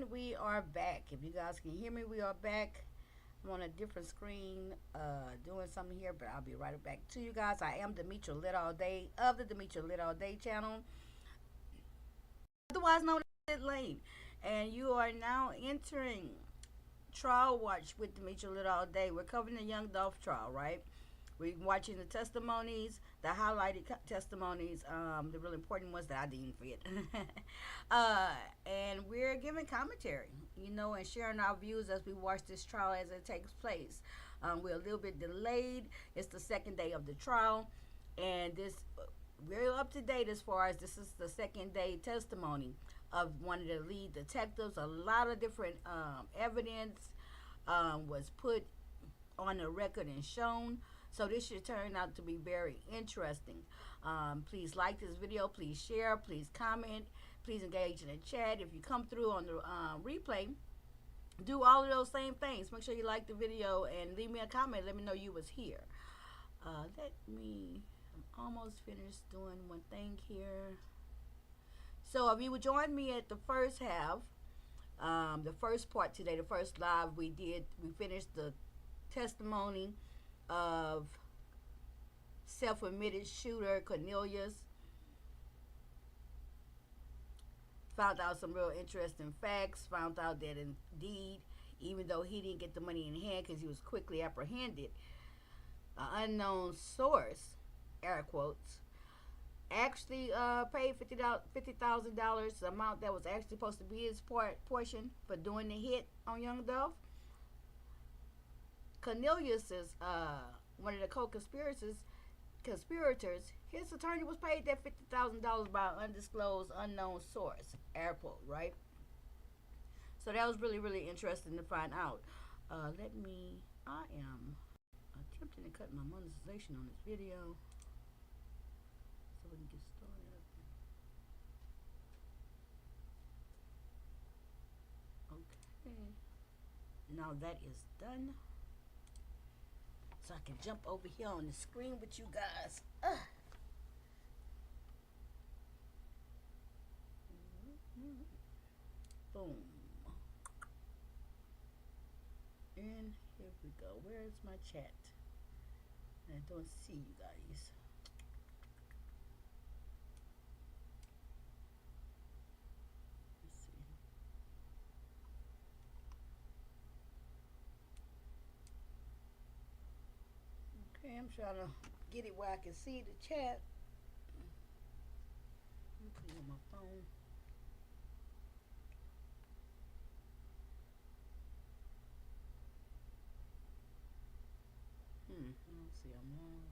everyone, we are back. If you guys can hear me, we are back. I'm on a different screen doing something here, but I'll be right back to you guys. I am Demetria Lit All Day of the Demetria Lit All Day channel, otherwise known as Lit Lane. And you are now entering Trial Watch with Demetria Lit All Day. We're covering the Young Dolph trial, right? We're watching the testimonies, the highlighted testimonies, the really important ones that I didn't forget. And we're giving commentary, and sharing our views as we watch this trial as it takes place. We're a little bit delayed. It's the second day of the trial, and we're up to date as far as this is the second day testimony of one of the lead detectives. A lot of different evidence was put on the record and shown. So this should turn out to be very interesting. Please like this video. Please share. Please comment. Please engage in the chat. If you come through on the replay, do all of those same things. Make sure you like the video and leave me a comment. Let me know you was here. I'm almost finished doing one thing here. So if you would join me at the first half, the first part today, the first live we finished the testimony of self-admitted shooter Cornelius. Found out some real interesting facts. Found out that indeed, even though he didn't get the money in hand because he was quickly apprehended, an unknown source, air quotes, actually paid $50,000, the amount that was actually supposed to be his portion for doing the hit on Young Dolph. Cornelius is one of the co-conspirators. His attorney was paid that $50,000 by an undisclosed, unknown source. Airport, right? So that was really, really interesting to find out. I am attempting to cut my monetization on this video so we can get started. Okay. Now that is done. So I can jump over here on the screen with you guys. Boom. And here we go. Where's my chat? I don't see you guys. Let's see. Okay, I'm trying to get it where I can see the chat. I'm putting it on my phone. Let's see, I'm wrong.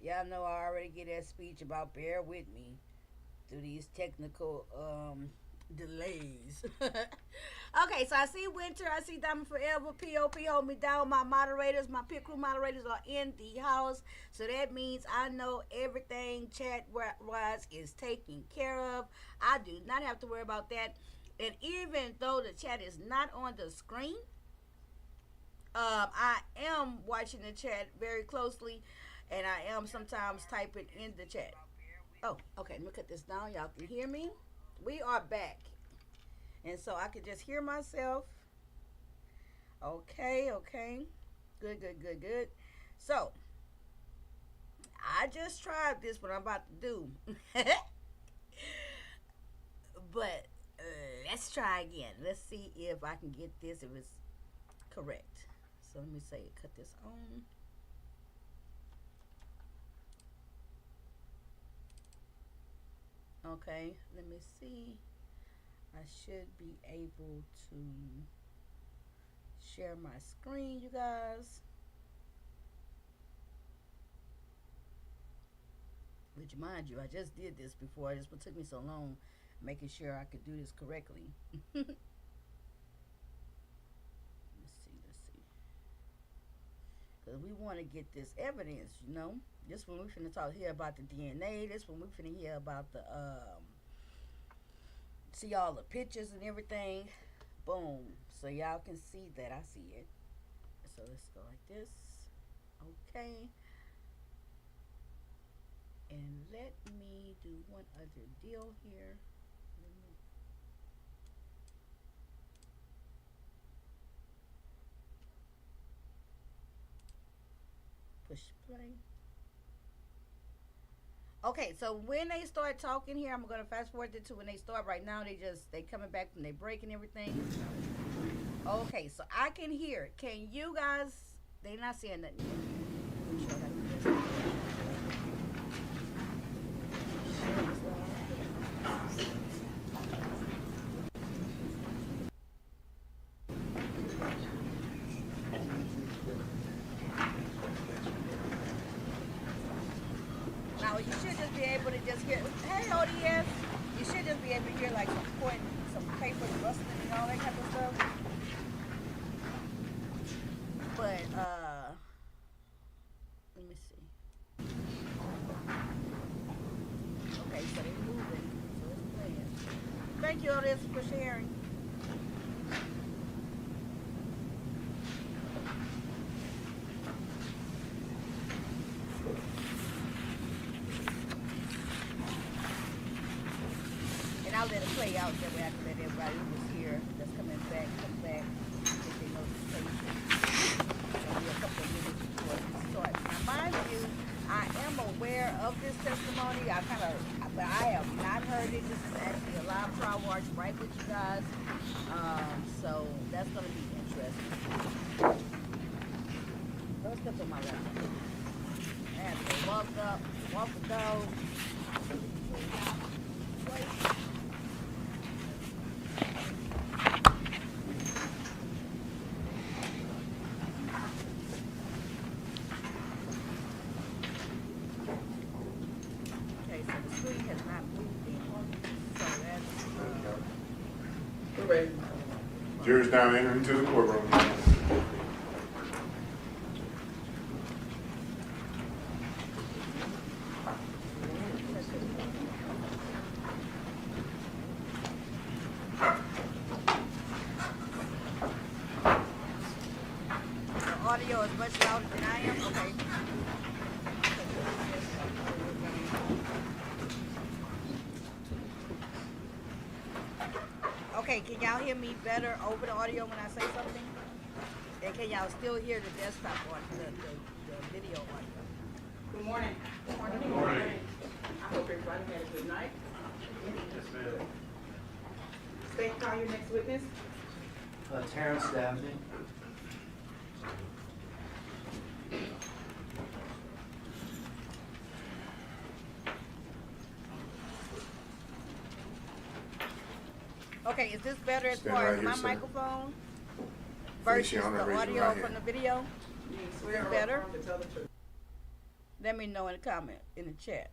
Y'all know I already get that speech about bear with me through these technical delays. Okay, so I see Winter, I see Diamond Forever, POP, hold me down. My moderators, my pit crew moderators are in the house. So that means I know everything chat-wise is taken care of. I do not have to worry about that. And even though the chat is not on the screen, I am watching the chat very closely, and I am sometimes typing in the chat. Oh, okay, let me cut this down. Y'all can hear me. We are back. And so I can just hear myself. Okay. Good. So, I just tried this, what I'm about to do. But, let's try again. Let's see if I can get this, if it's correct. So let me say, cut this on. Okay, let me see. I should be able to share my screen, you guys. Which, mind you, I just did this before. This one took me so long making sure I could do this correctly. Let's see. Because we want to get this evidence, This one we finna talk here about the DNA. This one we finna hear about the, see all the pictures and everything. Boom. So y'all can see that. I see it. So let's go like this. Okay. And let me do one other deal here. Push play. Okay, so when they start talking here, I'm gonna fast forward it to when they start. Right now, they coming back from their break and everything. Okay, so I can hear it. Can you guys? They not saying nothing yet. Now you should just be able to just hear. Hey, ODS. You should just be able to hear like some paper rustling and all that kind of stuff. But let me see. Okay, so they're moving, so it's playing. Thank you, Otis, for sharing. And I'll let it play out that way. I can let everybody who's here that's coming back come back. Get their notification. It'll be a couple of minutes before we start. Now, mind you, I am aware of this testimony. But I have not heard it. This is actually a live trial watch right with you guys. So that's going to be interesting. Let's get to my laptop. I have to walk the dog. Wait. Jurors now enter into the courtroom. The audio is much louder than I am. Okay. Okay, can y'all hear me better over the audio when I say something? And can y'all still hear the desktop audio, the video audio? Good morning. Good morning. I hope everybody had a good night. Yes, ma'am. State, call your next witness. Terrence Dabney. Okay, is this better as Stand far right as here, my sir. microphone Face versus your honor, the raise your audio right from hand. the video? You swear or better? affirm to tell the truth. Let me know in the comment, in the chat.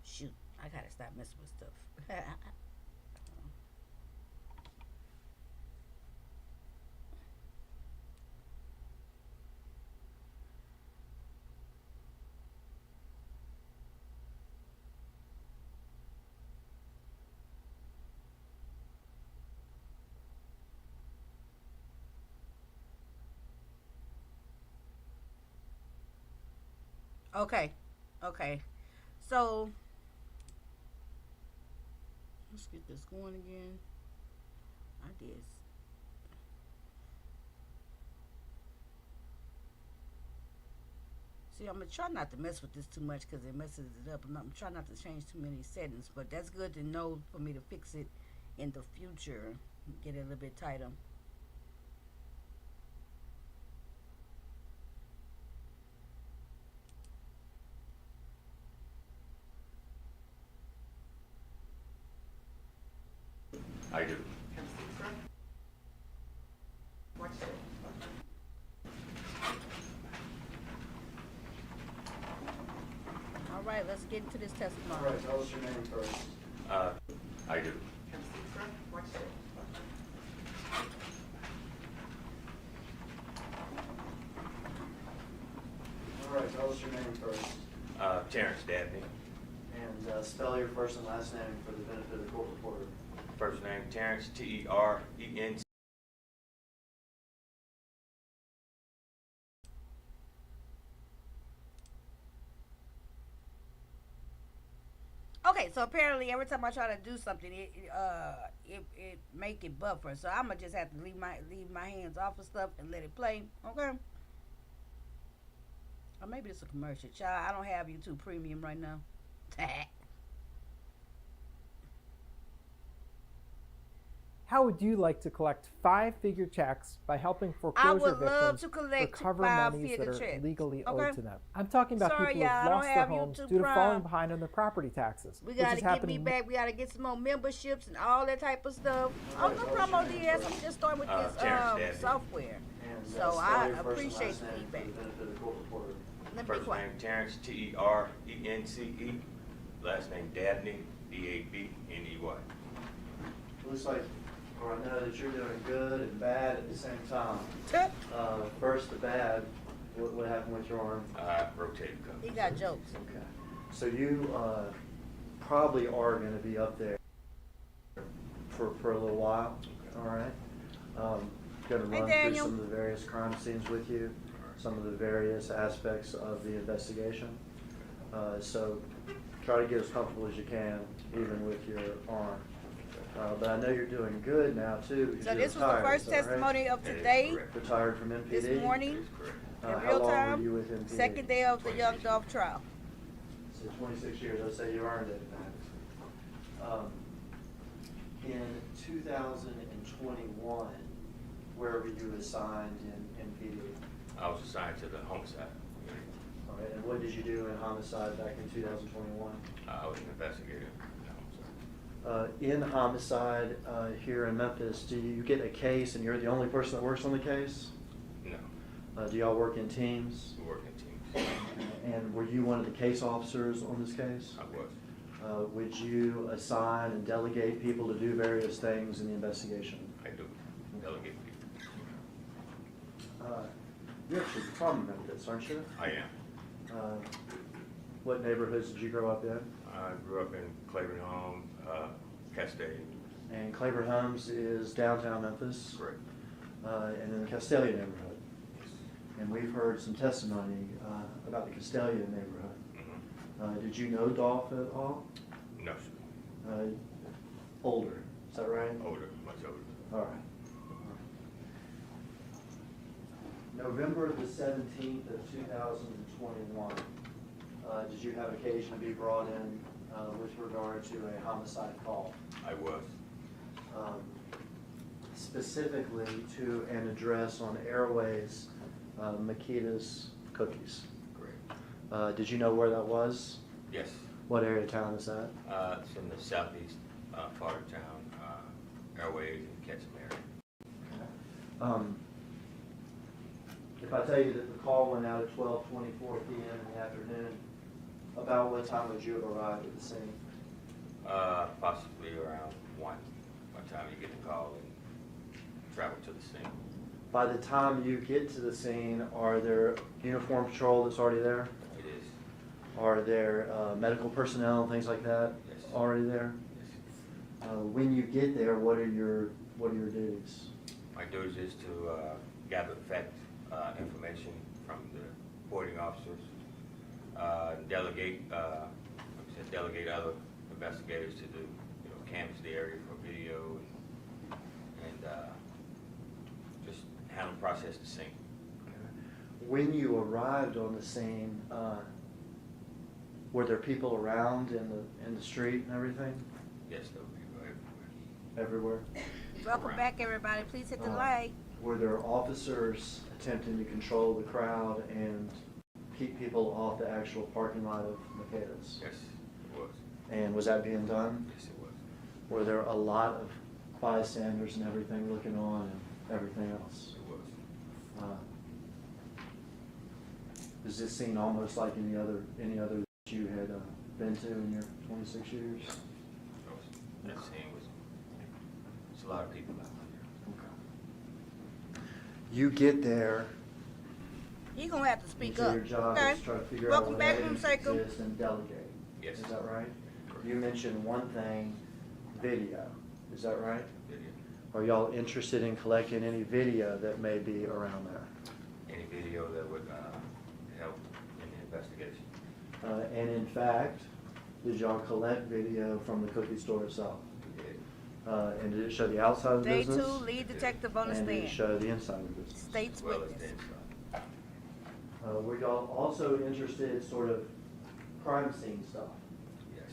Shoot, I gotta stop messing with stuff. Okay, okay. So, let's get this going again. I did. See, I'm gonna try not to mess with this too much because it messes it up. I'm trying not to change too many settings, but that's good to know for me to fix it in the future. Get it a little bit tighter. I do. Have a seat, sir. Watch it. All right, let's get into this testimony. All right, tell us your name first. I do. Have a seat, sir. Watch it. All right, tell us your name first. Terrence Dabney. And spell your first and last name for the benefit of the court reporter. First name Terrence, T-E-R-E-N-C. Okay, so apparently every time I try to do something, it make it buffer. So I'ma just have to leave my hands off of stuff and let it play. Okay. Or maybe it's a commercial. Child, I don't have YouTube Premium right now. How would you like to collect five-figure checks by helping I foreclosure would love victims to collect recover monies that five-figure are checks. legally Okay. owed to them? I'm talking about Sorry, people who y'all, have I don't lost their have homes YouTube due to Prime. falling behind on their property taxes, We which gotta is get me happening. back. We gotta get some more memberships and all that type of stuff. Oh, no problem, DS. I'm just starting with this Terrence Dabney. software. And, So spell I your first and appreciate last the name feedback. For the benefit of the court reporter. Let me be First quiet. name Terrence, T-E-R-E-N-C-E. Last name Dabney, D-A-B-N-E-Y. Looks like, or I know that you're doing good and bad at the same time. Tut. First, the bad. What happened with your arm? Rotated cuff. He got jokes. Okay. So you probably are going to be up there for a little while. All right. Going to Hey, run through Daniel. some of the various crime scenes with you, some of the various aspects of the investigation. So try to get as comfortable as you can, even with your arm. But I know you're doing good now too. Because So you're this was the retired, first is that right? testimony of That is today, correct. Retired from MPD. this morning, That is correct. in How real long were time. you with MPD? Second day of the Young 26 Gulf trial. So 26 years. I'd say you earned it. In 2021, where were you assigned in MPD? I was assigned to the homicide unit. All right, and what did you do in homicide back in 2021? I was an investigator in the homicide. In homicide here in Memphis, do you get a case and you're the only person that works on the case? No, Do y'all work in teams? we work in teams. And were you one of the case officers on this case? I was. Would you assign and delegate people to do various things in the investigation? I do delegate people. You're actually from Memphis, aren't you? I am. What neighborhoods did you grow up in? I grew up in Claiborne Home, Castaic. And Claiborne Homes is downtown Memphis. Correct. And in the Castelia neighborhood. And we've heard some testimony about the Castelia neighborhood. Did you know Dolph at all? No, sir. Older, is that right? Older, much older. All right. November the 17th of 2021, did you have occasion to be brought in with regard to a homicide call? I was. Specifically to an address on Airways, Makita's Cookies. Correct. Did you know where that was? Yes. What area of town is that? It's in the southeast part of town, Airways and Ketchum area. If I tell you that the call went out at 12:24 p.m. in the afternoon, about what time would you have arrived at the scene? Possibly around 1 by the time you get the call and travel to the scene. By the time you get to the scene, are there uniform patrol that's already there? It is. Are there medical personnel and things like that Yes. already there? Yes. When you get there, what are your duties? My duty is to gather fact information from the reporting officers, delegate, like I said, delegate other investigators to do, canvass the area for video and just handle, process the scene. When you arrived on the scene, were there people around in the street and everything? Yes, there were people everywhere. Everywhere? Welcome Around. back, everybody. Please hit the like. Were there officers attempting to control the crowd and keep people off the actual parking lot of Makita's? Yes, it was. And was that being done? Yes, it was. Were there a lot of bystanders and everything looking on and everything else? It was. Does this seem almost like any other that you had been to in your 26 years? That scene was, it's a lot of people out there. You get there. You're going to have to speak So up. your job Okay. is to try to figure out Welcome what back, evidence Room Circle. exists and delegate. Yes. Is that right? Correct. You mentioned one thing, video. Is that right? Video. Are y'all interested in collecting any video that may be around there? Any video that would help in the investigation. And in fact, did y'all collect video from the cookie store itself? We did. And did it show the outside of the Day business? 2, lead detective on the And did it stand. show the inside of the business? State's As well as witness. the inside. Were y'all also interested sort of crime scene stuff? Yes.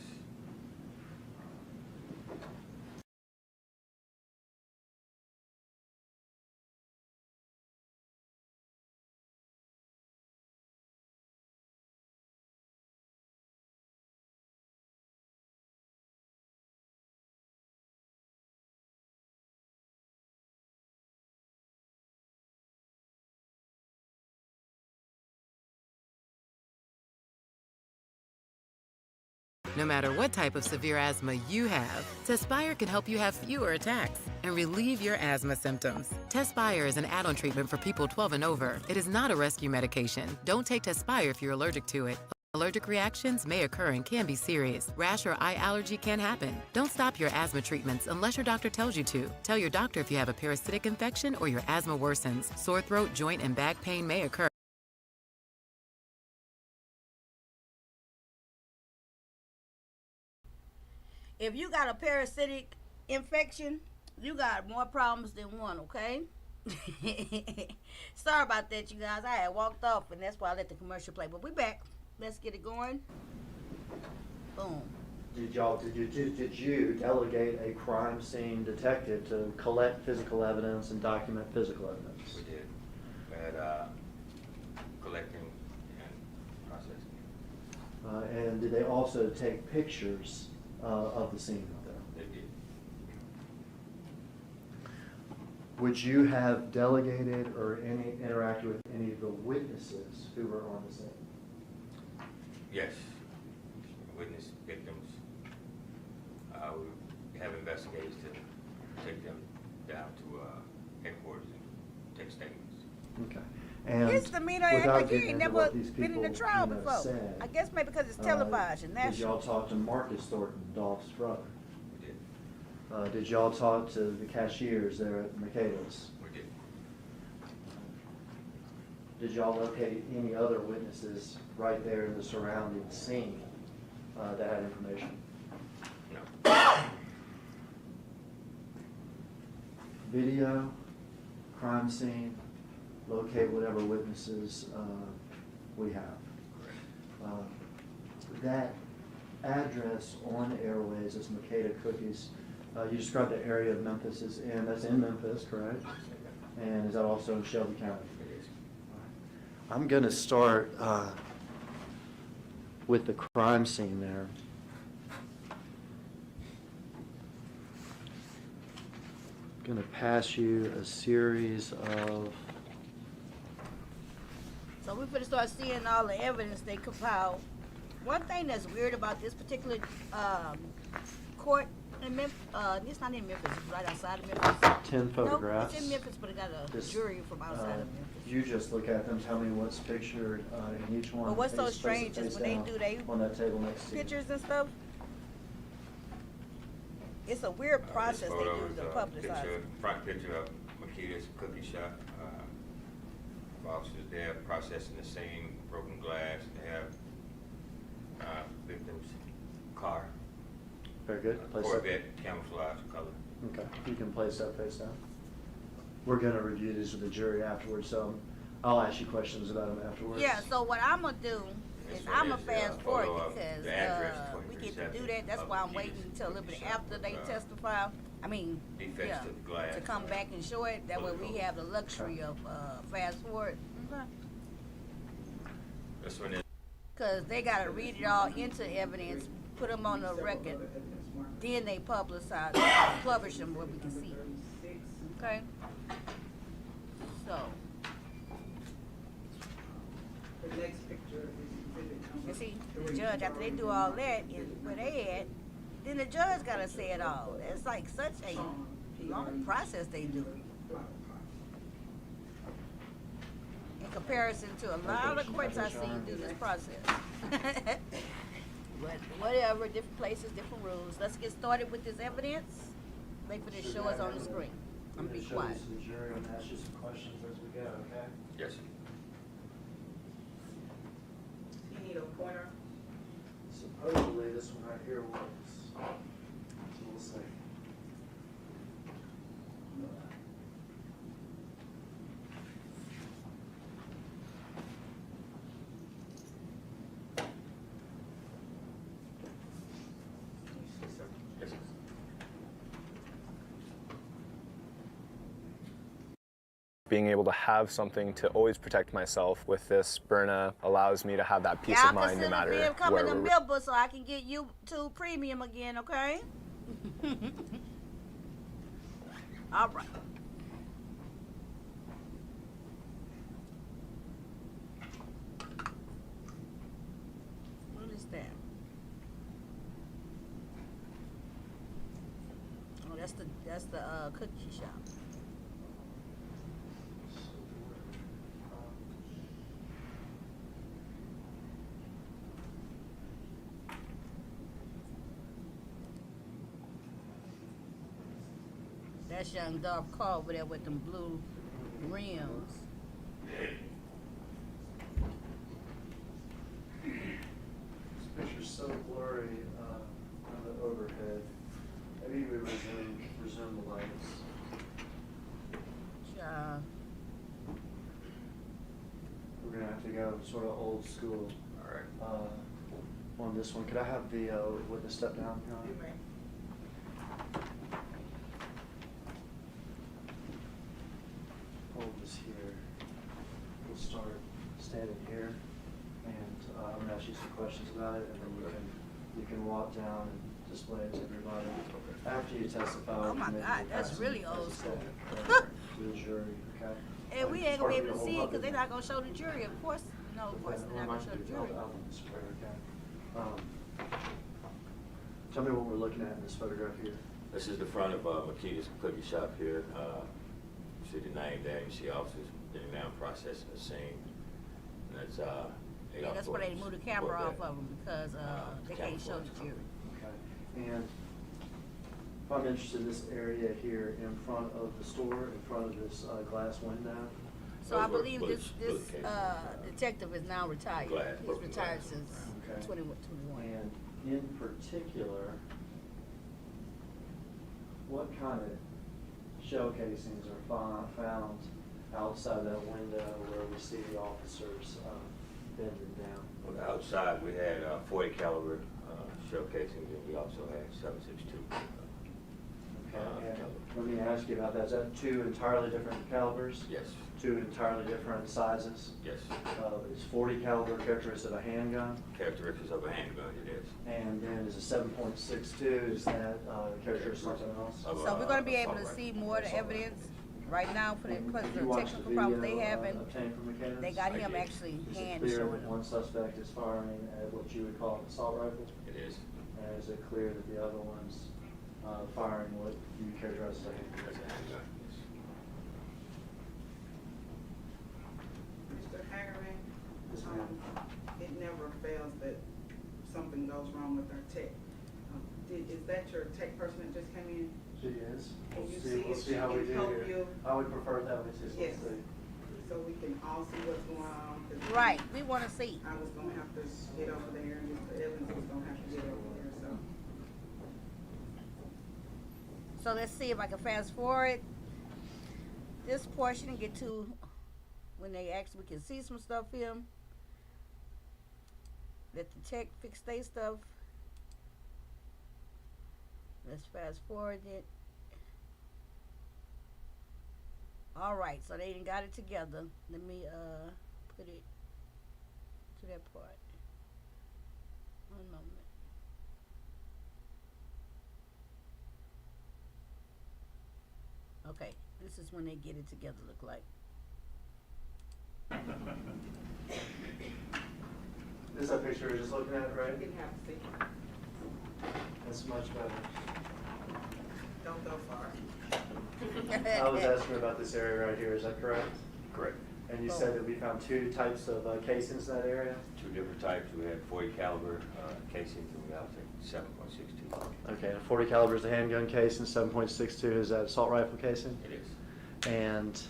No matter what type of severe asthma you have, Tespire can help you have fewer attacks and relieve your asthma symptoms. Tespire is an add-on treatment for people 12 and over. It is not a rescue medication. Don't take Tespire if you're allergic to it. Allergic reactions may occur and can be serious. Rash or eye allergy can happen. Don't stop your asthma treatments unless your doctor tells you to. Tell your doctor if you have a parasitic infection or your asthma worsens. Sore throat, joint, and back pain may occur. If you got a parasitic infection, you got more problems than one, okay? Sorry about that, you guys. I had walked off, and that's why I let the commercial play. But we back. Let's get it going. Boom. Did you delegate a crime scene detective to collect physical evidence and document physical evidence? We did. We had collecting and processing. And did they also take pictures of the scene out there? They did. Would you have delegated or interacted with any of the witnesses who were on the scene? Yes. Witness victims. We have investigators to take them down to headquarters and take statements. Okay. And His demeanor act without like he getting ain't into never what these been in a people, trial you know, before. said, I guess maybe because it's televised and did y'all national. talk to Marcus Thornton, Dolph's brother? We did. Did y'all talk to the cashiers there at Makeda's? We did. Did y'all locate any other witnesses right there in the surrounding scene that had information? No. Video, crime scene, locate whatever witnesses we have. That address on Airways is Makeda Cookies. You described the area of Memphis is in, that's in Memphis, correct? And is that also in Shelby County? It is. I'm going to start with the crime scene there. I'm going to pass you a series of... So we're going to start seeing all the evidence they compiled. One thing that's weird about this particular court in Memphis, it's not in Memphis, it's right outside of Memphis. 10 photographs. No, it's in Memphis, but it got a This, jury from outside of Memphis. You just look at them, tell me what's pictured in each one. But what's so face to strange is face when they down do they on that table next to you. pictures and stuff, it's a weird process This they photo use is to a publicize. front picture of Makeda's cookie shop. Officers there processing the same broken glass. They have victims' car. Very good. Place that. Corvette, camouflage color. Okay, you can place that face down. We're going to review these with the jury afterwards, so I'll ask you questions about them afterwards. Yeah, so what I'm going to do is This one I'm going is to the fast forward photo of because the address, we get to 2370 do that. That's why I'm of waiting Makeda's until a little bit cookie shop after they with, testify. I mean, defects yeah, to the glass, to come back and show it. That way we have the luxury of fast forward. This one is Because they got to read it all into evidence, put them on the record, then they publish them where we can see. Okay? So, The next picture is exhibit you number see, the 3. judge, after they do all that, where they at, then the judge got to say it all. It's like such a long process they do in comparison to a lot of courts I've seen do this process. But whatever, different places, different rules. Let's get started with this evidence. Wait for this to show us on the screen. I'm gonna be show quiet. this to the jury and ask you some questions as we go, okay? Yes, sir. You need a pointer? Supposedly, this one right here works. So we'll see. Yes, sir. Being able to have something to always protect myself with this Byrna allows me to have that peace of mind no matter come where in the we're. member so I can get YouTube Premium again, okay? All right. What is that? Oh, that's the cookie shop. That's young Dolph car over there with them blue rims. This picture's so blurry on the overhead. Maybe we resume the lights. We're gonna have to go sort of old school All right. on this one. Could I have the witness step down, John? You may. Hold this here. We'll start standing here, and I'm gonna ask you some questions about it, and then you can walk down and display it to everybody. After you testify. Oh my maybe God, we'll that's pass really it as old a school. statement to the jury, okay? And we ain't gonna be able to see it because they're not going gonna show the jury. Of course, no, of course they're not gonna show the jury. Tell me what we're looking at in this photograph here. This is the front of Makita's Cookie Shop here. You see the name there. You see officers getting down processing the scene. And that's Yeah, that's why they moved the camera off of them because they can't show the jury. Okay. And if I'm interested in this area here in front of the store, in front of this glass window. So I Those were believe this bullet cases. detective is now retired. Glass, He's broken retired glass. since Okay. 2021. And in particular, what kind of shell casings are found outside that window where we see the officers bending down? On the outside, we had 40 caliber shell casings, and we also had 7.62. Okay, and let me ask you about that. Is that two entirely different calibers? Yes, Two entirely different sizes? yes. Is 40 caliber characteristic of a handgun? Characteristics of a handgun, it is. And then is a 7.62, is that characteristic of something else? Of So we're gonna be able assault to rifle. see more of the evidence right now for the, And because did of you the watch technical the problems video, they having. obtained from mechanics? They got I him did. actually Is it hand clear showing that them. one suspect is firing at what you would call an assault rifle? It is. And is it clear that the other one's firing what you characterize as a handgun? That's a handgun, yes. Mr. Hagerman, Yes, ma'am. it never fails that something goes wrong with our tech. Is that your tech person that just came in? She is. Can you We'll see see if how she we can do help here. you? I would prefer that we just, Yes. let's see. So we can all see what's going on. 'Cause Right, we wanna see. I was gonna have to get over there, and Mr. Evans was gonna have to get over there, so. So let's see if I can fast forward this portion and get to when they actually can see some stuff here. Let the tech fix their stuff. Let's fast forward it. All right, so they done got it together. Let me put it to that part. One moment. Okay, this is when they get it together, look like. This is that picture we were just looking at, right? You didn't have to see. That's much better. Don't go far. I was asking about this area right here, is that correct? Correct. And you said that we found two types of casings in that area? Two different types. We had 40 caliber casings, and we also had 7.62. Okay, and 40 caliber is a handgun casing, 7.62 is that assault rifle casing? It is. And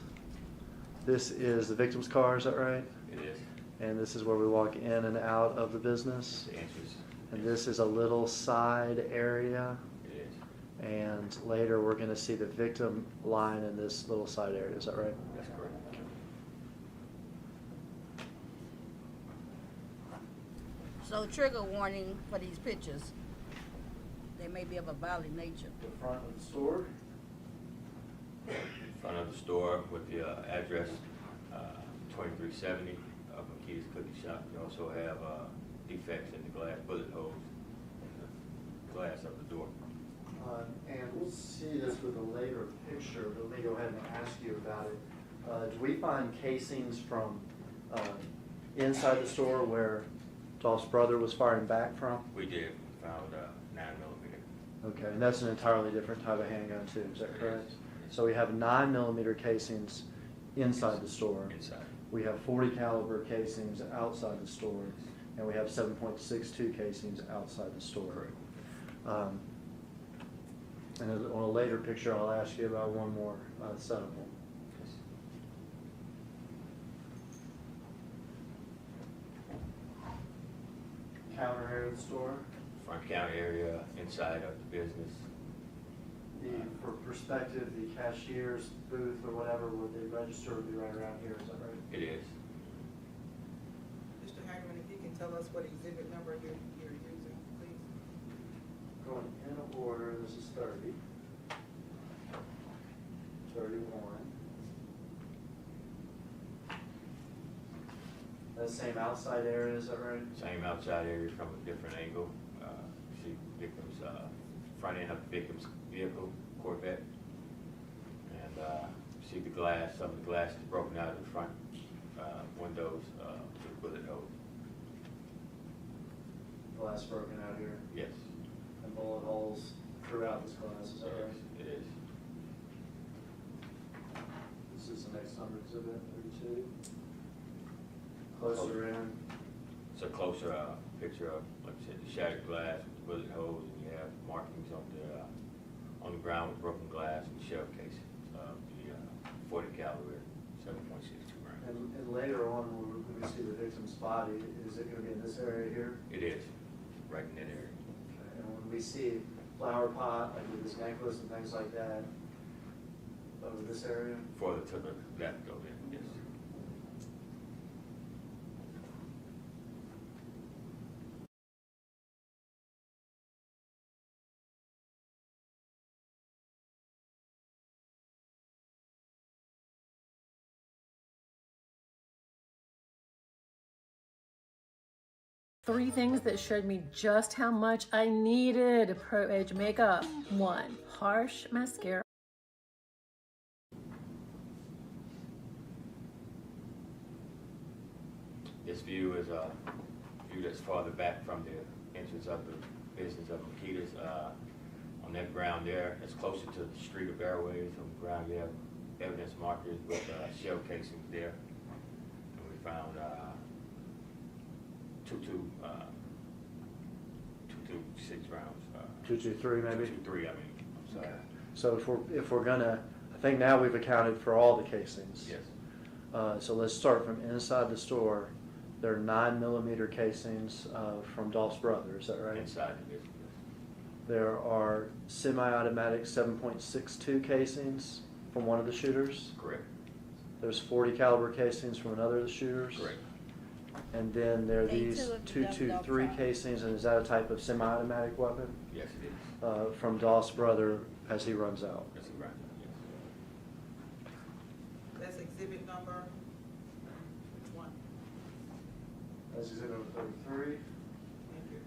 this is the victim's car, is that right? It is. And this is where we walk in and out of the business? The entrance. And this is a little side area? It is. And later we're going to see the victim lying in this little side area, is that right? That's correct. So trigger warning for these pictures. They may be of a violent nature. The front of the store? Front of the store with the address 2370 of Makita's Cookie Shop. We also have defects in the glass, bullet holes in the glass of the door. And we'll see this with a later picture, but let me go ahead and ask you about it. Do we find casings from inside the store where Dolph's brother was firing back from? We did. We found 9mm. Okay, and that's an entirely different type of handgun too, is that It correct? is. So we have 9mm casings inside the store. Inside. We have 40 caliber casings outside the store, and we have 7.62 casings outside the store. And on a later picture, I'll ask you about one more set of them. Yes. Counter area of the store. Front counter area inside of the business. For perspective, the cashier's booth or whatever, would the register would be right around here, is that right? It is. Mr. Hagerman, if you can tell us what exhibit number you're using, please. Going in order, this is 30. 31. That same outside area, is that right? Same outside area from a different angle. See victim's front end of the victim's vehicle, Corvette, and see the glass. Some of the glass is broken out of the front windows with bullet holes. Glass broken out here, Yes. and bullet holes throughout this glass, is that right? It is. This is the next number exhibit, 32. Closer in. It's a closer picture of, like I said, the shattered glass with the bullet holes, and you have markings on the ground with broken glass and shell casing of the 40 caliber 7.62 round. And later on, when we see the victim's body, is it going to be in this area here? It is, right in that area. Okay. And when we see flower pot, like with this necklace and things like that, over this area? Further to the left of it, yes. Three things that showed me just how much I needed Pro Age makeup. 1, harsh mascara. This view is a view that's farther back from the entrance of the business of Makita's. On that ground there, it's closer to the street of Airways. On the ground, you have evidence markers with shell casings there. And we found 2.26 rounds. 223 maybe? 2.23, I'm sorry. Okay. So if we're gonna, I think now we've accounted for all the casings. Yes. So let's start from inside the store. There are 9mm casings from Dolph's brother, is that right? Inside the business. There are semi-automatic 7.62 casings from one of the shooters. Correct. There's 40 caliber casings from another of the shooters. Correct. And then there are these A2 of the 223 Dolph casings, and is that a type of semi-automatic weapon? Yes, it is. From Dolph's brother as he runs out. That's right. Yes. That's exhibit number, which one? That's exhibit number 33. Thank you.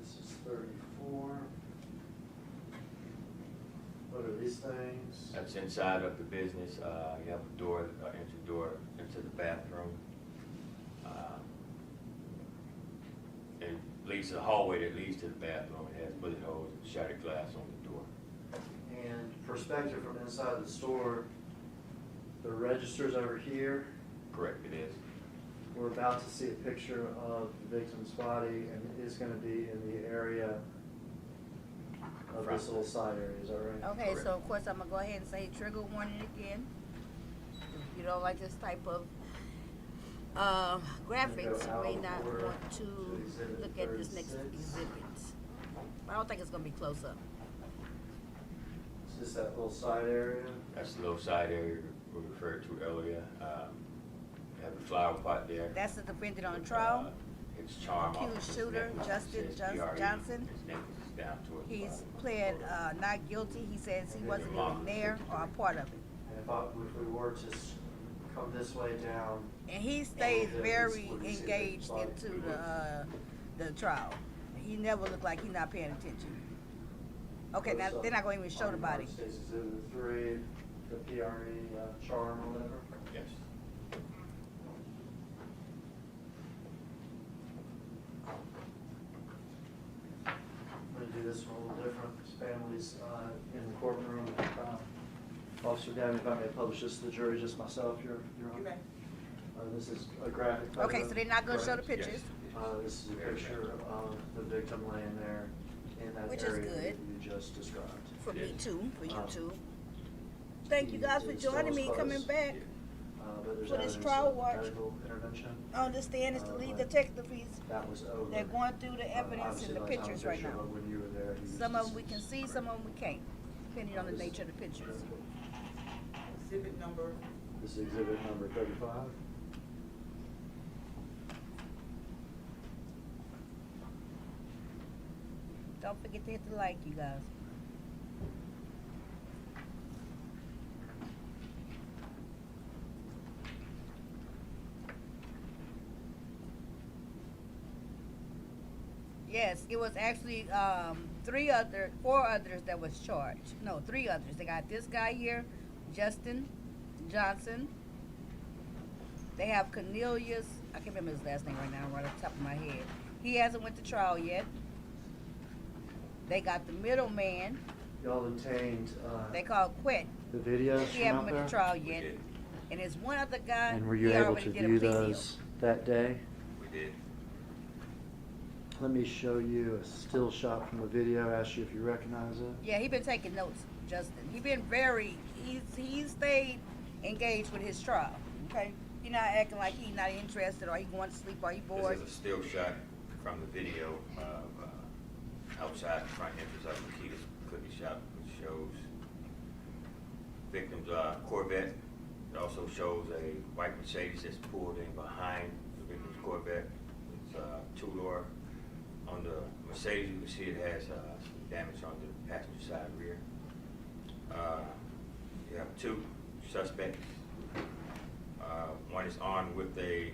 This is 34. What are these things? That's inside of the business. You have a door, entry door into the bathroom. It leads to the hallway that leads to the bathroom. It has bullet holes and shattered glass on the door. And perspective from inside the store, The register's over here. Correct, it is. We're about to see a picture of the victim's body, and it is going to be in the area of this little side area. Is that right? Okay, Correct. so of course I'm gonna go ahead and say trigger warning again. If you don't like this type of graphics, you may not want to look at this next exhibit. I don't think it's gonna be close up. It's just that little side area. That's the little side area we referred to earlier. We have the flower pot there. That's the defendant on trial. His charm off Accused his shooter, neck. Justin It says PRE. Johnson. His neck is down towards the He's bottom. pled not guilty. He says he wasn't even there or a part of it. And if we were to come this way down, And he stays Yeah, very we see engaged the into the trial. He never looked like he's not paying attention. Okay, now they're not going to even show the body. States Exhibit 3, the PRE charm or whatever. Yes. I'm going to do this one a little different. Families in the courtroom. Officer Dabney, if I may publish this to the jury, just myself, Your Honor. This is a graphic photo. Okay, so they're not going to show the Correct. pictures. This is a picture of the victim laying there in that Which is area good. that you just described. For me too, for you Um, too. Thank you guys for It's still joining as me, close. coming back. But there's For this evidence trial of watch. medical intervention. I understand it's the lead but detective. He's, That was over. they're going through the evidence Obviously, and the by time pictures right picture, now. but when you were there, he was Some of them we deceased. can see, some of them we can't, depending on the nature of the pictures. Exhibit number, This is exhibit number 35. Don't forget to hit the like, you guys. Yes, it was actually four others that was charged. No, three others. They got this guy here, Justin Johnson. They have Cornelius. I can't remember his last name right now, right off the top of my head. He hasn't went to trial yet. They got the middleman. Y'all obtained They call Quet. the videos He from haven't out been there? to trial We yet. did. And there's one other guy. And were you he able already to did a view plea deal. those that day? We did. Let me show you a still shot from the video, ask you if you recognize it. Yeah, he been taking notes, Justin. He been he stayed engaged with his trial. Okay, he not acting like he not interested or he going to sleep or he bored. This is a still shot from the video of outside the front entrance of Makita's cookie shop, which shows victim's Corvette. It also shows a white Mercedes that's pulled in behind the victim's Corvette. It's two-door. On the Mercedes, you can see it has some damage on the passenger side rear. You have two suspects. One is armed with a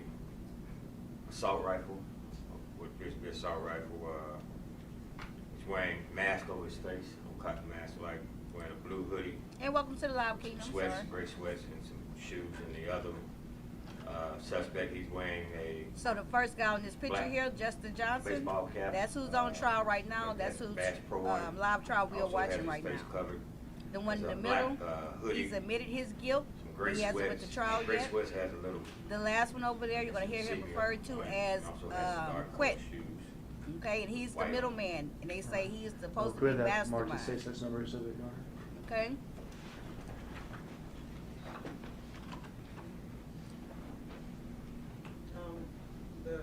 assault rifle, what appears to be an assault rifle. He's wearing a mask over his face, no cotton mask, like wearing a blue hoodie, And welcome to the live kingdom, sweats, sir. gray sweats, and some shoes. And the other suspect, he's wearing a So the first guy on this picture black here, Justin Johnson, baseball cap. that's who's on trial right now. with That's that who's Bass Pro on it. live trial we are Also has watching his right face now. covered. The one in Has the a black, middle, hoodie, he's admitted his guilt. some gray He hasn't went sweats. to trial Gray yet. sweats has a little. The last one over there, you're gonna hear him sepia referred to on it. as Also has dark Quet. colored shoes. Okay, and he's the White. middleman, and they say he is supposed to Quit be that marked mastermind. 66 number exhibit, Your Honor. Okay. the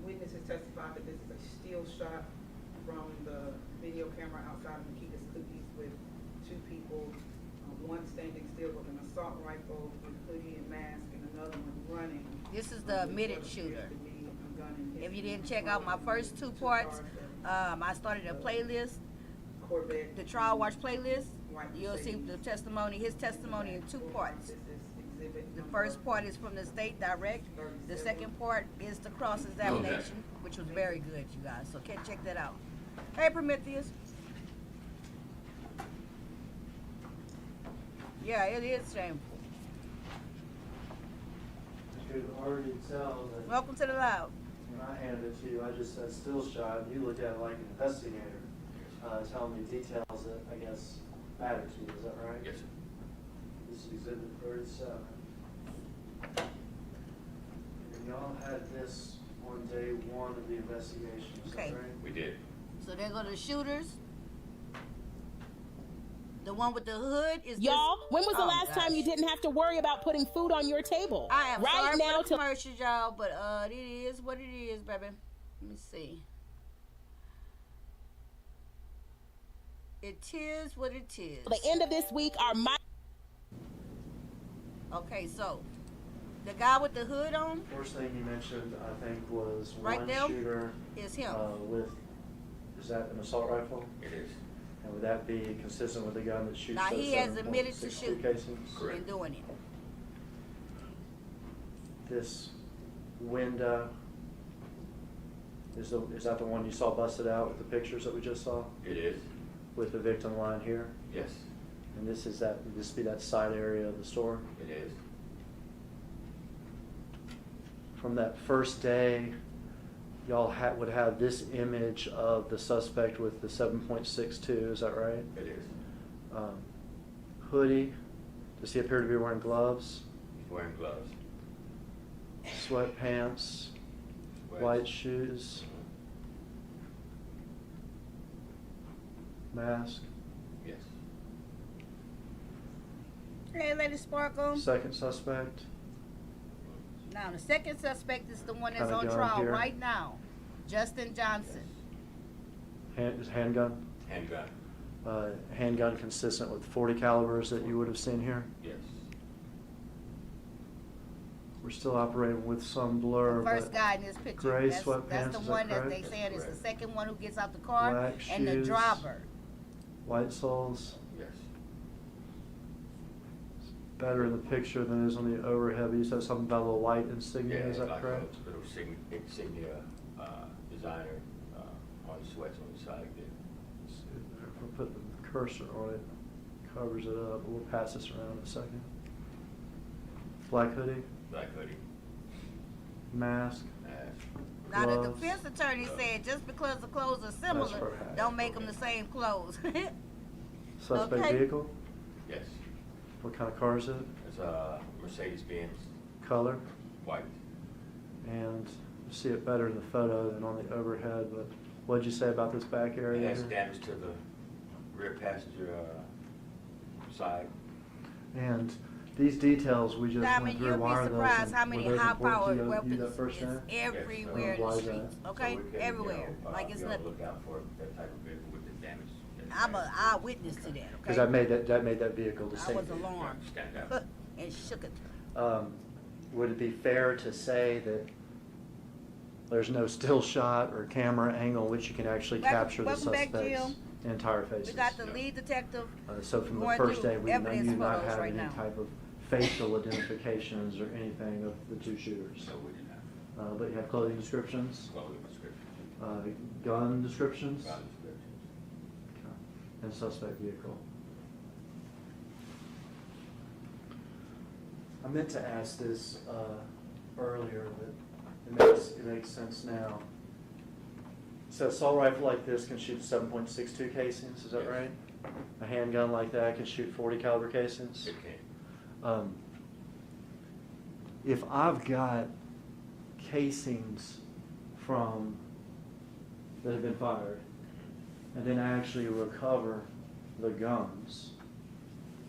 witnesses testified that this is a still shot from the video camera outside of Makita's Cookies with two people, one standing still with an assault rifle with hoodie and mask, and another one running. This is the with admitted what appears shooter. to be a gun in his If you didn't hand. check out my first two parts, I started a playlist, Corvette. the trial watch playlist. White You'll see Mercedes. the testimony, his testimony in two parts. This is exhibit The number first part is from the state direct. The second part is the cross-examination, which was very good, you guys. So check that out. Hey, Prometheus. Yeah, it is shameful. You could already tell that Welcome to the loud. when I handed it to you, I just said still shot, and you looked at it like an investigator, telling me details that I guess mattered to you, is that right? Yes, sir. This is exhibit 37. And y'all had this on day one of the investigation, is that Okay. right? We did. So there go the shooters. The one with the hood is Y'all, this. when was the Oh, last time you gosh. didn't have to worry about putting food on your table? I am right sorry now for the to commercials, y'all, but it is what it is, baby. Let me see. It is what it is. the end of this week are my Okay, so the guy with the hood on First thing you mentioned, I think, was Right one there shooter is him. with, is that an assault rifle? It is. And would that be consistent with the gun that shoots Now, those he has admitted to 7.62 shooting. casings? Correct. and doing it. This window, is that the one you saw busted out with the pictures that we just saw? It is. With the victim lying here? Yes. And this would this be that side area of the store? It is. From that first day, y'all would have this image of the suspect with the 7.62, is that right? It is. Hoodie, does he appear to be wearing gloves? He's wearing gloves. Sweatpants, Sweats. white shoes, mask. Yes. Hey, Lady Sparkle. Second suspect, Now, the second suspect is the one that's Kinda on gun trial here. right now. Justin Johnson. handgun. Handgun. Handgun consistent with 40 calibers that you would have seen here. Yes. We're still operating with some blur. The first but guy in this picture. Gray that's sweatpants, the is that one that correct? they saying is the Correct. second one who gets out the car. Black And the shoes. driver. White soles. Yes. Better in the picture than it is on the overhead. But you said something about a little white insignia, is that like correct? a little insignia designer on the sweats on the side there. If we put the cursor on it, covers it up. We'll pass this around in a second. Black hoodie, Black hoodie. mask. Now, the Gloves. defense attorney said just because the clothes are That's similar, her hat. don't make them the same clothes. Suspect Okay. vehicle. Yes. What kind of car is it? It's a Mercedes-Benz Color. white. And you see it better in the photo than on the overhead. But what'd you say about this back It area? has here? damage to the rear passenger side. And these details we just I went mean, through. you'll Why be are those? surprised how many were those important high-powered to you weapons that first is day? everywhere in Why the is that? streets. So Okay, we can, everywhere. Like it's nothing. look out for that type of vehicle with the damage. I'm an eyewitness to that. Okay. Because that made that vehicle I distinct. was alarmed Stand out. and shook it. Would it be fair to say that there's no still shot or camera angle in which you can actually capture the welcome back, suspect's Jim. entire faces? We got the lead detective. So from the going first through day, we evidence do not photos have right any now. type of facial identifications or anything of the two shooters. So we do not. But you have clothing descriptions, Clothing description. gun descriptions, Gun descriptions. and suspect vehicle. I meant to ask this earlier, but it makes sense now. So assault rifle like this can shoot 7.62 casings, is that Yes. right? A handgun like that can shoot 40 caliber casings? It can. If I've got casings that have been fired, and then I actually recover the guns,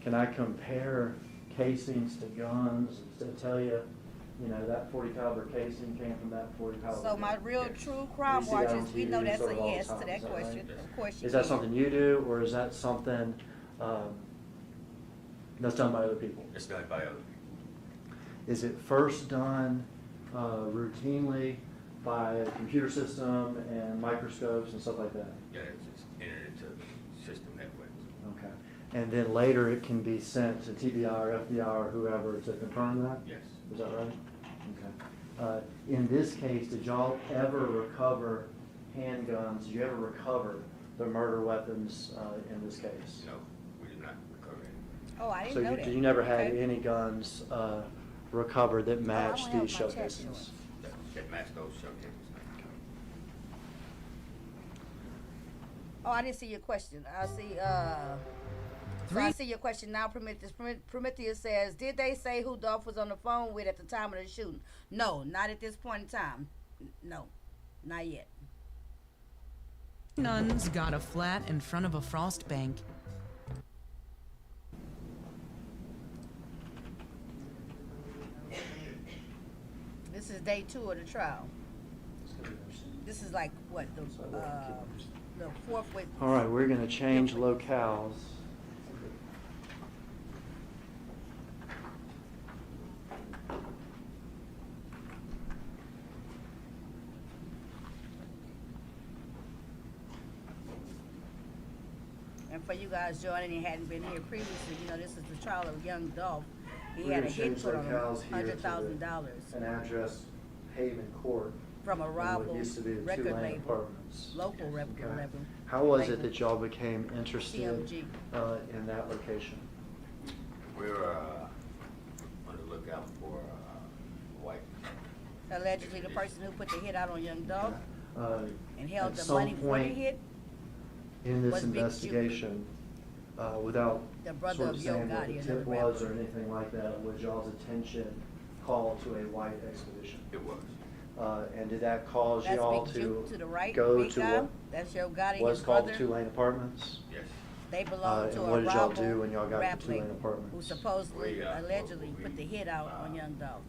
can I compare casings to guns to tell you, that 40 caliber casing came from that 40 caliber? So my gun? real Yes. true crime see that on watchers, we TV know that's sort a of all the yes to time, that is that question. right? Of course you Is that can. something you do, or is that something that's done by other people? It's done by other people. Is it first done routinely by a computer system and microscopes and stuff like that? Yeah, it's entered into the system that way. Okay. And then later it can be sent to TBI or FBI or whoever to confirm that? Yes. Is that right? Okay. In this case, did y'all ever recover handguns? Did you ever recover the murder weapons in this case? No, we did not recover any. Oh, I So didn't know that. you never had Okay. any guns recovered that matched I don't these have shell my check casings? That match those shell casings. Oh, I didn't see your question. I see, So I see your question now, Prometheus. Prometheus says, did they say who Dolph was on the phone with at the time of the shooting? No, not at this point in time. No, not yet. Nuns got a flat in front of a frost bank. This is day 2 of the trial. This is like what the fourth with. All right, we're going to change locales. And for you guys joining and hadn't been here previously, you know, this is the trial of young Dolph. He had a hit put on him, $100,000. An address, Haven Court. From a rival used to be the record two-lane label, apartments. local record Okay. label. How was label. it that y'all became interested CMG. In that location? We're on the lookout for white. Allegedly, the person who put the hit out on young Dolph and held At the some money for the point hit. in this was Big Juke. investigation, without The brother sort of of Yo saying what Gotti, the another tip was rapper. or anything like that, was y'all's attention called to a white expedition? It was. And did that cause That's y'all Big to Juke to the right, go big to guy. what That's Yo Gotti, was his called brother. the two-lane apartments? Yes. They belong to and a what did y'all rival do when y'all got rap the two-lane label apartments? who supposedly, We, allegedly we, put the hit out on young Dolph,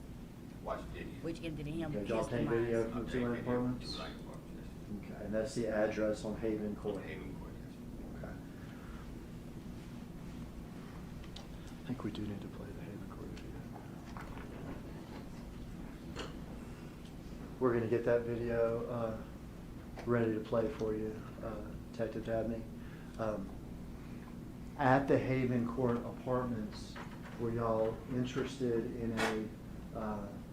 Watch video. which ended in him Did y'all kissed the take video minds. from the two-lane apartments? Two-lane apartments, yes. Okay, and that's the address on Haven Court? Haven Court, yes. Okay. I think we do need to play the Haven Court video. We're gonna get that video ready to play for you, Detective Dabney. At the Haven Court Apartments, were y'all interested in a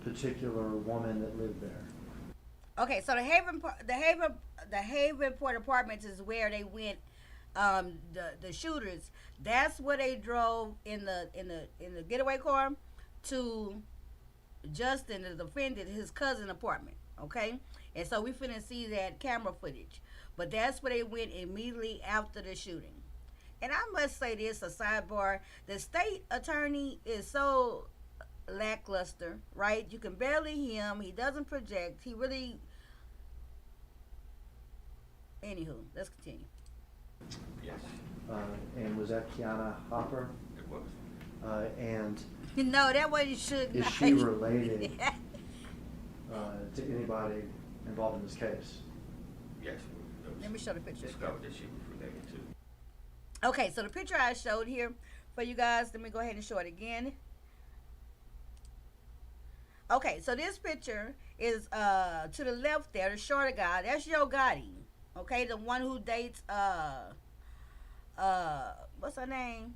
particular woman that lived there? Okay, so the Havenport Apartments is where they went. The shooters. That's where they drove in the getaway car to Justin, the defendant, his cousin apartment. Okay, and so we finna see that camera footage. But that's where they went immediately after the shooting. And I must say this, a sidebar: the state attorney is so lackluster, right? You can barely hear him. He doesn't project. He really. Anywho, let's continue. Yes, And was that Kiana Hopper? it was. And No, that way you should. is she related to anybody involved in this case? Yes. Let me show the picture. Discovered that she was related to. Okay, so the picture I showed here for you guys, let me go ahead and show it again. Okay, so this picture is to the left there, the shorter guy. That's Yo Gotti. Okay, the one who dates what's her name?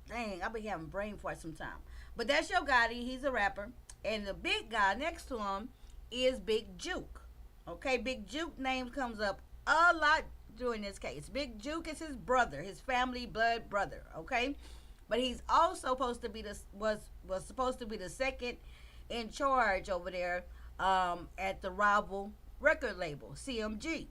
Dang, I've been having brain fart sometime. But that's Yo Gotti, he's a rapper. And the big guy next to him is Big Juke. Okay, Big Juke name comes up a lot during this case. Big Juke is his brother, his family blood brother, okay? But he's also supposed to be was supposed to be the second in charge over there at the rival record label, CMG.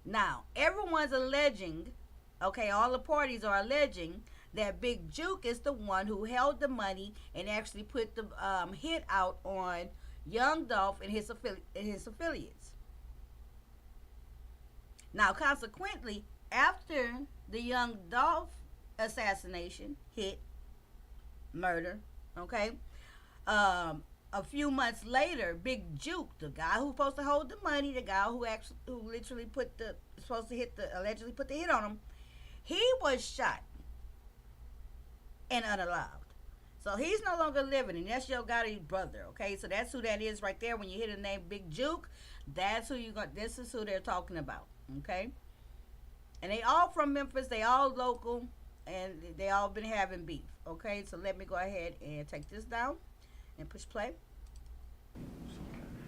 Now, everyone's alleging, okay, all the parties are alleging that Big Juke is the one who held the money and actually put the hit out on Young Dolph and his affiliates. Now, consequently, after the Young Dolph assassination, hit, murder, okay, a few months later, Big Juke, the guy who's supposed to hold the money, the guy who literally allegedly put the hit on him, he was shot and unalived. So he's no longer living, and that's Yo Gotti's brother, okay? So that's who that is right there. When you hear the name Big Juke, that's who this is who they're talking about, okay? And they all from Memphis, they all local, and they all been having beef, okay? So let me go ahead and take this down and push play.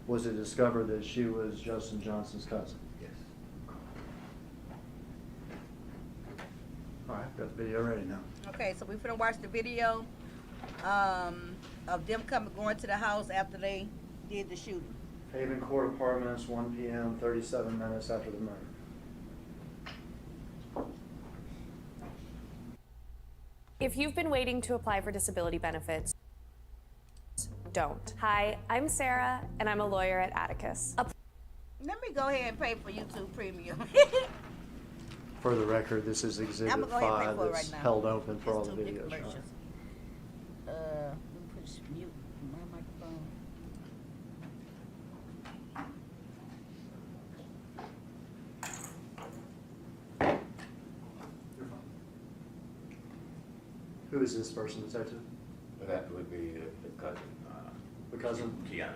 Was it discovered that she was Justin Johnson's cousin? Yes. All right, got the video ready now. Okay, so we're finna watch the video of them going to the house after they did the shooting. Haven Court Apartments, 1 p.m., 37 minutes after the murder. If you've been waiting to apply for disability benefits, don't. Hi, I'm Sarah, and I'm a lawyer at Atticus. Let me go ahead and pay for YouTube Premium. For the record, this is Exhibit I'ma go ahead and pay 5 for it that's right now. held open for all It's the too many videos. Right? commercials. Let me push mute my microphone. Who is this person, detective? That would be the cousin. The cousin? Kiana.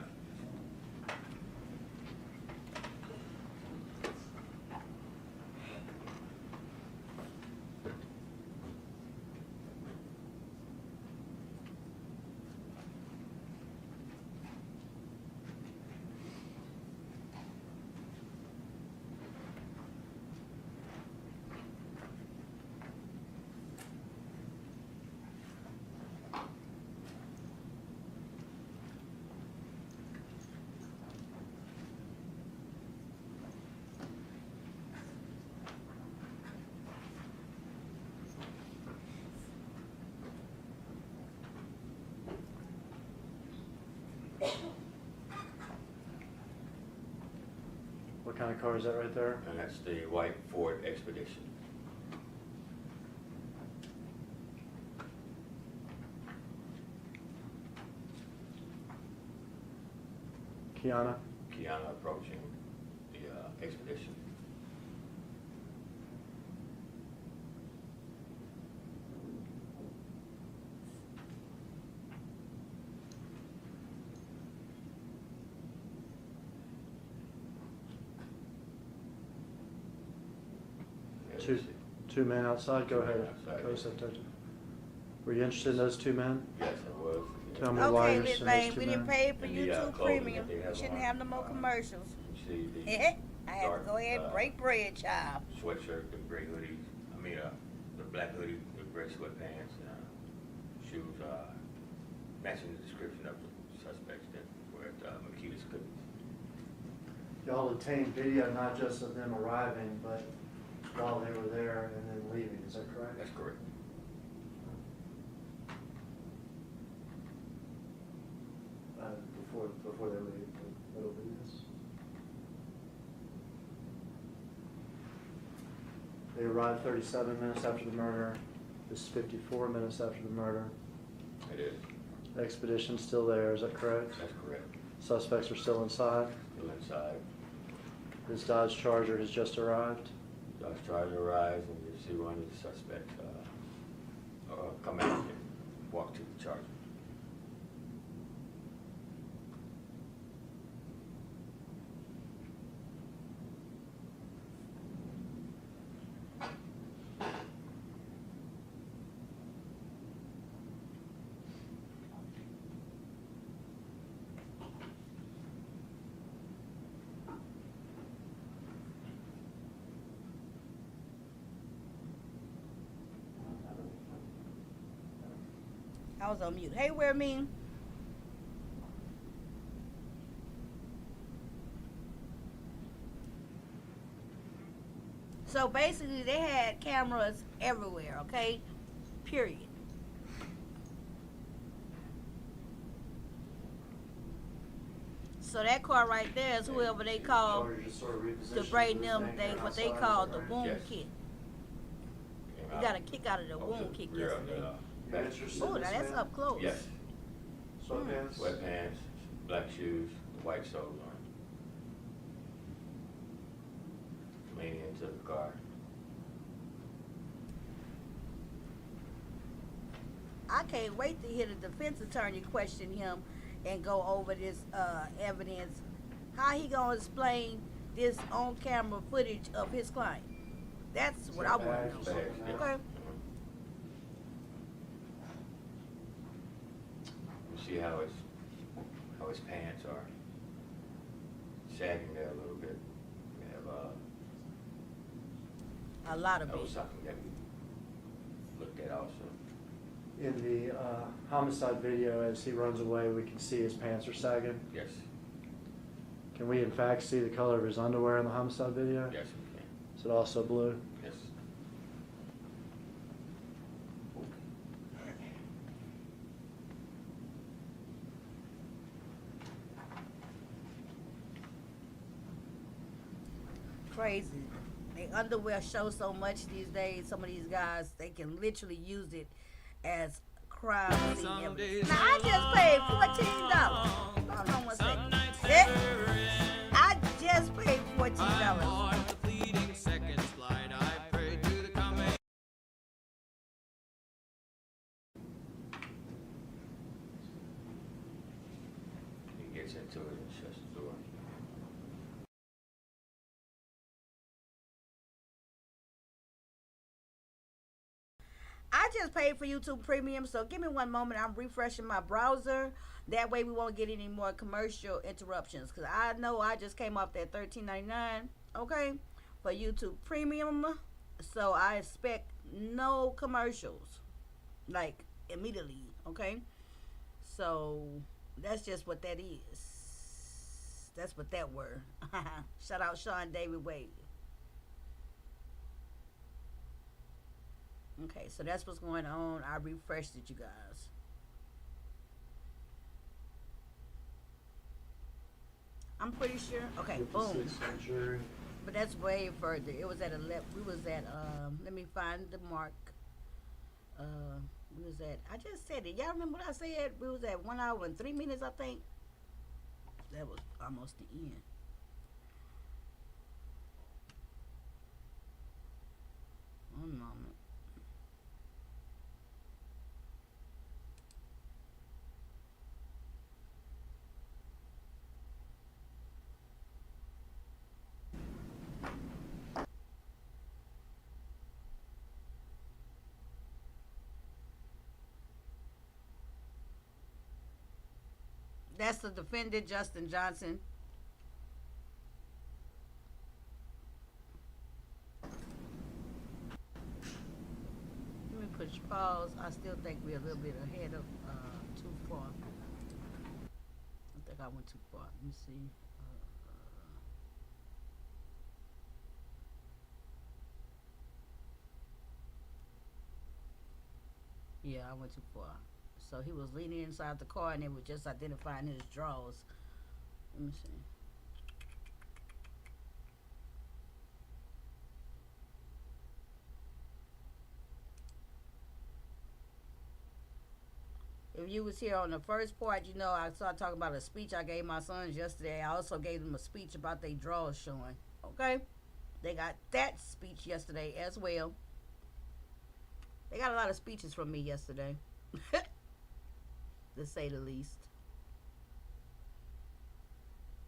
What kind of car is that right there? And that's the white Ford Expedition. Kiana? Kiana approaching the Expedition. Two men outside? Go ahead. Outside. Go ahead, detective. Were you interested in those two men? Yes, I was. Tell me why Okay, you're Liz interested in those Lane, two we men. didn't pay for And the, YouTube clothing Premium. that they We have shouldn't on, have no more commercials. You see the I had to go ahead and break bread, child. sweatshirt, the gray hoodie, the black hoodie, the gray sweatpants, shoes, matching the description of the suspects that were at Makita's Cookies. Y'all obtained video not just of them arriving, but while they were there and then leaving. Is that correct? That's correct. Before they leave, that'll be this. They arrived 37 minutes after the murder. This is 54 minutes after the murder. It is. The expedition's still there, is that correct? That's correct. Suspects are still inside. Still inside. This Dodge Charger has just arrived. Dodge Charger arrives and you see one of the suspects come out and walk to the Charger. I was on mute. Hey, where me? So basically, they had cameras everywhere, okay? Period. So that car right there is whoever they call Charger just sort of to repositioned bring his them, thing they what they outside, call is the that right? wound Yes. kick. Came We out got a kick out of the over wound the kick rear of yesterday. You're interested Oh, in now this that's man? up close. Yes. Sweatpants? Sweatpants, black shoes, white soles on. Leaning into the car. I can't wait to hear the defense attorney question him and go over this evidence. How he gonna explain this on-camera footage of his client? That's what I want Bags, to know. bags, yeah. Okay. You see how his pants are sagging there a little bit. We have A lot of that was it. something that we looked at also. In the homicide video, as he runs away, we can see his pants are sagging. Yes. Can we in fact see the color of his underwear in the homicide video? Yes, we can. Is it also blue? Yes. crazy. They underwear show so much these days. Some of these guys, they can literally use it as crime scene evidence. Now, I just paid $14. Hold on one second. I just paid $14. He gets into it and shuts the door. I just paid for YouTube Premium, so give me one moment. I'm refreshing my browser. That way we won't get any more commercial interruptions. Because I know I just came off that $13.99, okay, for YouTube Premium. So I expect no commercials, like, immediately, okay? So that's just what that is. That's what that were. Shout out Sean David Wade. Okay, so that's what's going on. I refreshed it, you guys. I'm pretty sure. Okay, boom. But that's way further. It was at 11. We was at let me find the mark. We was at, I just said it. Y'all remember what I said? We was at 1 hour and 3 minutes, I think. That was almost the end. One moment. That's the defendant, Justin Johnson. Let me push pause. I still think we're a little bit ahead of too far. I think I went too far. Let me see. Yeah, I went too far. So he was leaning inside the car and they were just identifying his drawers. Let me see. If you was here on the first part, you know I started talking about a speech I gave my sons yesterday. I also gave them a speech about their drawers showing. Okay? They got that speech yesterday as well. They got a lot of speeches from me yesterday. To say the least.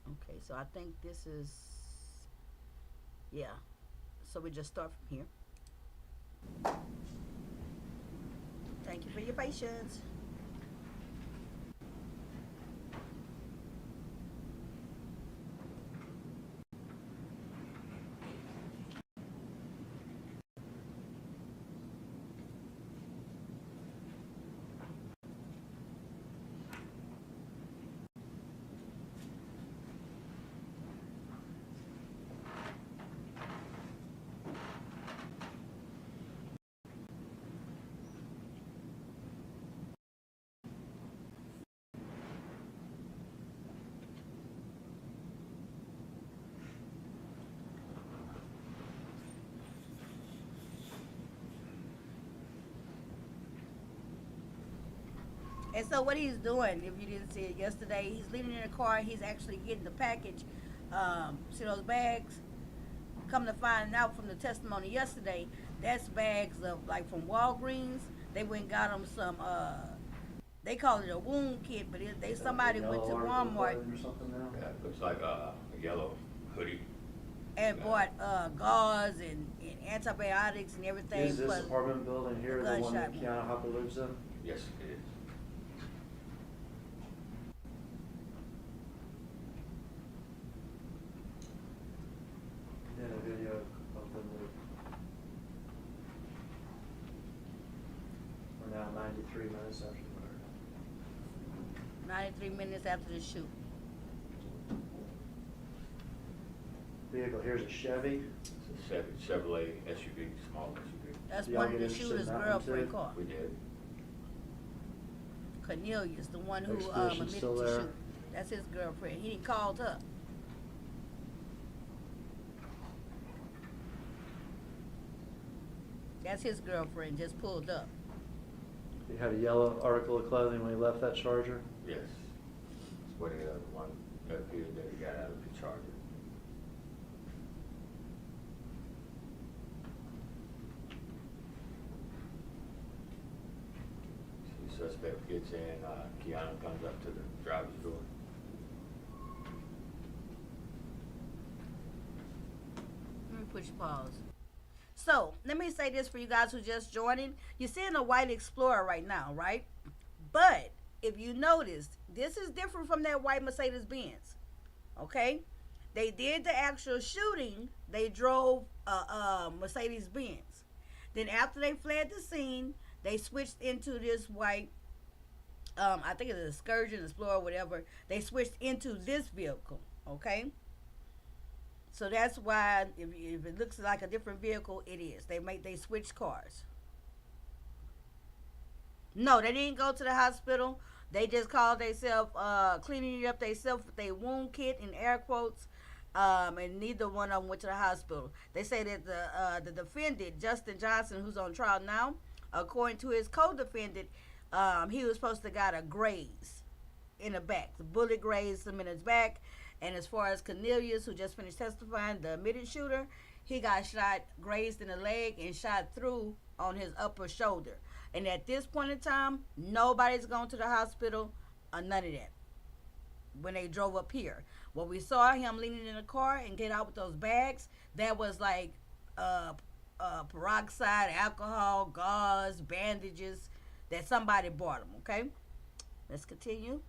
Okay, so I think this is, yeah. So we just start from here. Thank you for your patience. And so what he's doing, if you didn't see it yesterday, he's leaning in the car. He's actually getting the package. See those bags? Come to find out from the testimony yesterday, that's bags of, like, from Walgreens. They went and got them some, they call it a wound kit, but somebody went to Walmart. Yeah, it looks like a yellow hoodie. And bought gauze and antibiotics and everything. Is this apartment building here the one that Kiana Hopper lives in? Yes, it is. Yeah, a video of the move. We're now 93 minutes after the murder. 93 minutes after the shoot. Vehicle here's a Chevy. It's a Chevrolet SUV, small SUV. That's one of the shooter's girlfriend car. We did. Cornelius, the one who Expedition admitted still to there. shoot. That's his girlfriend. He didn't call her. That's his girlfriend just pulled up. He had a yellow article of clothing when he left that Charger. Yes. It's what the one that appeared that he got out of the Charger. The suspect gets in, Kiana comes up to the driver's door. Let me push pause. So, let me say this for you guys who just joining. You're seeing a white Explorer right now, right? But, if you noticed, this is different from that white Mercedes-Benz. Okay? They did the actual shooting. They drove a Mercedes-Benz. Then after they fled the scene, they switched into this white, I think it's an Excursion, Explorer, whatever. They switched into this vehicle, okay? So that's why, if it looks like a different vehicle, it is. They switch cars. No, they didn't go to the hospital. They just called themselves cleaning up themselves with their wound kit in air quotes. And neither one of them went to the hospital. They say that the defendant, Justin Johnson, who's on trial now, according to his co-defendant, he was supposed to got a graze in the back. The bullet grazed him in his back. And as far as Cornelius, who just finished testifying, the admitted shooter, he got shot, grazed in the leg, and shot through on his upper shoulder. And at this point in time, nobody's gone to the hospital or none of that when they drove up here. When we saw him leaning in the car and get out with those bags, that was like peroxide, alcohol, gauze, bandages that somebody bought him, okay? Let's continue.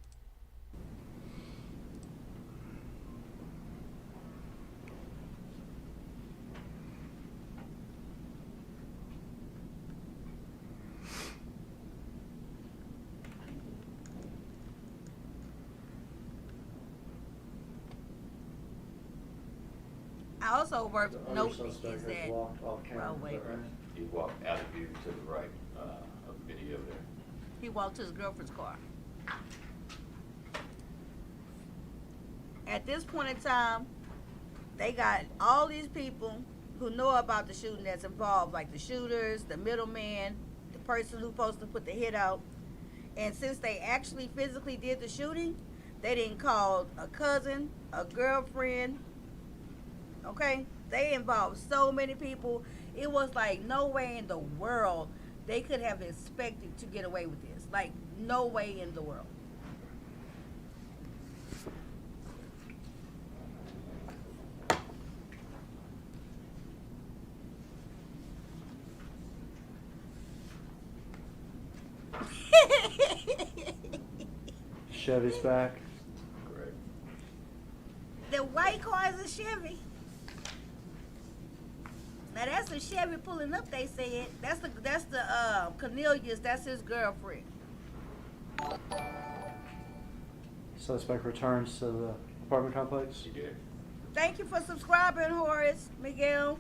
I also work The other note suspect is has that walked off camera, wait, is that right? He walked out of view to the right of the video there. he walked to his girlfriend's car. At this point in time, they got all these people who know about the shooting that's involved, like the shooters, the middleman, the person who's supposed to put the hit out. And since they actually physically did the shooting, they didn't call a cousin, a girlfriend. Okay? They involved so many people. It was like no way in the world they could have expected to get away with this. Like, no way in the world. Chevy's back. Correct. The white car is a Chevy. Now that's a Chevy pulling up. They said that's the Cornelius. That's his girlfriend. Suspect returns to the apartment complex. He did. Thank you for subscribing, Horace Miguel.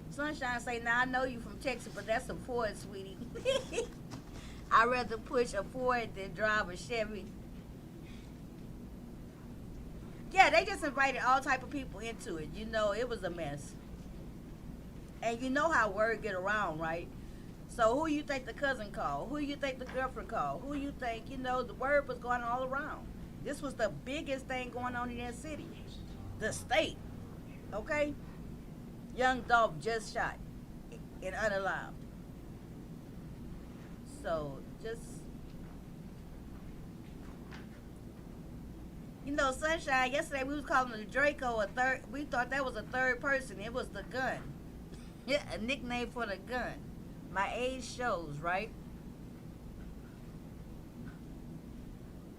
Sunshine say, now I know you from Texas, but that's a Ford, sweetie. I'd rather push a Ford than drive a Chevy. Yeah, they just invited all type of people into it. You know, it was a mess. And you know how word get around, right? So who you think the cousin called? Who you think the girlfriend called? Who you think, you know, the word was going all around. This was the biggest thing going on in that city. The state. Okay? Young Dolph just shot and unalived. So, just... You know, Sunshine, yesterday we was calling the Draco a third. We thought that was a third person. It was the gun. Yeah, a nickname for the gun. My age shows, right?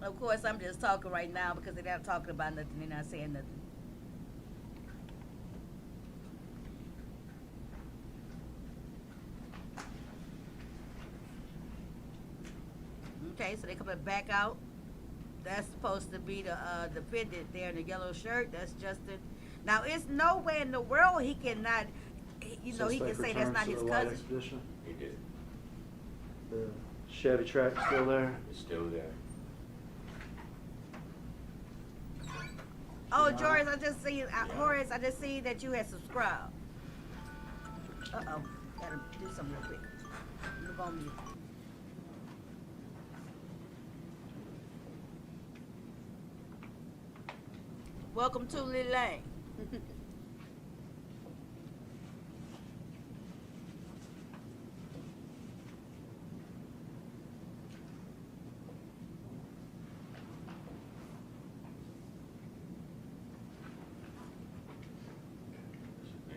Of course, I'm just talking right now because they're not talking about nothing. They're not saying nothing. Okay, so they coming back out. That's supposed to be the defendant there in the yellow shirt. That's Justin. Now, it's no way in the world he cannot, you know, he can say that's not his cousin. He did. The Chevy track still there. It's still there. Oh, George, I just see, Horace, I just see that you had subscribed. Uh-oh, gotta do something real quick. Look on mute. Welcome to Lil Lane.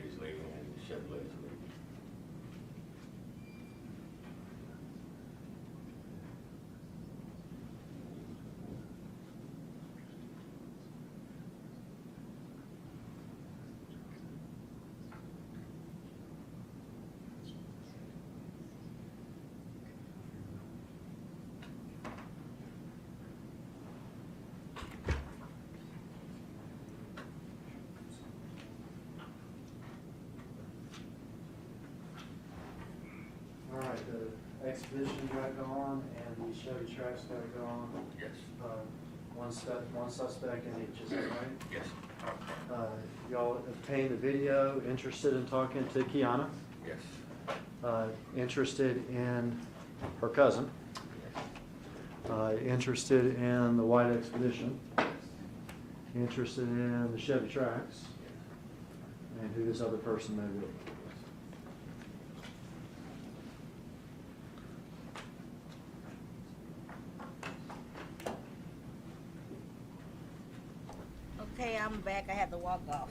He's leaving and the Chevrolet's leaving. All right, the expedition got gone and the Chevy Trax got gone. Yes. One suspect in each, is that right? Yes. Y'all obtained the video, interested in talking to Kiana, Yes. interested in her cousin, Yes. interested in the White Expedition, interested in the Chevy Trax, and who this other person may be. Okay, I'm back. I had to walk off.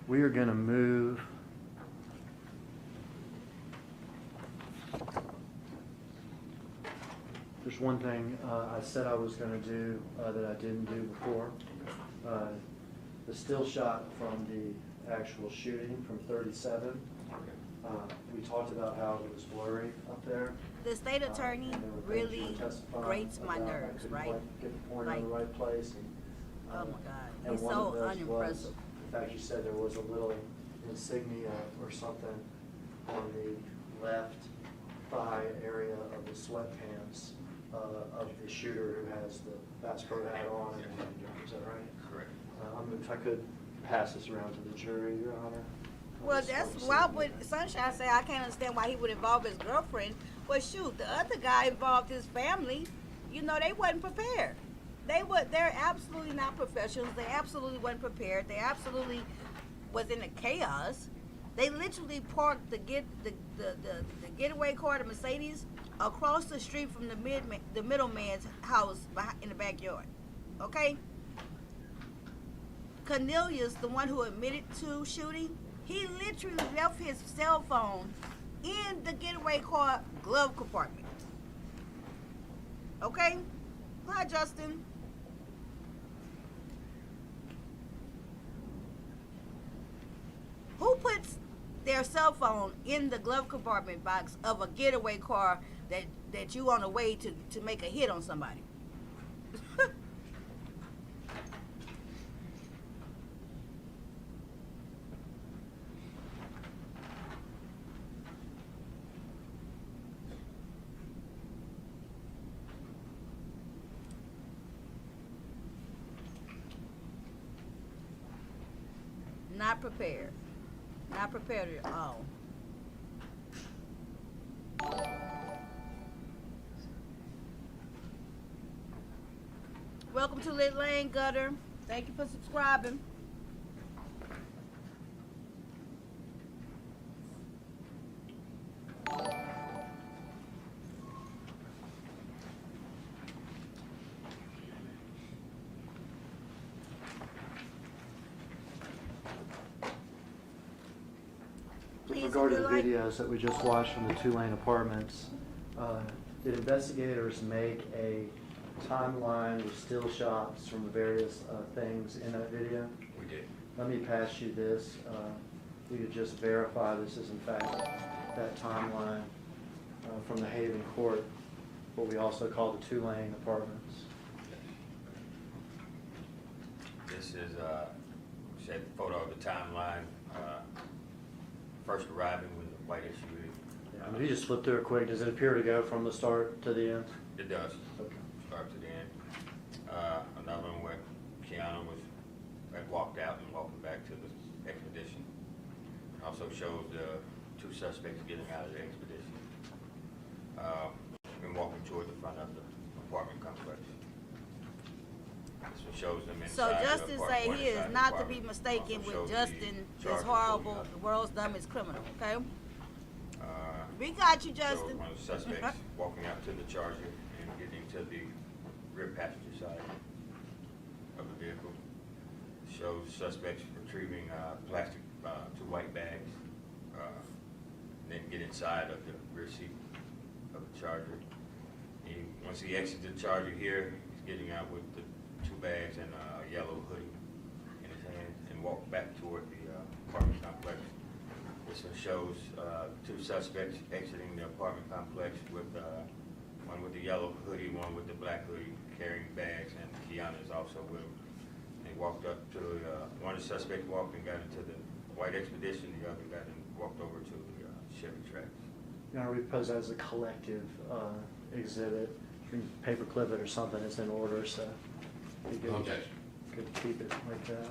We are going to move there's one thing I said I was going to do that I didn't do before. The still shot from the actual shooting from 37. We talked about how it was blurry up there. The state attorney and there were things you really were testifying grates my about. I nerves, couldn't right? Get the point Like, in the right place. And, oh my God, and he's one so of those unimpressive. Was, in fact, you said there was a little insignia or something on the left thigh area of the sweatpants of the shooter who has the Bass Pro hat on. Yes. Is that right? Correct. If I could pass this around to the jury, Your Honor. Well, that's why would Sunshine say I can't understand why he would involve his girlfriend. Well, shoot, the other guy involved his family. You know, they wasn't prepared. They're absolutely not professionals. They absolutely wasn't prepared. They absolutely was in a chaos. They literally parked the getaway car, the Mercedes, across the street from the middleman's house in the backyard. Okay? Cornelius, the one who admitted to shooting, he literally left his cell phone in the getaway car glove compartment. Okay? Hi, Justin. Who puts their cell phone in the glove compartment box of a getaway car that you on the way to make a hit on somebody? Not prepared. Not prepared at all. Welcome to Lit Lane, Gutter. Thank you for subscribing. With regard to the videos that we just watched from the two-lane apartments, did investigators make a timeline with still shots from the various things in that video? We did. Let me pass you this. You could just verify this is in fact that timeline from the Haven Court, what we also call the two-lane apartments. This is that photo of the timeline, first arriving with the white SUV. Yeah, if you just flip through it quick, does it appear to go from the start to the end? It does. Okay. Start to the end. Another one where Keanu had walked out and walking back to the expedition. Also shows the two suspects getting out of the expedition. And walking toward the front of the apartment complex. This one shows them inside. So the Justin apartment, say one he is inside the not to be apartment. mistaken Also with shows the Justin, this charges horrible, pulling the up. world's dumbest criminal, okay? Uh, We got you, shows Justin. one of the suspects walking out to the Charger and getting to the rear passenger side of the vehicle. Shows suspects retrieving plastic, two white bags, and then get inside of the rear seat of the Charger. Once he exits the Charger here, he's getting out with the two bags and a yellow hoodie in his hand and walk back toward the apartment complex. This one shows two suspects exiting the apartment complex with one with the yellow hoodie, one with the black hoodie, carrying bags, and Keanu is also with them. They walked up to one of the suspects walked and got into the white Expedition, the other got and walked over to the Chevy Trax. You know, we pose that as a collective exhibit. You can paper clip it or something. It's in order, so you could, could keep it like that.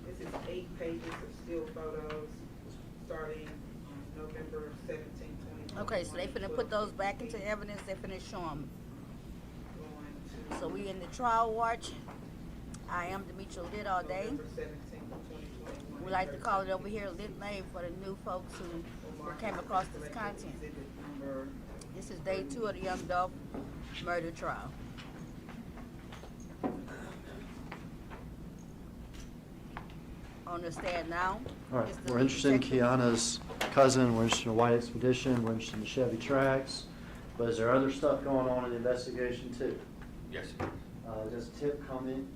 This is 8 pages of still photos starting November 17, 2021. Okay, so they finna put those back into evidence, they finna show them. So we in the trial watch. I am Demetria Lit all day. November 17, 2021. We like to call it over here Lit Lane for the new folks who came across this content. This is day 2 of the Young Dolph murder trial. On the stand now. All right, is the we're interested in detective. Kiana's cousin, we're interested in the White Expedition, we're interested in the Chevy Trax. But is there other stuff going on in the investigation too? Yes, Does a tip come in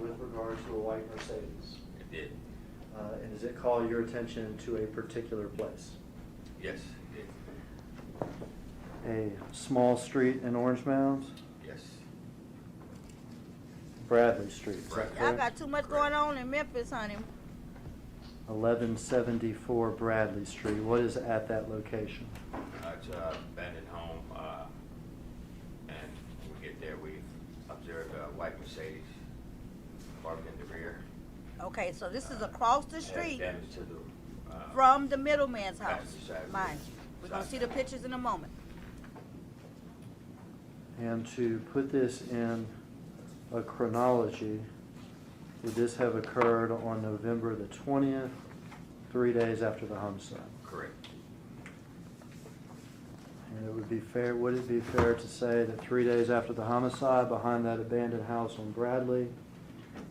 with regard to a white Mercedes? it did. And does it call your attention to a particular place? Yes, it A did. small street in Orange Mound? Yes. Bradley Street, is that Right. Y'all correct? got too much going on in Memphis, honey. 1174 Bradley Street. What is at that location? It's an abandoned home, and when we get there, we observed a white Mercedes parked in the rear. Okay, so this is across the Had street damage to the from the middleman's house. passenger side. Mine. We're gonna see the pictures in a moment. And to put this in a chronology, would this have occurred on November the 20th, 3 days after the homicide? Correct. And it would be fair, would it be fair to say that 3 days after the homicide, behind that abandoned house on Bradley,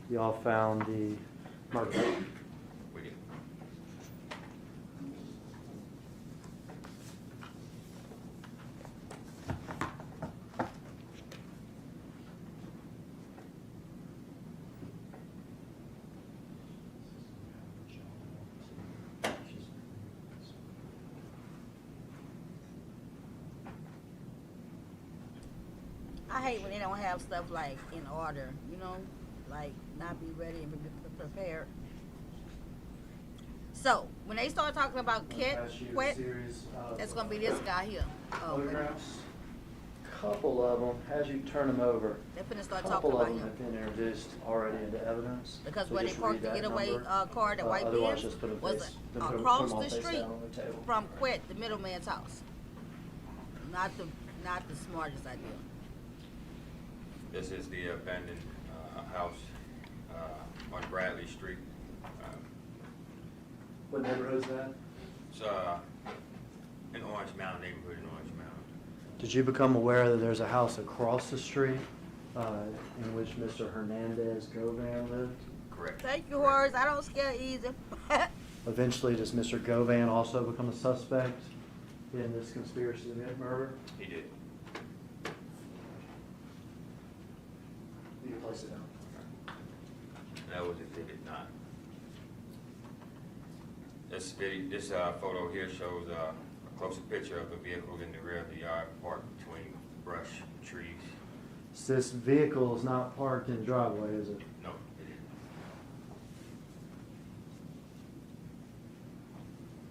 y'all found the murder? We did. I hate when they don't have stuff like in order, you know, like not be ready and be prepared. So when they start talking about Kit, Quit, it's gonna be this guy here. Oh, wait. Photographs. Couple of them, as you turn them over, They're finna start talking couple of about them him. have been introduced already into evidence. Because So where they just parked the read that getaway number. car, the white Otherwise, Benz, just put a was face- then put 'em across all the face street down on the table. from Quit, the middleman's house. Not the smartest idea. This is the abandoned house on Bradley Street. What neighborhood is that? It's in Orange Mound, neighborhood in Orange Mound. Did you become aware that there's a house across the street in which Mr. Hernandez Govan lived? Correct. Thank you, Horace. I don't scare easy. Eventually, does Mr. Govan also become a suspect in this conspiracy to commit murder? He did. You can place it down. That was exhibit 9. This photo here shows a closer picture of the vehicle in the rear of the yard parked between brush, trees. So this vehicle is not parked in the driveway, is it? No, it isn't.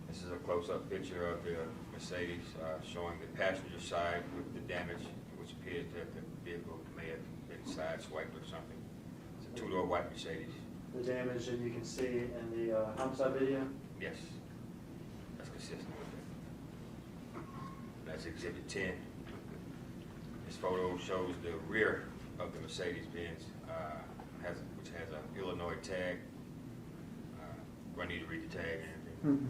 This is a close-up picture of the Mercedes showing the passenger side with the damage, which appears that the vehicle may have been sideswiped or something. It's a two-door white Mercedes. The damage that you can see in the homicide video? Yes, that's consistent with it. That's Exhibit 10. This photo shows the rear of the Mercedes-Benz, which has an Illinois tag. Do I need to read the tag and everything? Mm-hmm.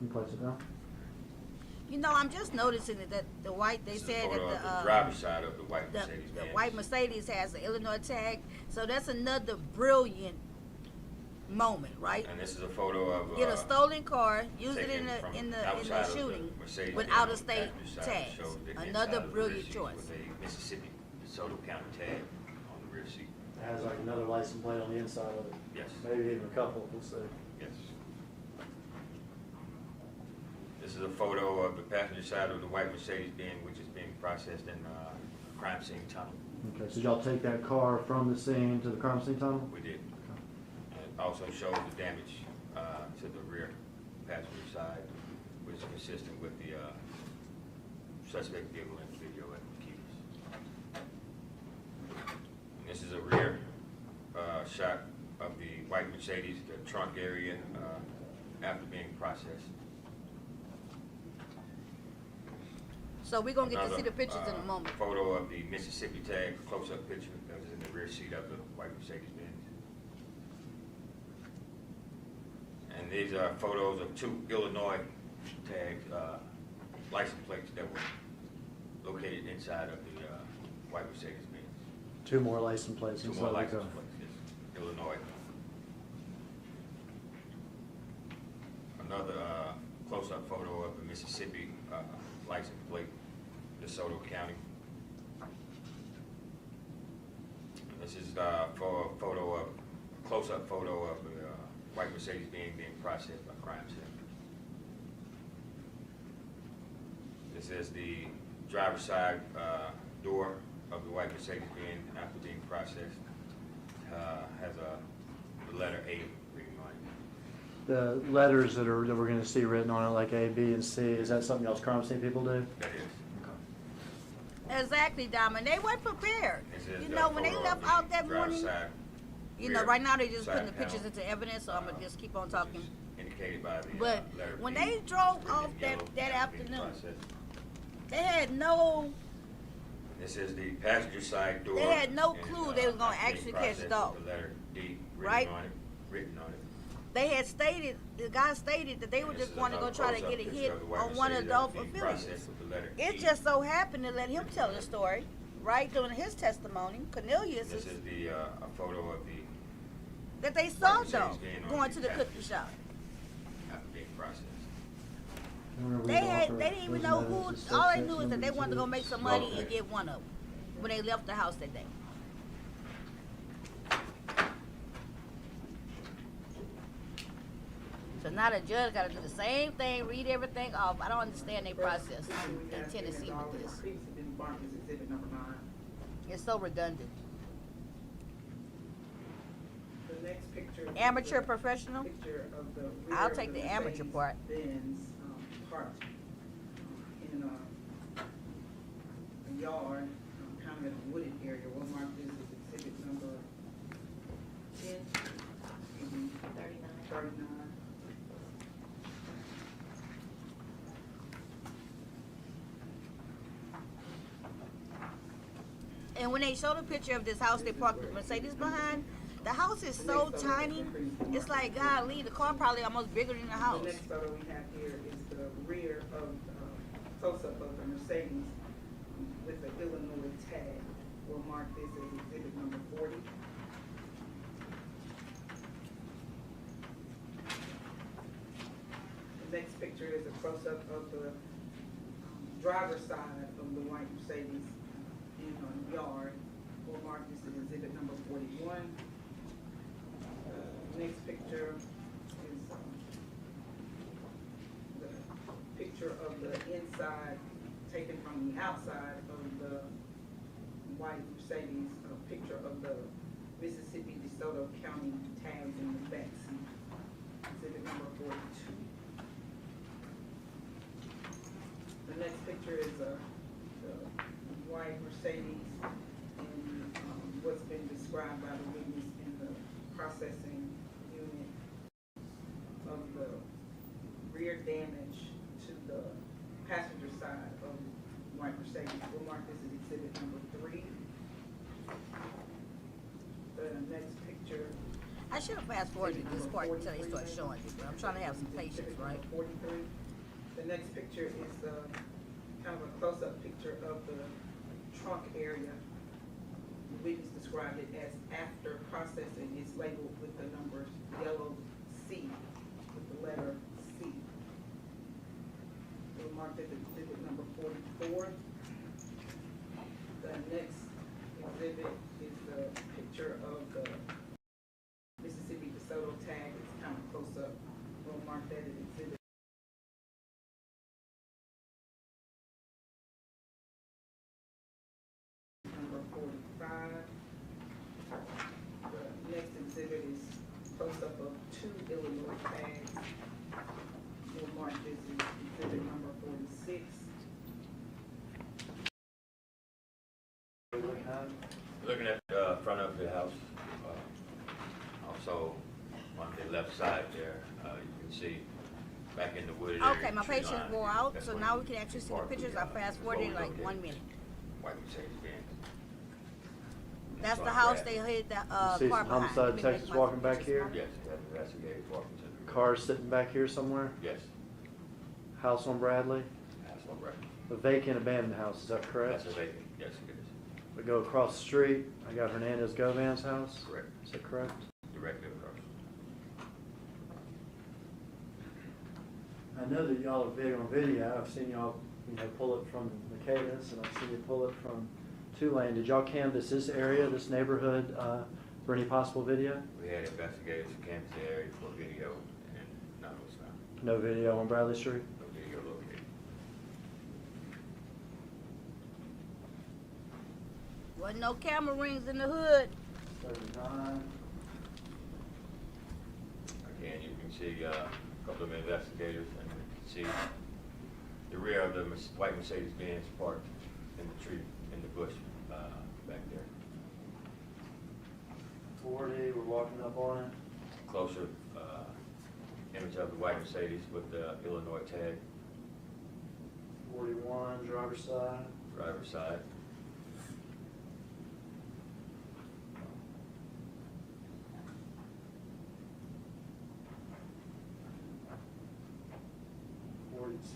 You place it down. You know, I'm just noticing that the white, they This is a said photo that of the driver's side of the white the Mercedes-Benz. white Mercedes has an Illinois tag, so that's another brilliant moment, right? And this is a photo of Get a stolen car, use it taken in from the outside of the shooting Mercedes-Benz with on the out-of-state passenger side, tags. shows the inside Another of the rear brilliant seat choice. With a Mississippi DeSoto County tag on the rear seat. It has like another license plate on the inside of it. Yes. Maybe even a couple, we'll see. Yes. This is a photo of the passenger side of the white Mercedes-Benz, which is being processed in crime scene tunnel. Okay, so did y'all take that car from the scene to the crime scene tunnel? We did. And it also shows the damage to the rear passenger side, which is consistent with the suspect vehicle in the video at Keys. And this is a rear shot of the white Mercedes, the trunk area after being processed. So we're gonna get to see Another, the pictures in a moment. Photo of the Mississippi tag, close-up picture that was in the rear seat of the white Mercedes-Benz. And these are photos of two Illinois tags, license plates that were located inside of the white Mercedes-Benz. Two more license plates Two inside more the license car. plates, yes, Illinois. Another close-up photo of the Mississippi license plate, DeSoto County. And this is for a photo of, close-up photo of the white Mercedes being processed by crime scene. This is the driver's side door of the white Mercedes being after being processed. Has the letter A written on it. The letters that we're going to see written on it, like A, B, and C, is that something else crime scene people do? That is. Exactly, Diamond. They weren't prepared. This is You the know, when they photo left of out the that driver's morning, side you know, rear right now they're just putting the side pictures panel, into evidence, so I'm gonna just keep on talking. indicated by the But letter when B, they drove written off in that yellow, that after being afternoon, processed. they had no This is the passenger side door. They had no and, clue they was gonna after being actually catch the processed dog. with the letter D Right? written on it. they had stated, the guy stated that they were And this just is going to go another try to close-up get a picture hit of the white on one of Mercedes Adolph being affiliates. processed with the letter It E. just so happened to let him tell the story, right, during his testimony, Cornelius, This is the a photo of the that they saw Mercedes though, being on going the to the passenger cookie shop. after being processed. They didn't even know who, all they knew is that they wanted to go make some money and get one of them when they left the house that day. So now the judge got to do the same thing, read everything off. I don't understand their process in Tennessee with this. Previously been marked as exhibit number 9. It's so redundant. The next picture. Amateur, professional? Picture of the rear I'll of take the amateur Mercedes part. Benz parked in a yard, kind of in a wooded area. We'll mark this as exhibit number 10, maybe 39. And when they showed a picture of this house they parked the Mercedes behind, the house is so tiny. It's like, golly, the car probably almost bigger than the house. The next photo we have here is the rear of, close-up of the Mercedes with the Illinois tag. We'll mark this as exhibit number 40. The next picture is a close-up of the driver's side of the white Mercedes in a yard. We'll mark this as exhibit number 41. Next picture is inside, taken from the outside of the white Mercedes, a picture of the Mississippi DeSoto County tags in the back seat. Exhibit number 42. The next picture is the white Mercedes and what's been described by the witness in the processing unit of the rear damage to the passenger side of white Mercedes. We'll mark this as exhibit number 3. The next picture. I should have fast forwarded this part until they start showing it, but I'm trying to have some patience, right? 43. The next picture is kind of a close-up picture of the trunk area. The witness described it as after processing. It's labeled with the numbers yellow C, with the letter C. We'll mark that exhibit number 44. The next exhibit is the picture of the Mississippi DeSoto tag. It's kind of close up. We'll mark that as exhibit number 45. The next exhibit is close up of 2 Illinois tags. We'll mark this as exhibit number 46. Looking at the front of the house, also on the left side there, you can see back in the wooded area. Okay, my tree patience line. wore out, That's so where now you we can actually see the park pictures. I fast forwarded like 1 minute. White Mercedes-Benz. That's the on house grass. they hid the You see car some behind. homicide Let me Texas make my walking back pictures here? smaller. Yes, we have investigators walking to the rear. Car sitting back here somewhere? Yes, House on Bradley? that's all right. A vacant abandoned house, is that correct? That's a vacant, yes, it is. We go across the street, I got Hernandez Govan's house. Correct. Is that correct? Directly across. I know that y'all are big on video. I've seen y'all, pull it from Michaelis, and I've seen you pull it from Tulane. Did y'all canvass this area, this neighborhood, for any possible video? We had investigators who came to the area for video, and none was found. No video on Bradley Street? No video located. Wasn't no camera rings in the hood. 39. Again, you can see a couple of investigators, and you can see the rear of the white Mercedes-Benz parked in the tree, in the bush back there. 40, we're walking up on it. Closer image of the white Mercedes with the Illinois tag, 41, driver's side. driver's side.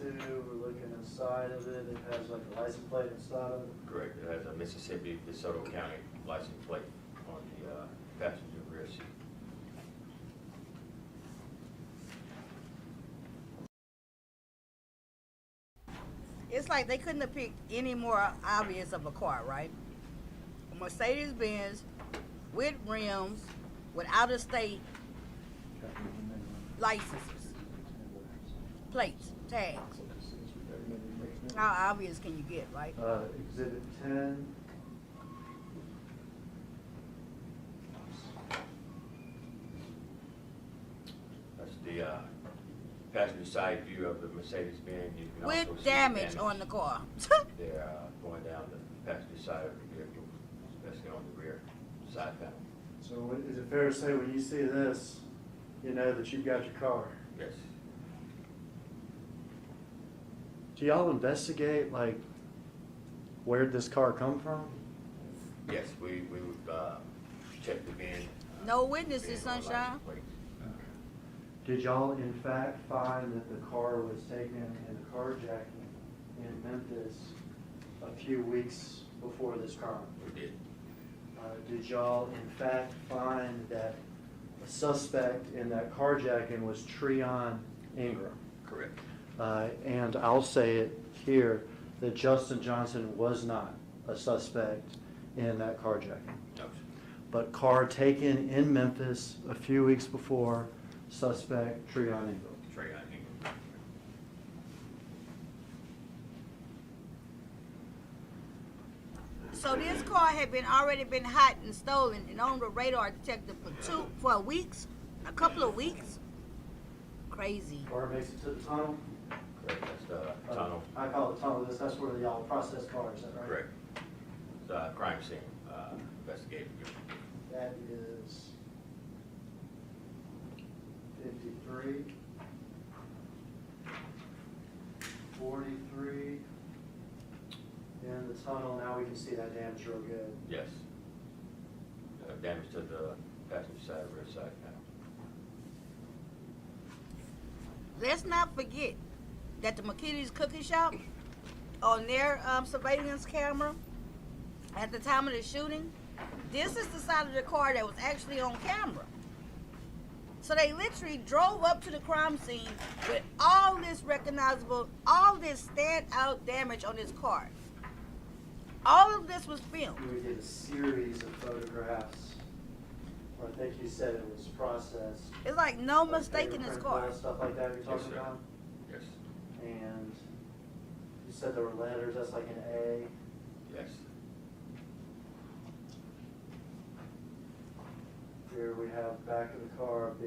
We're looking inside of it. It has like a license plate inside of it. Correct. It has a Mississippi DeSoto County license plate on the passenger rear seat. It's like they couldn't have picked any more obvious of a car, right? A Mercedes-Benz with rims, with out-of-state licenses, plates, tags. How obvious can you get, right? Exhibit 10. That's the passenger side view of the Mercedes-Benz. You can also With see damage on the car. They're going down the passenger side of the vehicle, especially on the rear side panel. So is it fair to say when you see this, you know that you've got your car? Yes. Do y'all investigate, like, where'd this car come from? Yes, we would check the bin. No witnesses, bin on Sunshine. license plates. Did y'all in fact find that the car was taken in a carjacking in Memphis a few weeks before this crime? We did. Did y'all in fact find that a suspect in that carjacking was Treon Ingram? Correct. And I'll say it here, that Justin Johnson was not a suspect in that carjacking. No. But car taken in Memphis a few weeks before, suspect Treon Ingram. Treon Ingram. So this car had already been hot and stolen and on the radar detector for weeks, a couple of weeks. Crazy. Car makes it to the tunnel. Correct, that's the tunnel. I call it tunnel. That's where y'all process cars, is that right? Correct. It's a crime scene investigative. That is 53, 43. In the tunnel, now we can see that damage real good. Yes. Damage to the passenger side, rear side panel. Let's not forget that the McKitty's Cookie Shop, on their surveillance camera, at the time of the shooting, this is the side of the car that was actually on camera. So they literally drove up to the crime scene with all this recognizable, all this standout damage on this car. All of this was filmed. We did a series of photographs, or I think you said it was processed. It's like no Like mistake in this fingerprint car. files, stuff like that you're talking Yes, sir. about? Yes. And you said there were letters, that's like an A. Yes. Here we have back of the car B,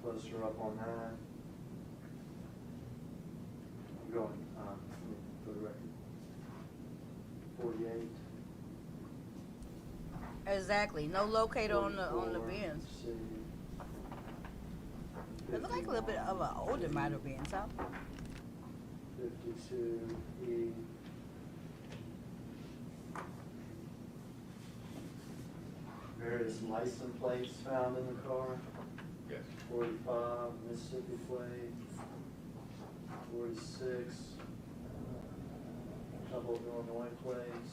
closer up on that. I'm going, for the record. 48. Exactly. No locator on the 44, Benz. C, It looked like a little bit of an older model Benz, huh? 52, E. Various license plates found in the car. Yes. 45, Mississippi plate. 46, a couple of Illinois plates.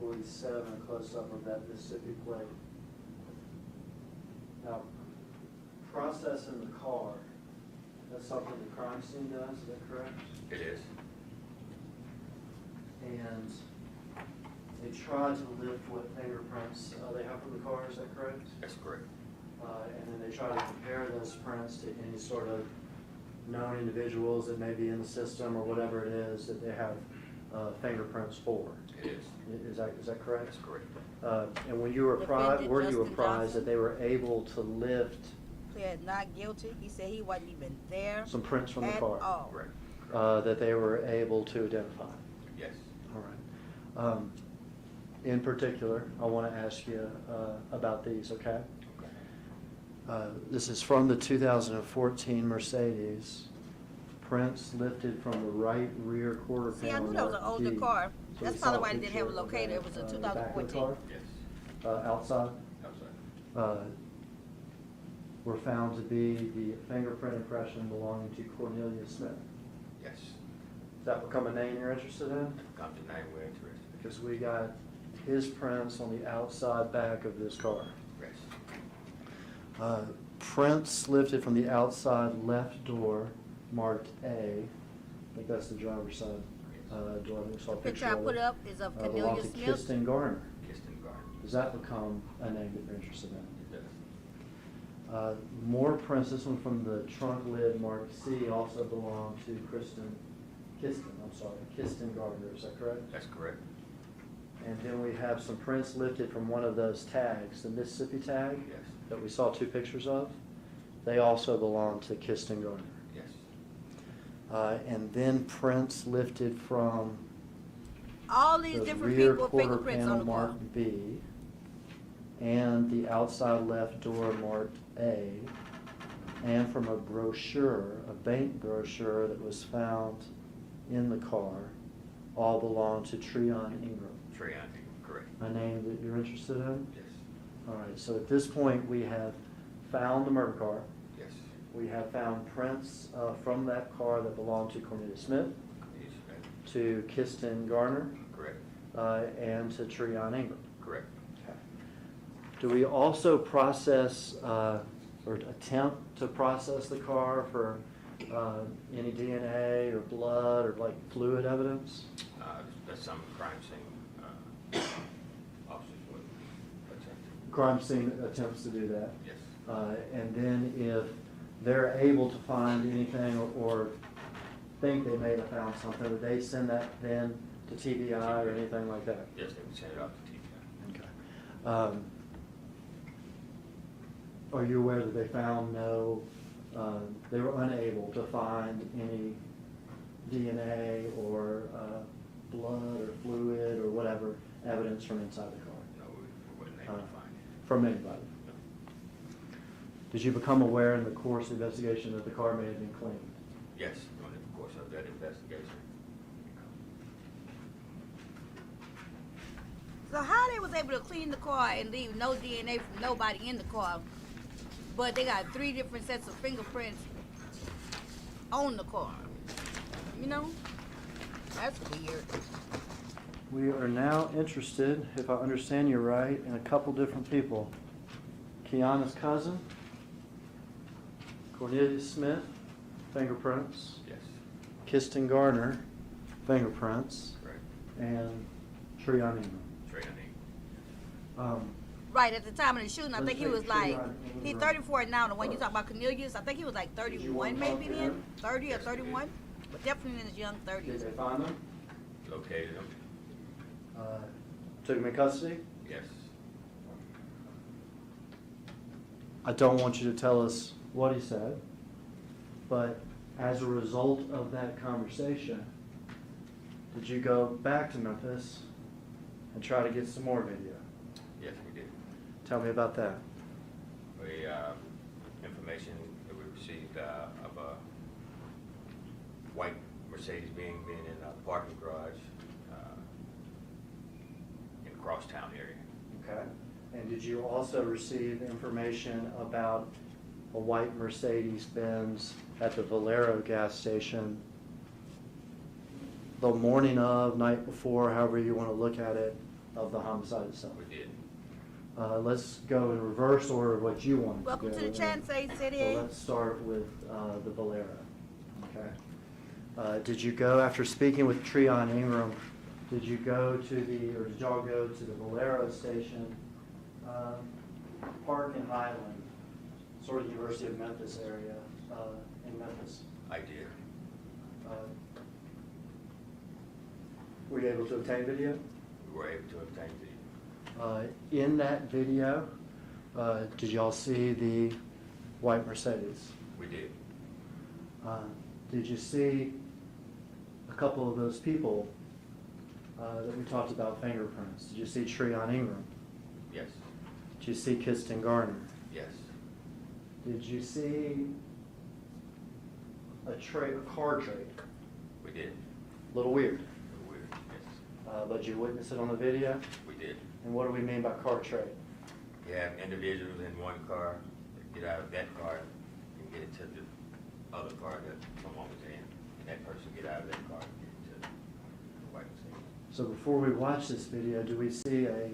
47, a close-up of that Mississippi plate. Now, processing the car, that's something the crime scene does, is that correct? It is. And they tried to lift what fingerprints they have from the car, is that correct? That's correct. And then they try to compare those prints to any sort of known individuals that may be in the system or whatever it is that they have fingerprints for. It is. Is that correct? That's correct. And when you were Defendant were you Justin apprised Johnson? that they were able to lift Pled not guilty. He said he wasn't even there. some prints from the at car all. Correct. that they were able to identify? Yes. All right. In particular, I want to ask you about these, okay? This is from the 2014 Mercedes. Prints lifted from the right rear quarter panel. See, I knew that was an marked older D. car. So That's we probably saw why they didn't have a picture of locator. It that, was a the back of the 2014. car. Yes. Outside. Outside. Were found to be the fingerprint impression belonging to Cornelius Smith. Yes. Does that become a name you're interested in? Come to name we're interested. Because we got his prints on the outside back of this car. Yes. Prints lifted from the outside left door marked A. I think that's the driver's side door. We saw a The picture picture I of put it. up is of Belonged Cornelia to Smith. Kirsten Garner. Kirsten Garner. Does that become a name that you're interested in? It does. More prints, this one from the trunk lid marked C, also belong to Kirsten Gardner, is that correct? That's correct. And then we have some prints lifted from one of those tags, the Mississippi tag Yes. that we saw 2 pictures of. They also belong to Kirsten Gardner. Yes. And then prints lifted from All these the different rear people quarter fingerprints on panel the car. marked B, and the outside left door marked A, and from a brochure, a bank brochure that was found in the car, all belong to Treon Ingram. Treon, correct. A name that you're interested in? Yes. All right, so at this point, we have found the murder car. Yes. We have found prints from that car that belonged to Cornelia Smith, Yes, ma'am. to Kirsten Garner, Correct. and to Treon Ingram. Correct. Okay. Do we also process or attempt to process the car for any DNA or blood or like fluid evidence? That's some crime scene officers would attempt. Crime scene attempts to do that. Yes. And then if they're able to find anything or think they may have found something, did they send that then to TBI or anything like that? Yes, they would send it off to TBI. Okay. Are you aware that they found they were unable to find any DNA or blood or fluid or whatever evidence from inside the car? No, we wasn't able to find it. From anybody? Did you become aware in the course of the investigation that the car may have been cleaned? Yes, during the course of that investigation. So how they was able to clean the car and leave no DNA from nobody in the car, but they got 3 different sets of fingerprints on the car? You know? That's weird. We are now interested, if I understand you right, in a couple different people. Kiana's cousin, Cornelia Smith, fingerprints. Yes. Kiston Garner, fingerprints. Correct. And Treon Ingram. Right, at the time of the shooting, I Let's think he take was like, Treon he's Ingram 34 now, the one you talk about, Cornelius, I think he was like you 31 want to maybe talk to then, him? 30 or Yes, we 31, did. but definitely in his young Did 30s. they find them? Located them? Took them in custody? Yes. I don't want you to tell us what he said, but as a result of that conversation, did you go back to Memphis and try to get some more video? Yes, we did. Tell me about that. We, information that we received of a white Mercedes being in a parking garage in the Crosstown area. Okay. And did you also receive information about a white Mercedes-Benz at the Valero gas station the morning of, night before, however you want to look at it, of the homicide itself? We did. Let's go in reverse order of what you wanted Welcome to to go. the Chancey City. So let's start with the Valero. Okay. Did you go, after speaking with Treon Ingram, did you go to or did y'all go to the Valero station, park in Highland, sort of University of Memphis area, in Memphis? I did. Were you able to obtain video? We were able to obtain video. In that video, did y'all see the white Mercedes? We did. Did you see a couple of those people that we talked about fingerprints? Did you see Treon Ingram? Yes. Did you see Kiston Garner? Yes. Did you see a car trade? We did. A little weird. Weird. Yes. But you witnessed it on the video? We did. And what do we mean by car trade? You have individuals in one car that get out of that car and get into the other car that someone was in, and that person get out of that car and get into the white Mercedes. So before we watch this video, do we see a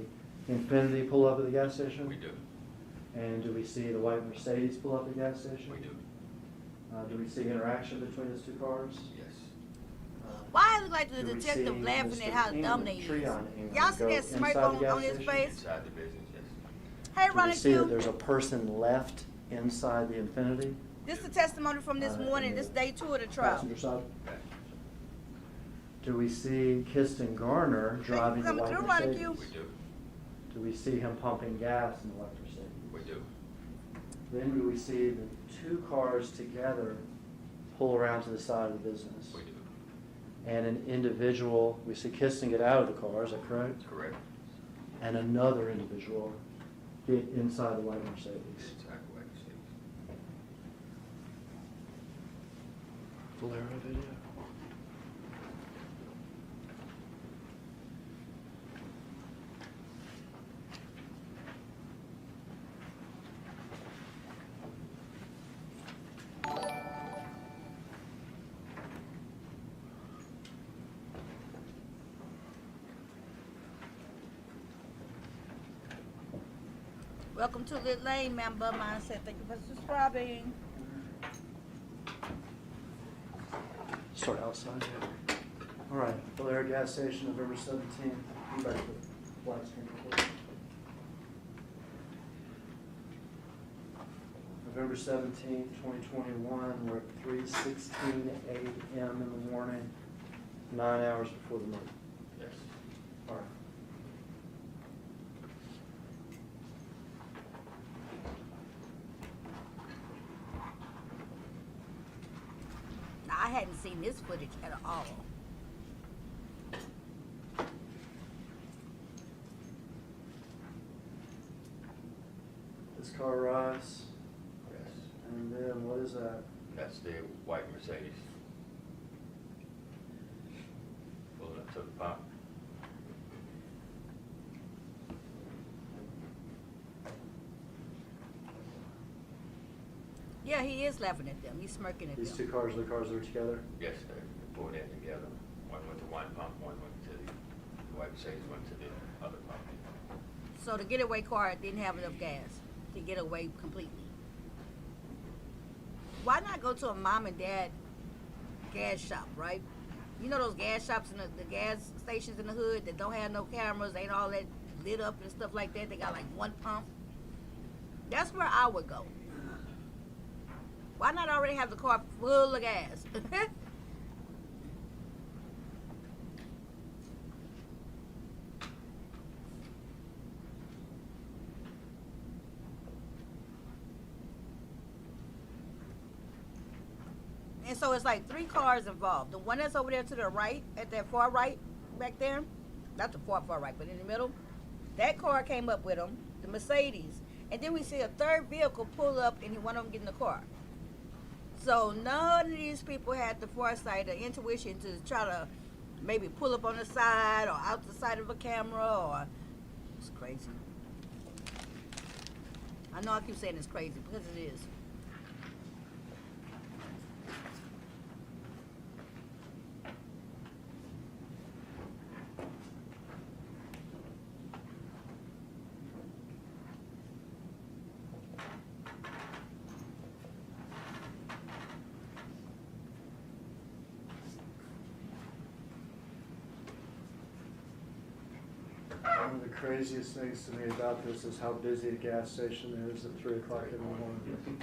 Infiniti pull up at the gas station? We do. And do we see the white Mercedes pull up at the gas station? We do. Do we see interaction between those two cars? Yes. Why it look like the Do we detective see laughing Mr. at how Ingram, dumb they is? Treon Ingram, Y'all see go that smirk inside the gas on his station? face? Inside the business, yes. Hey, Do we Ronnie see that Q, there's a person left inside the Infiniti? this is the testimony from this morning, in this the day 2 of the trial. Passenger side? Okay. Do we see Kiston Garner driving the coming white through, Ronnie Mercedes? Q. We do. Do we see him pumping gas in the white Mercedes? We do. Then do we see the two cars together pull around to the side of the business? We do. And an individual, we see Kiston get out of the car, is that correct? Correct. And another individual get inside the white Mercedes. Inside the white Mercedes. Valero video. Welcome to Lit Lane, member mindset. Thank you for subscribing. Start outside. All right, Valero gas station, November 17th. You back to black screen, please. November 17th, 2021, we're at 3:16 a.m. in the morning, 9 hours before the murder. Yes. All right. Now, I hadn't seen this footage at all. This car arrives, Yes. and then what is that? That's the white Mercedes. Pulling up to the pump. Yeah, he is laughing at them. He's smirking at These them. two cars are the cars that are together? Yes, they pulled in together. One went to one pump, one went to the white Mercedes went to the other pump. So the getaway car didn't have enough gas to get away completely. Why not go to a mom and dad gas shop, right? You know those gas shops and the gas stations in the hood that don't have no cameras, ain't all that lit up and stuff like that. They got like one pump. That's where I would go. Why not already have the car full of gas? And so it's like 3 cars involved. The one that's over there to the right, at that far right back there, not the far right, but in the middle, that car came up with him, the Mercedes. And then we see a third vehicle pull up and one of them get in the car. So none of these people had the foresight or intuition to try to maybe pull up on the side or out the side of a camera or... It's crazy. I know I keep saying it's crazy because it is. One of the craziest things to me about this is how busy a gas station is at 3 o'clock in the morning.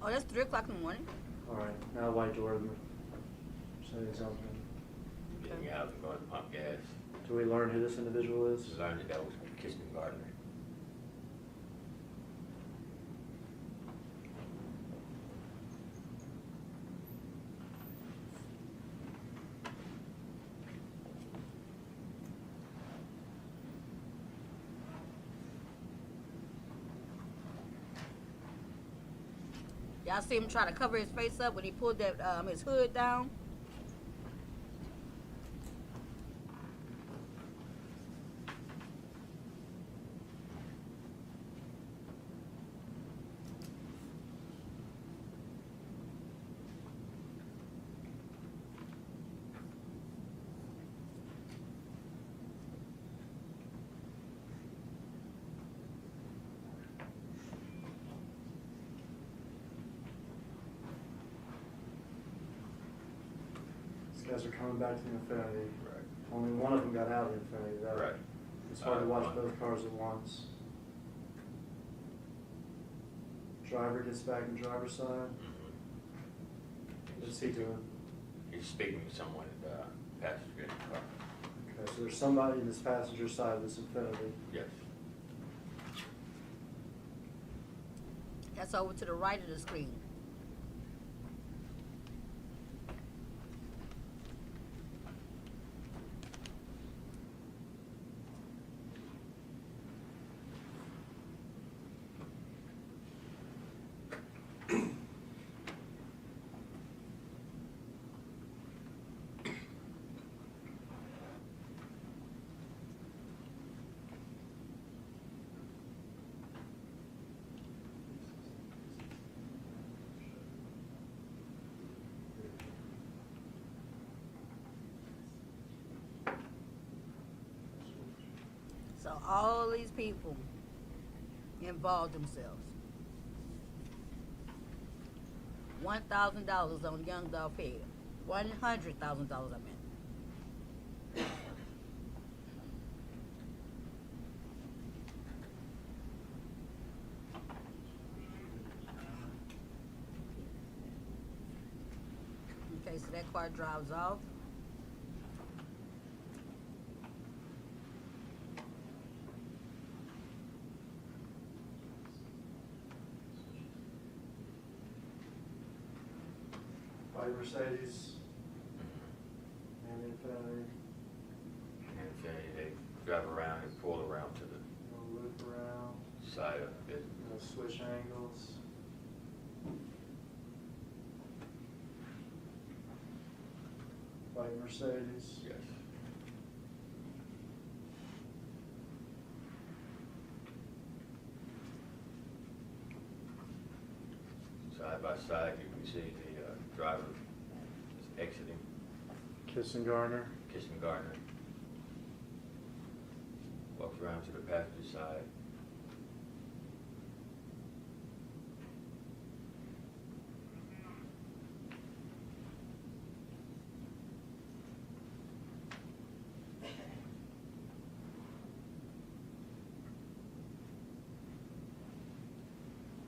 Oh, that's 3 o'clock in the morning? All right, now light door Mercedes open. Getting out and going to pump gas. Do we learn who this individual is? Learned that was Kirsten Gardner. Y'all see him try to cover his face up when he pulled that his hood down? These guys are coming back to the Infinity. Right. Only one of them got out of the Infinity. That, Right. It's hard to watch both cars at once. Driver gets back in driver's side. What's he doing? He's speaking to someone at the passenger in the car. Okay, so there's somebody in this passenger side of this Infinity. Yes. That's over to the right of the screen. So all these people involved themselves. $1,000 on Young Dog head. $100,000 I meant. Okay, so that car drives off. White Mercedes and Infiniti. And they drive around and pull around to the We'll loop around. side of it. We'll switch angles. White Mercedes. Yes. Side by side, you can see the driver is exiting Kissingarner. Gardner. Walks around to the passenger side.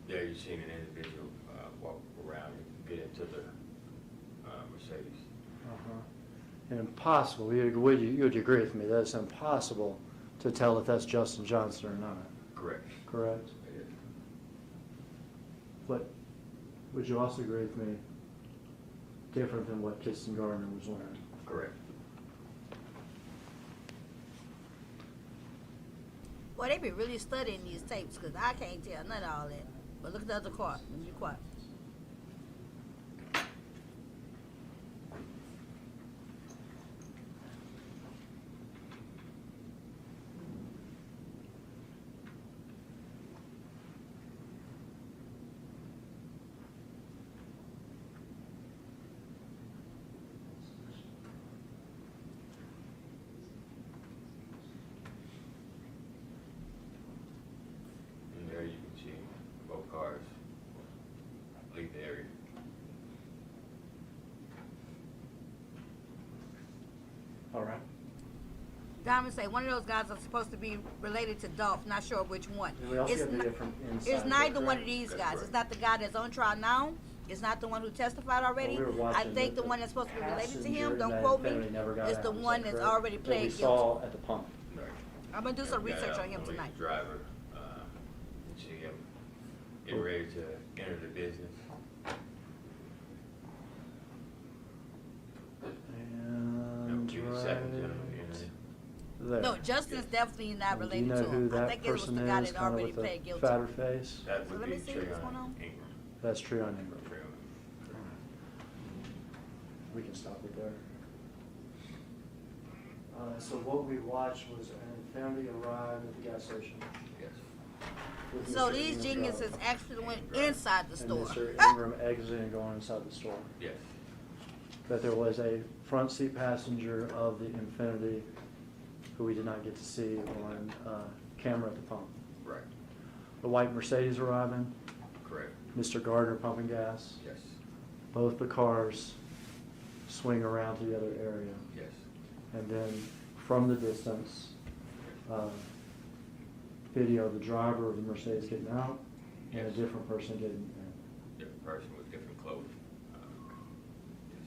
There you've seen an individual walk around and get into the Mercedes. Uh-huh. And impossible, you'd agree with me, that it's impossible to tell if that's Justin Johnson or not, Correct. correct? It is. But would you also agree with me, different than what Kissingarner was wearing? Correct. Well, they be really studying these tapes because I can't tell none of all that. But look at the other car. Let me be quiet. And there you can see both cars leave the area. All right. Diamond say one of those guys are supposed to be related to Dolph. Not sure which one. And we also It's have the not- different inside. It's neither one of correct? these That's guys. correct. It's not the guy that's on trial now. It's not the one who testified already. Well, we were I watching think the the one that's supposed to be related to passenger him, in don't that quote me, Infiniti never got is out, the is that one that's correct? already That pled we guilty. saw at the pump. Right. I'm gonna do some And got research out on him only tonight. Driver, you see him getting ready to enter the business. That would And be the second right gentleman in there. there. No, Justin's definitely not And do you related know to who him. I that think it was person the guy is, that kind of already with the pled guilty. fatter face? That So would let be me see what's going on. Ingram. That's Treon Ingram. Treon. We can stop it there. So what we watched was an Infiniti arrive at the gas station. Yes. with So Mr. these Ingram geniuses driving. actually went inside the store. And Mr. Ingram exiting and going inside the store. Yes. That there was a front seat passenger of the Infiniti who we did not get to see on camera at the pump. Right. The white Mercedes arriving, Correct. Mr. Gardner pumping gas. Yes. Both the cars swing around to the other area. Yes. And then from the distance, video of the driver of the Mercedes getting out and a Yes. different person getting in. Different person with different clothing. Yes.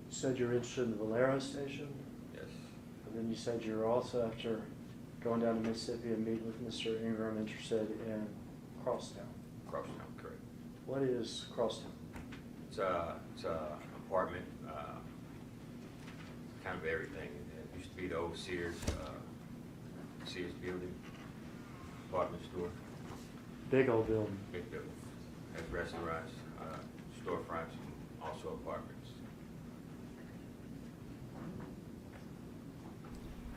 You said you're interested in the Valero station, Yes. and then you said you're also, after going down to Mississippi and meeting with Mr. Ingram, interested in Crosstown. Crosstown, correct. What is Crosstown? It's a apartment, kind of everything. It used to be the old Sears building, apartment store, Big old building. big building. Has restaurants, storefronts, and also apartments.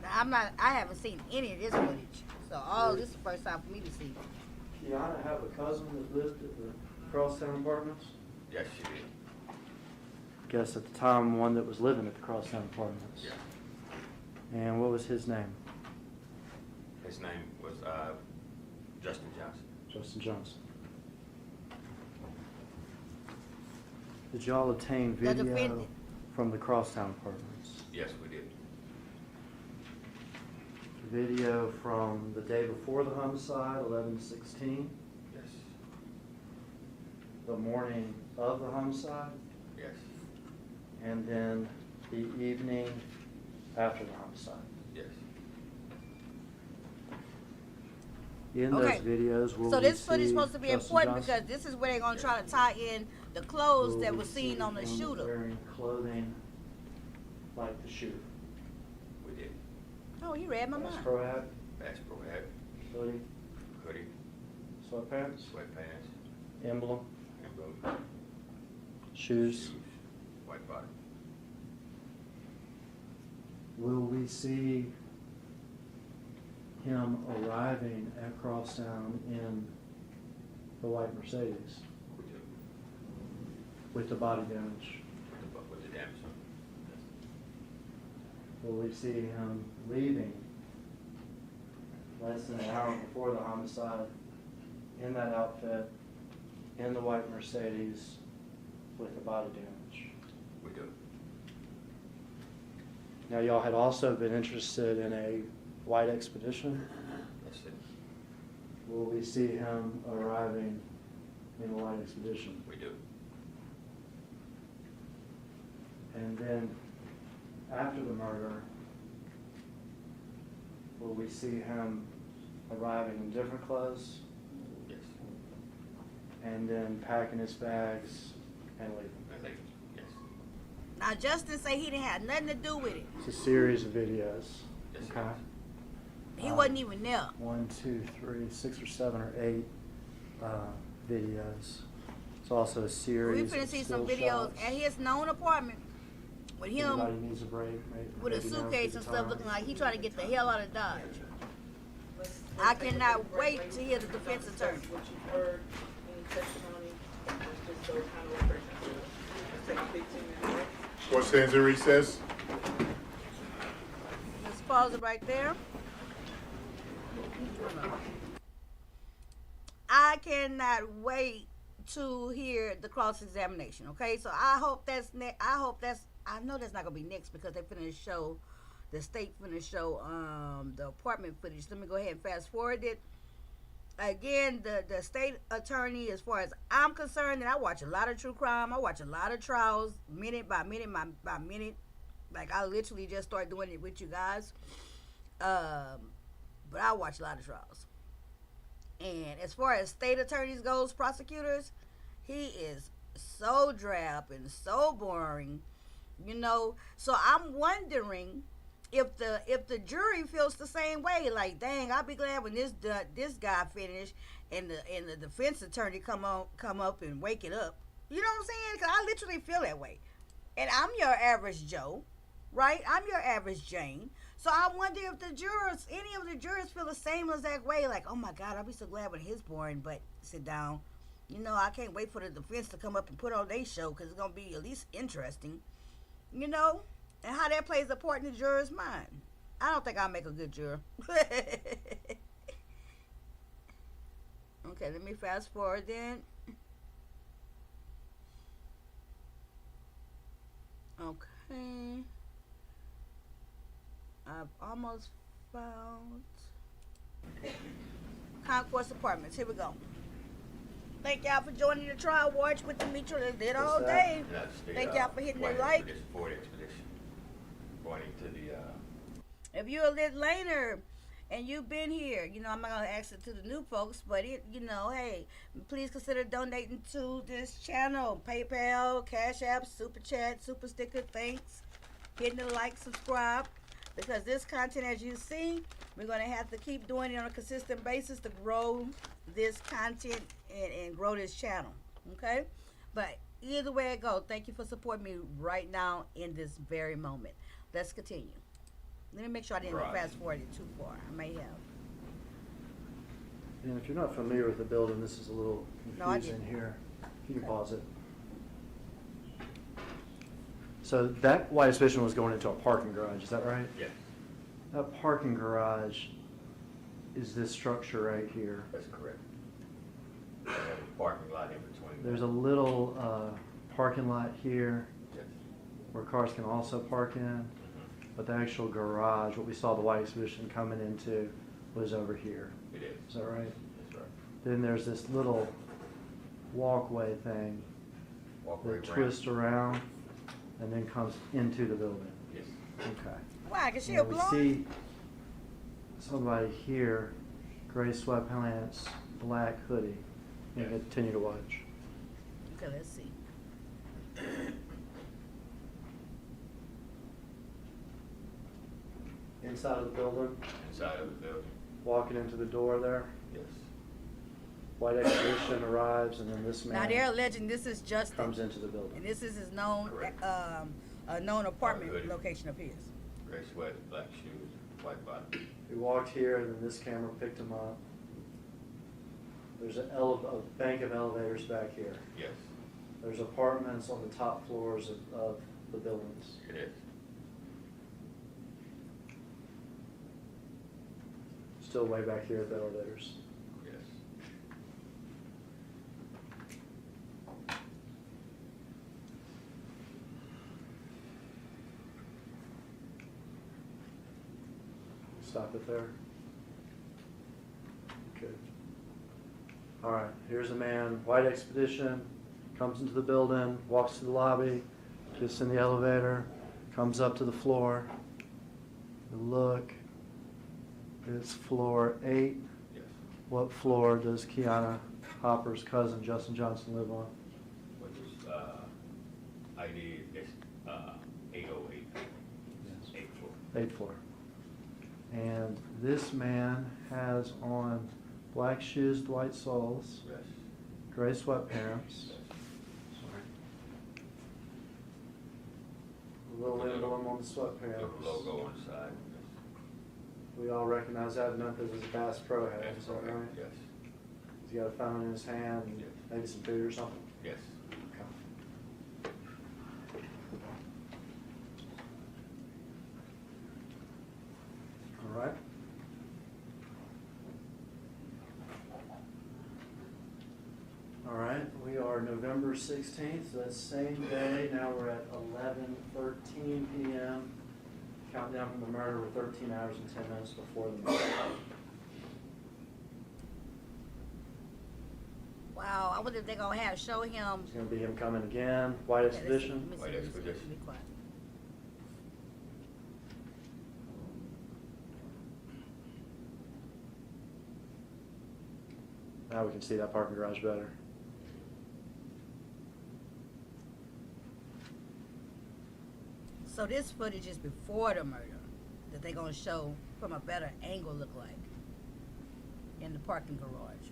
Now, I haven't seen any of this footage, so all this is the first time for me to see. Kiana have a cousin that lived at the Crosstown Apartments? Yes, she did. guess at the time, one that was living at the Crosstown Apartments. Yeah. And what was his name? His name was Justin Johnson. Justin Johnson. Did y'all obtain The video defendant. from the Crosstown Apartments? Yes, we did. Video from the day before the homicide, 11/16, Yes. the morning of the homicide, Yes. and then the evening after the homicide. Yes. In Okay. those videos, will So we this footage is see supposed to be Justin important Johnson? because this is where they're gonna try to tie in the clothes Will that we was seen see on the him shooter. wearing clothing like the shooter? We did. Oh, he read my mind. Astro hat, Bass Pro hat, hoodie, hoodie, sweatpants, sweatpants, emblem, emblem, shoes. white bottom. Will we see him arriving at Crosstown in the white Mercedes We do. with the body damage? With the damage on. Yes. Will we see him leaving less than an hour before the homicide in that outfit, in the white Mercedes with the body damage? We do. Now, y'all had also been interested in a white expedition. That's it. Will we see him arriving in a white expedition? We do. And then after the murder, will we see him arriving in different clothes Yes. and then packing his bags and leaving? And they, yes. Now Justin say he didn't have nothing to do with it. It's a series of videos. Yes, it Okay. He wasn't even there. 1, 2, 3, 6 or 7 or 8 videos. It's also a series. We finna of see still some videos shots. at his known apartment with him Anybody needs a break, with a maybe now's suitcase the and stuff time. looking like he trying to get the hell out of Dodge. Let's I take a cannot quick break, wait to hear the defense Discuss attorney. What you've heard, any testimony, let's just go kind of refresh ourselves. Let's take a 15-minute break. Court stands in recess. Let's pause it right there. I cannot wait to hear the cross-examination. Okay, so I hope that's I know that's not gonna be next because they finna show the state finna show the apartment footage. Let me go ahead and fast forward it. Again, the state attorney, as far as I'm concerned, and I watch a lot of true crime. I watch a lot of trials, minute by minute by minute. Like I literally just started doing it with you guys. But I watch a lot of trials. And as far as state attorneys goes, prosecutors, he is so drab and so boring, you know. So I'm wondering if the jury feels the same way. Like, dang, I'll be glad when this guy finish and the defense attorney come up and wake it up. You know what I'm saying? Because I literally feel that way. And I'm your average Joe, right? I'm your average Jane. So I wonder if any of the jurors feel the same exact way. Like, oh my God, I'll be so glad when his boring, but sit down. You know, I can't wait for the defense to come up and put on their show because it's going to be at least interesting. You know? And how that plays a part in the juror's mind. I don't think I'll make a good juror. Okay, let me fast forward then. Okay. I've almost found Concourse Apartments. Here we go. Thank y'all for joining the trial watch with Demetra. They did all day. Thank y'all for hitting the like. Ford expedition. Going into the If you're a lit laner and you've been here, you know, I'm not gonna ask it to the new folks, but you know, hey, please consider donating to this channel. PayPal, Cash App, Super Chat, Super Sticker, thanks. Hitting the like, subscribe. Because this content, as you see, we're going to have to keep doing it on a consistent basis to grow this content and grow this channel. Okay? But either way it goes, thank you for supporting me right now in this very moment. Let's continue. Let me make sure I didn't fast forward it too far. I may have. And if you're not familiar with the building, this is a little No, I confusing didn't. here. You can pause it. So that white exhibition was going into a parking garage, is that right? Yes, That parking garage is this structure right here. that's correct. We have a parking lot in between. There's a little parking lot here Yes. where cars can also park in, but the actual garage, what we saw the white exhibition coming into, was over here. It is. Is that right? That's right. Then there's this little walkway thing Walkway that ramp. twists around and then comes into the building. Yes. Okay. Why? Cause she Now a we blonde? see somebody here, gray sweatpants, black hoodie. You Yes. continue to watch. Okay, let's see. Inside of the building, Inside of the building. walking into the door there, Yes. white exhibition arrives, and then this Now they're man alleging this is Justin, comes into the and building. this is his known, Correct. a known apartment Hoodie. location of his. Gray sweat, black shoes, white bottom. He walked here, and then this camera picked him up. There's a bank of elevators back here. Yes, There's apartments on the top floors of the buildings. it is. Still way back here at the elevators. Yes. Stop it there. Good. All right, here's a man, white expedition, comes into the building, walks to the lobby, gets in the elevator, comes up to the floor. You look, it's floor 8. Yes. What floor does Kiana Hopper's cousin, Justin Johnson, live on? Which is, ID is, 808. Yes. 84. 8th floor. And this man has on black shoes, with white soles, Yes. gray sweatpants. Yes. Sorry. A little emblem on the sweatpants. Little logo on the side. Yes. We all recognize that in Memphis as a Bass Pro hat, That's is that correct. right? Yes. He's got a phone in his hand, and Yes. maybe some food or something. Yes. Okay. All right. All right, we are November 16th, so that's same day. Now we're at 11:13 p.m. Countdown from the murder. We're 13 hours and 10 minutes before the murder. Wow, I wonder if they're gonna show him. It's going to be him coming again. White Okay, let's see, expedition. let me see, White let me see, expedition. be quiet. Now we can see that parking garage better. So this footage is before the murder that they're gonna show from a better angle, look like, in the parking garage.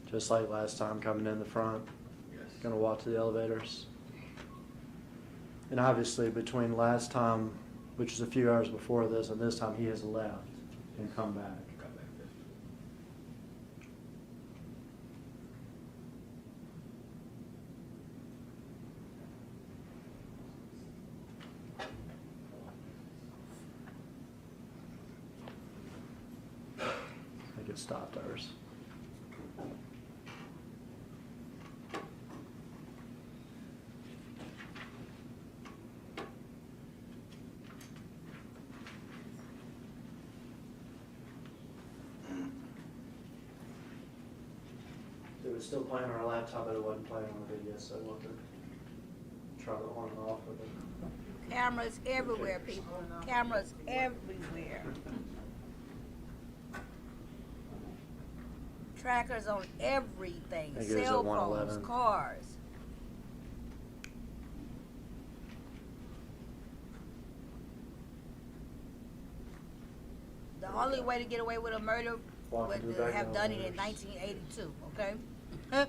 Just like last time, coming in the front, Yes. going to walk to the elevators. And obviously between last time, which was a few hours before this, and this time, he has left and come back. Come back. Yes. I think it stopped ours. It was still playing on our laptop, but it wasn't playing on the video, so we'll have to try the on and off with it. Cameras everywhere, people. Cameras everywhere. Trackers on everything. I think it was Cell at phones, 111. cars. The only way to get away with a murder Walk would into the back have of done it in elevators. 1982, okay?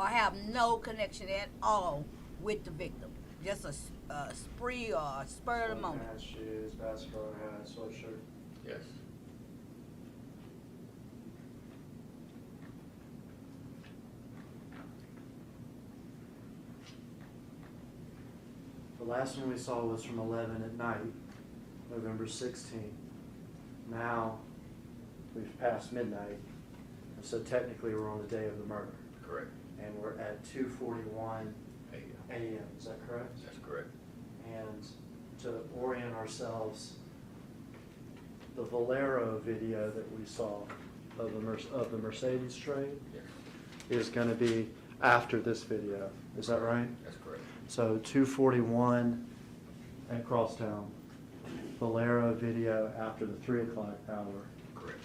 or have no connection at all with the victim. Just a spree or a spur of the moment. Sweatpants, shoes, basketball hat, sweatshirt. Yes. The last one we saw was from 11 at night, November 16th. Now, we've passed midnight, and so technically we're on the day of the murder. Correct. And we're at 2:41 a.m., is that correct? That's correct. And to orient ourselves, the Valero video that we saw of the Mercedes trade Yes. is going to be after this video. Is that right? That's correct. So 2:41 at Crosstown, Valero video after the 3 o'clock hour. Correct.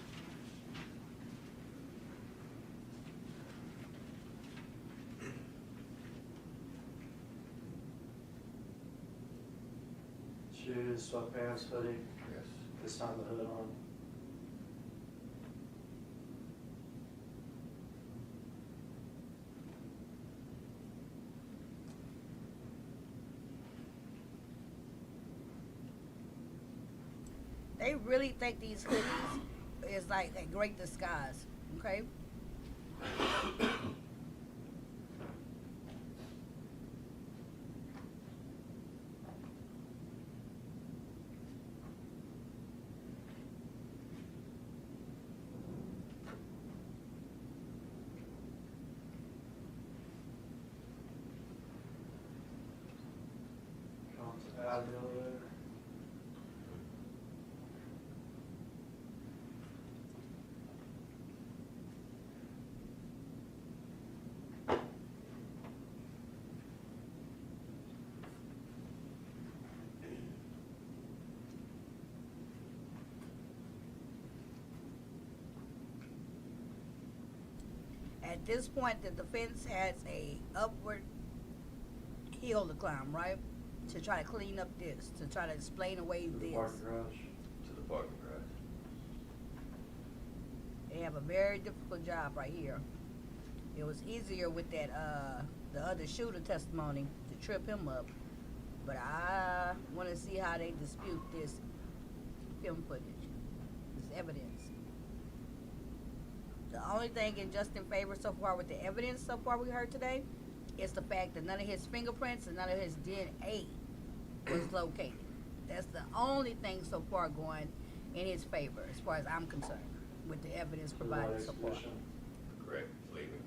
Shoes, sweatpants, hoodie. Yes. This time the hood on. They really think these hoodies is like a great disguise, okay? Come out of the elevator. At this point, the defense has a upward hill to climb, right? To try to clean up this, to try to explain away To the this. parking garage. To the parking garage. They have a very difficult job right here. It was easier with that the other shooter testimony to trip him up, but I want to see how they dispute this film footage, this evidence. The only thing in Justin's favor so far with the evidence so far we heard today is the fact that none of his fingerprints and none of his DNA was located. That's the only thing so far going in his favor as far as I'm concerned with the evidence provided so far. Correct. Leaving.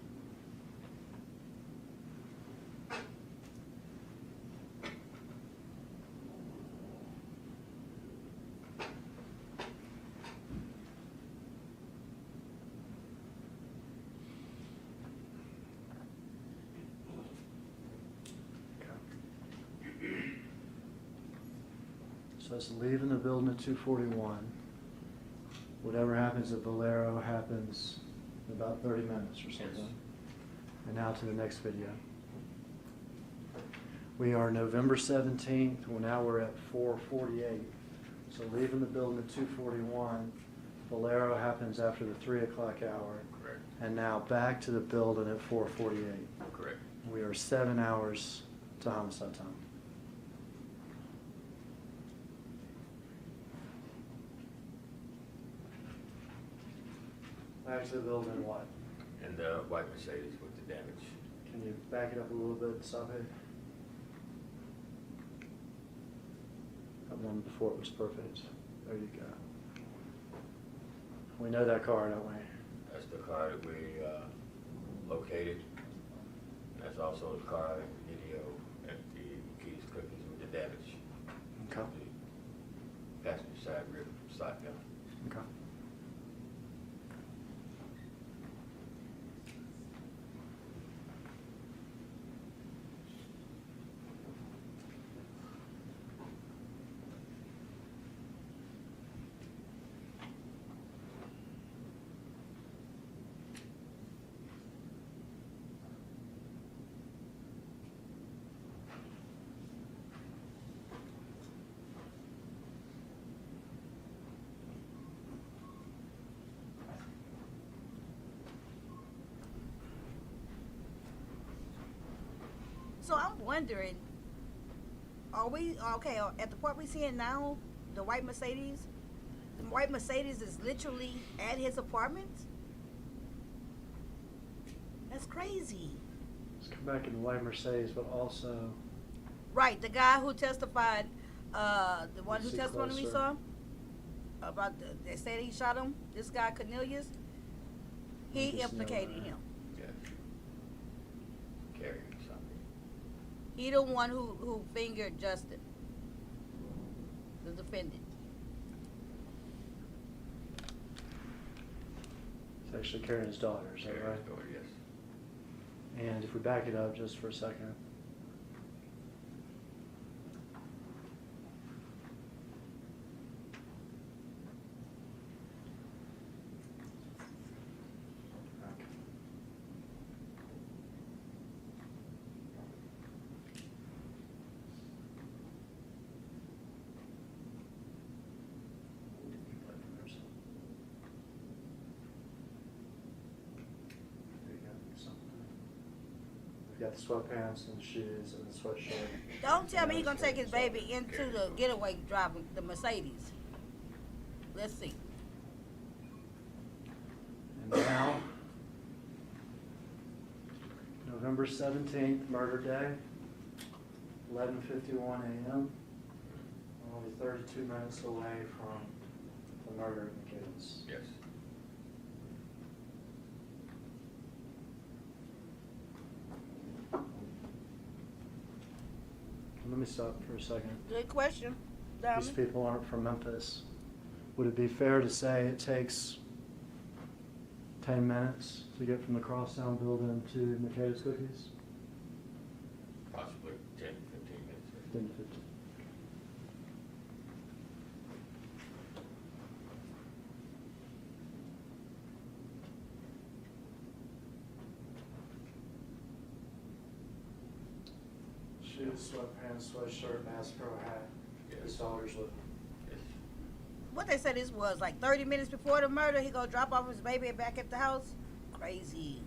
So it's leaving the building at 2:41. Whatever happens at Valero happens in about 30 minutes or something. Yes. And now to the next video. We are November 17th. Well, now we're at 4:48. So leaving the building at 2:41. Valero happens after the 3 o'clock hour. Correct. And now back to the building at 4:48. Correct. We are 7 hours to homicide time. Back to the building, what? And the white Mercedes with the damage. Can you back it up a little bit, Sabe? That one before it was perfect. There you go. We know that car, don't we? That's the car that we located. That's also the car in the video at the Keys Cookies with the damage. Okay. The passenger side rear side down. Okay. So I'm wondering, are we okay at the part we seeing now? The white Mercedes. The white Mercedes is literally at his apartment. That's crazy. Let's come back in the white Mercedes, but also. Right, the guy who testified, the one who See testified when we closer. saw about they said he shot him. This guy Cornelius, he Just implicated know that. him. Yes. Carrying something. He the one who fingered Justin, the defendant. It's actually carrying his daughter, is that right? Daughter, yes. And if we back it up just for a second. Okay. There you go, something. We've got the sweatpants and the shoes and the sweatshirt. Don't tell me he's gonna take his baby into the getaway driving the Mercedes. Let's see. And now, November 17th, murder day, 11:51 a.m. We're only 32 minutes away from the murder of the kids. Yes. Let me stop for a second. Good question, These Diamond. people aren't from Memphis. Would it be fair to say it takes 10 minutes to get from the Crosstown building to Michaela's Cookies? Possibly 10, 15 minutes. 10 to 15. Shoes, sweatpants, sweatshirt, Bass Pro hat. His daughter's with him. Yes. What they said this was like 30 minutes before the murder. He go drop off his baby back at the house. Crazy.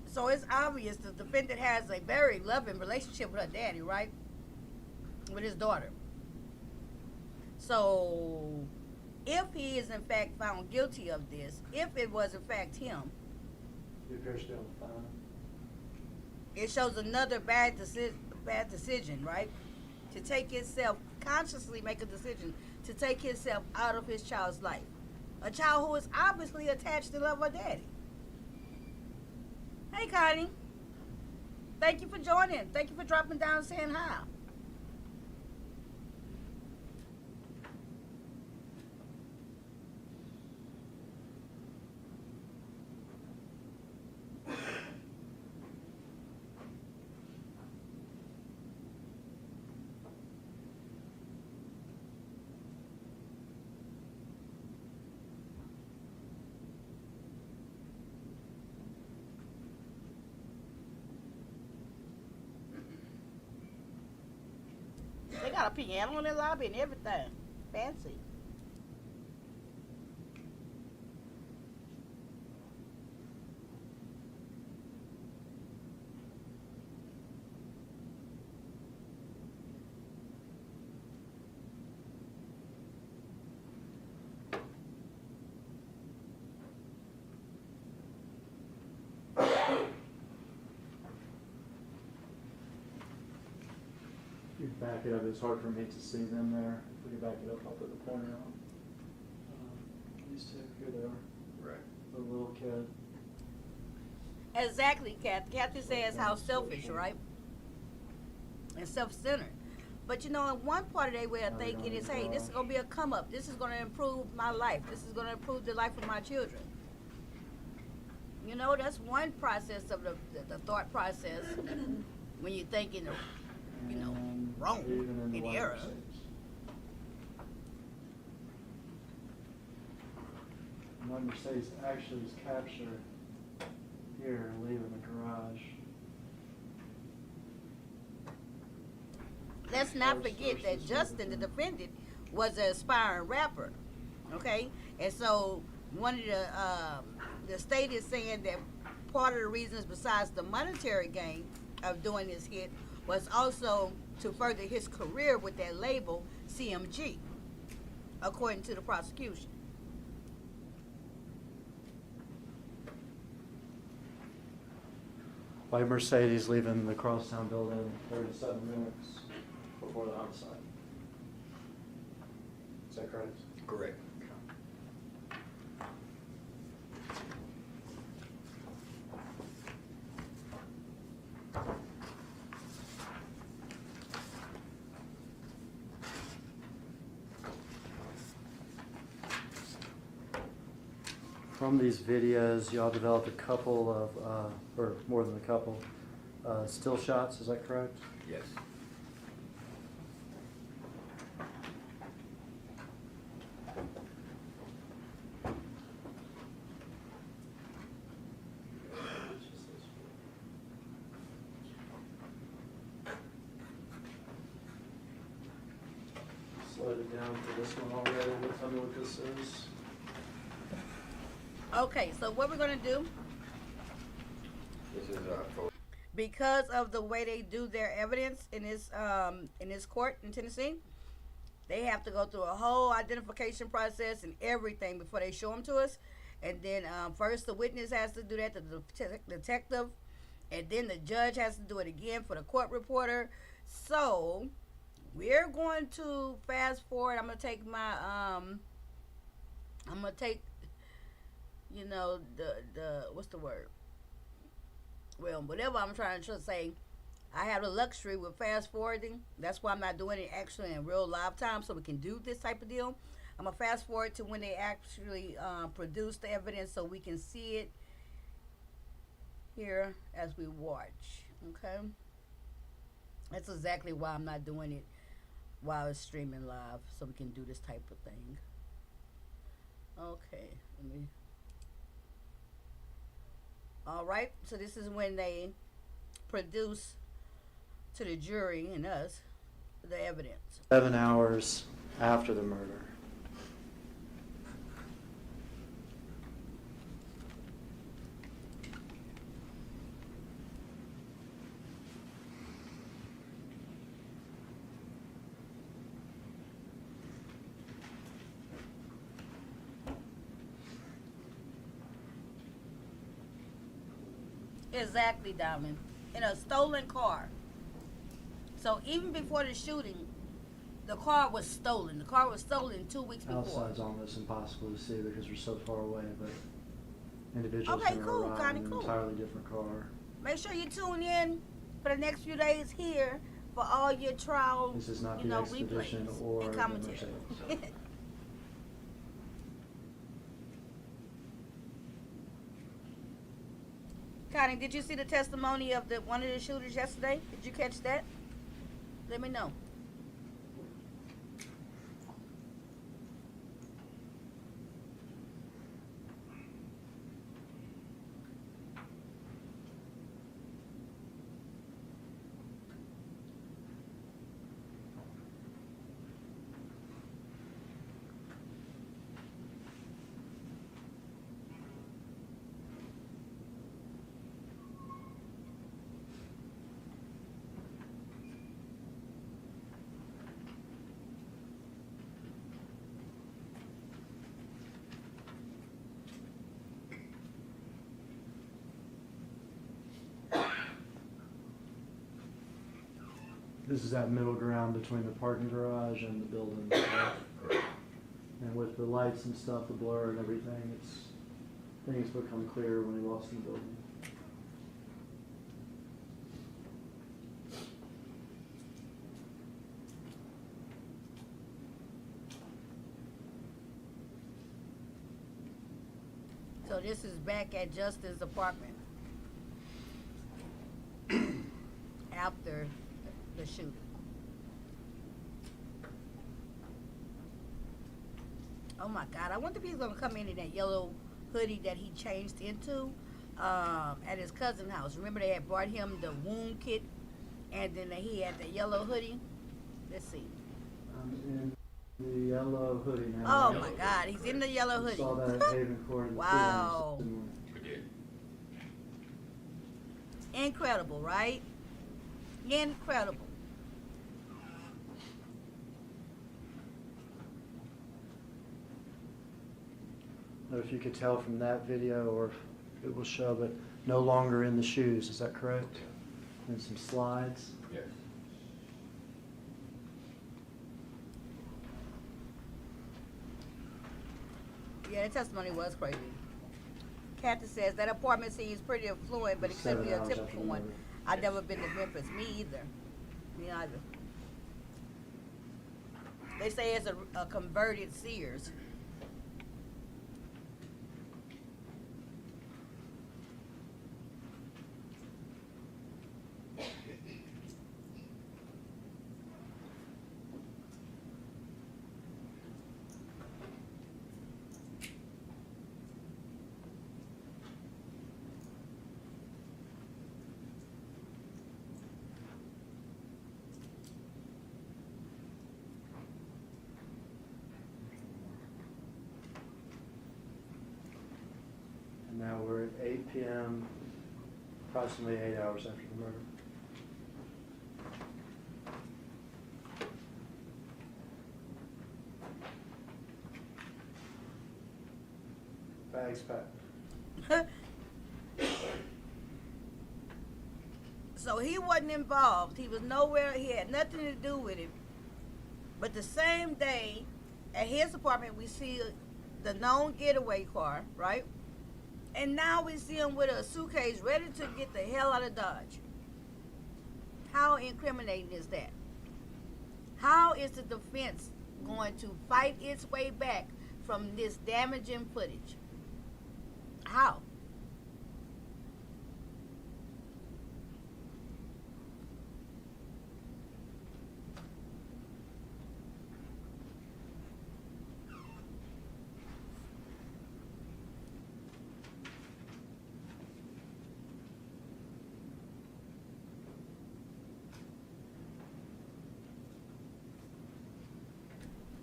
So it's obvious the defendant has a very loving relationship with her daddy, right? With his daughter. So if he is in fact found guilty of this, if it was in fact him, He appears to be on the phone. it shows another bad decision, right? To take himself, consciously make a decision to take himself out of his child's life. A child who is obviously attached to love her daddy. Hey, Connie. Thank you for joining. Thank you for dropping down and saying hi. They got a piano in the lobby and everything. Fancy. You back it up, it's hard for me to see them there. If we can back it up, I'll put the pointer on. These two, here they are. Right. The little kid. Exactly, Kathy. Kathy says how selfish, right? and self-centered. But in one part of their way of thinking is, hey, this is going to be a come up. This is going to improve my life. This is going to improve the life of my children. That's one process of the thought process when you're thinking, wrong, in error. My Mercedes actually is captured here, leaving the garage. Let's not forget that Justin, the defendant, was an aspiring rapper, okay? And so one of the state is saying that part of the reasons besides the monetary gain of doing this hit was also to further his career with that label, CMG, according to the prosecution. White Mercedes leaving the Crosstown building 37 minutes before the homicide. Is that correct? Correct. From these videos, y'all developed a couple of, or more than a couple, still shots, is that correct? Yes. Slowed it down for this one already. Tell me what this is. Okay, so what we're going to do, This is because of the way they do their evidence in this court in Tennessee, they have to go through a whole identification process and everything before they show them to us. And then first the witness has to do that, the detective, and then the judge has to do it again for the court reporter. So we're going to fast forward. I'm going to take my the what's the word? Well, whatever I'm trying to say, I have the luxury with fast forwarding. That's why I'm not doing it actually in real live time, so we can do this type of deal. I'm gonna fast forward to when they actually produce the evidence, so we can see it here as we watch. Okay, that's exactly why I'm not doing it while it's streaming live, so we can do this type of thing. Okay, let me. All right, so this is when they produce to the jury and us the evidence. 7 hours after the murder. Exactly, Diamond. In a stolen car. So even before the shooting, the car was stolen. The car was stolen 2 weeks before. Outside's almost impossible to see because we're so far away, but individuals Okay, are cool, arriving Connie, in an cool. entirely different car. Make sure you tune in for the next few days here for all your trial, This is not the expedition replays or and the commentary. Mercedes. Connie, did you see the testimony of one of the shooters yesterday? Did you catch that? Let me know. This is that middle ground between the parking garage and the building. And with the lights and stuff, the blur and everything, things become clearer when he walks in the building. So this is back at Justin's apartment after the shooting. Oh my God! I wonder if he's gonna come in that yellow hoodie that he changed into at his cousin's house. Remember they had brought him the wound kit, and then he had the yellow hoodie. Let's see. In the yellow hoodie now. Oh my God! He's in the yellow hoodie. Saw that at Haven Court. Wow. We did. Incredible, right? Incredible. I don't know if you could tell from that video or if it will show, but no longer in the shoes, is that correct? And some slides. Yes. Yeah, the testimony was crazy. Kathy says that apartment seems pretty affluent, but it could be a 7 hours typical after the one. murder. I've never been to Memphis. Me either. Me either. They say it's a converted Sears. And now we're at 8 p.m., approximately 8 hours after the murder. Bags packed. So he wasn't involved. He was nowhere. He had nothing to do with it. But the same day, at his apartment, we see the known getaway car, right? And now we see him with a suitcase ready to get the hell out of Dodge. How incriminating is that? How is the defense going to fight its way back from this damaging footage? How?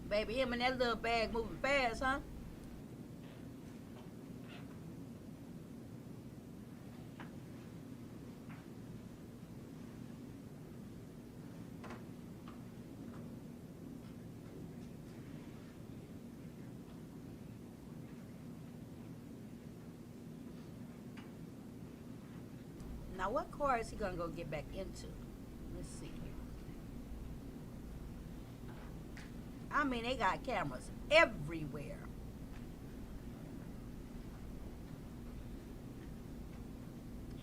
Baby, him and that little bag moving fast, huh? Now, what car is he gonna go get back into? Let's see. I mean, they got cameras everywhere.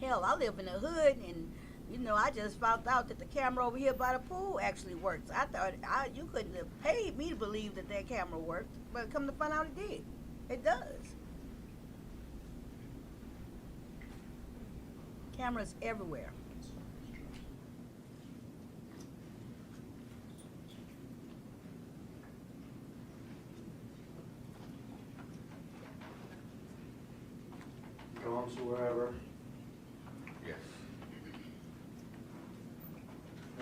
Hell, I live in the hood, and you know, I just found out that the camera over here by the pool actually works. I thought you couldn't have paid me to believe that that camera worked, but come to find out it did. It does. Cameras everywhere. Go on to wherever. Yes.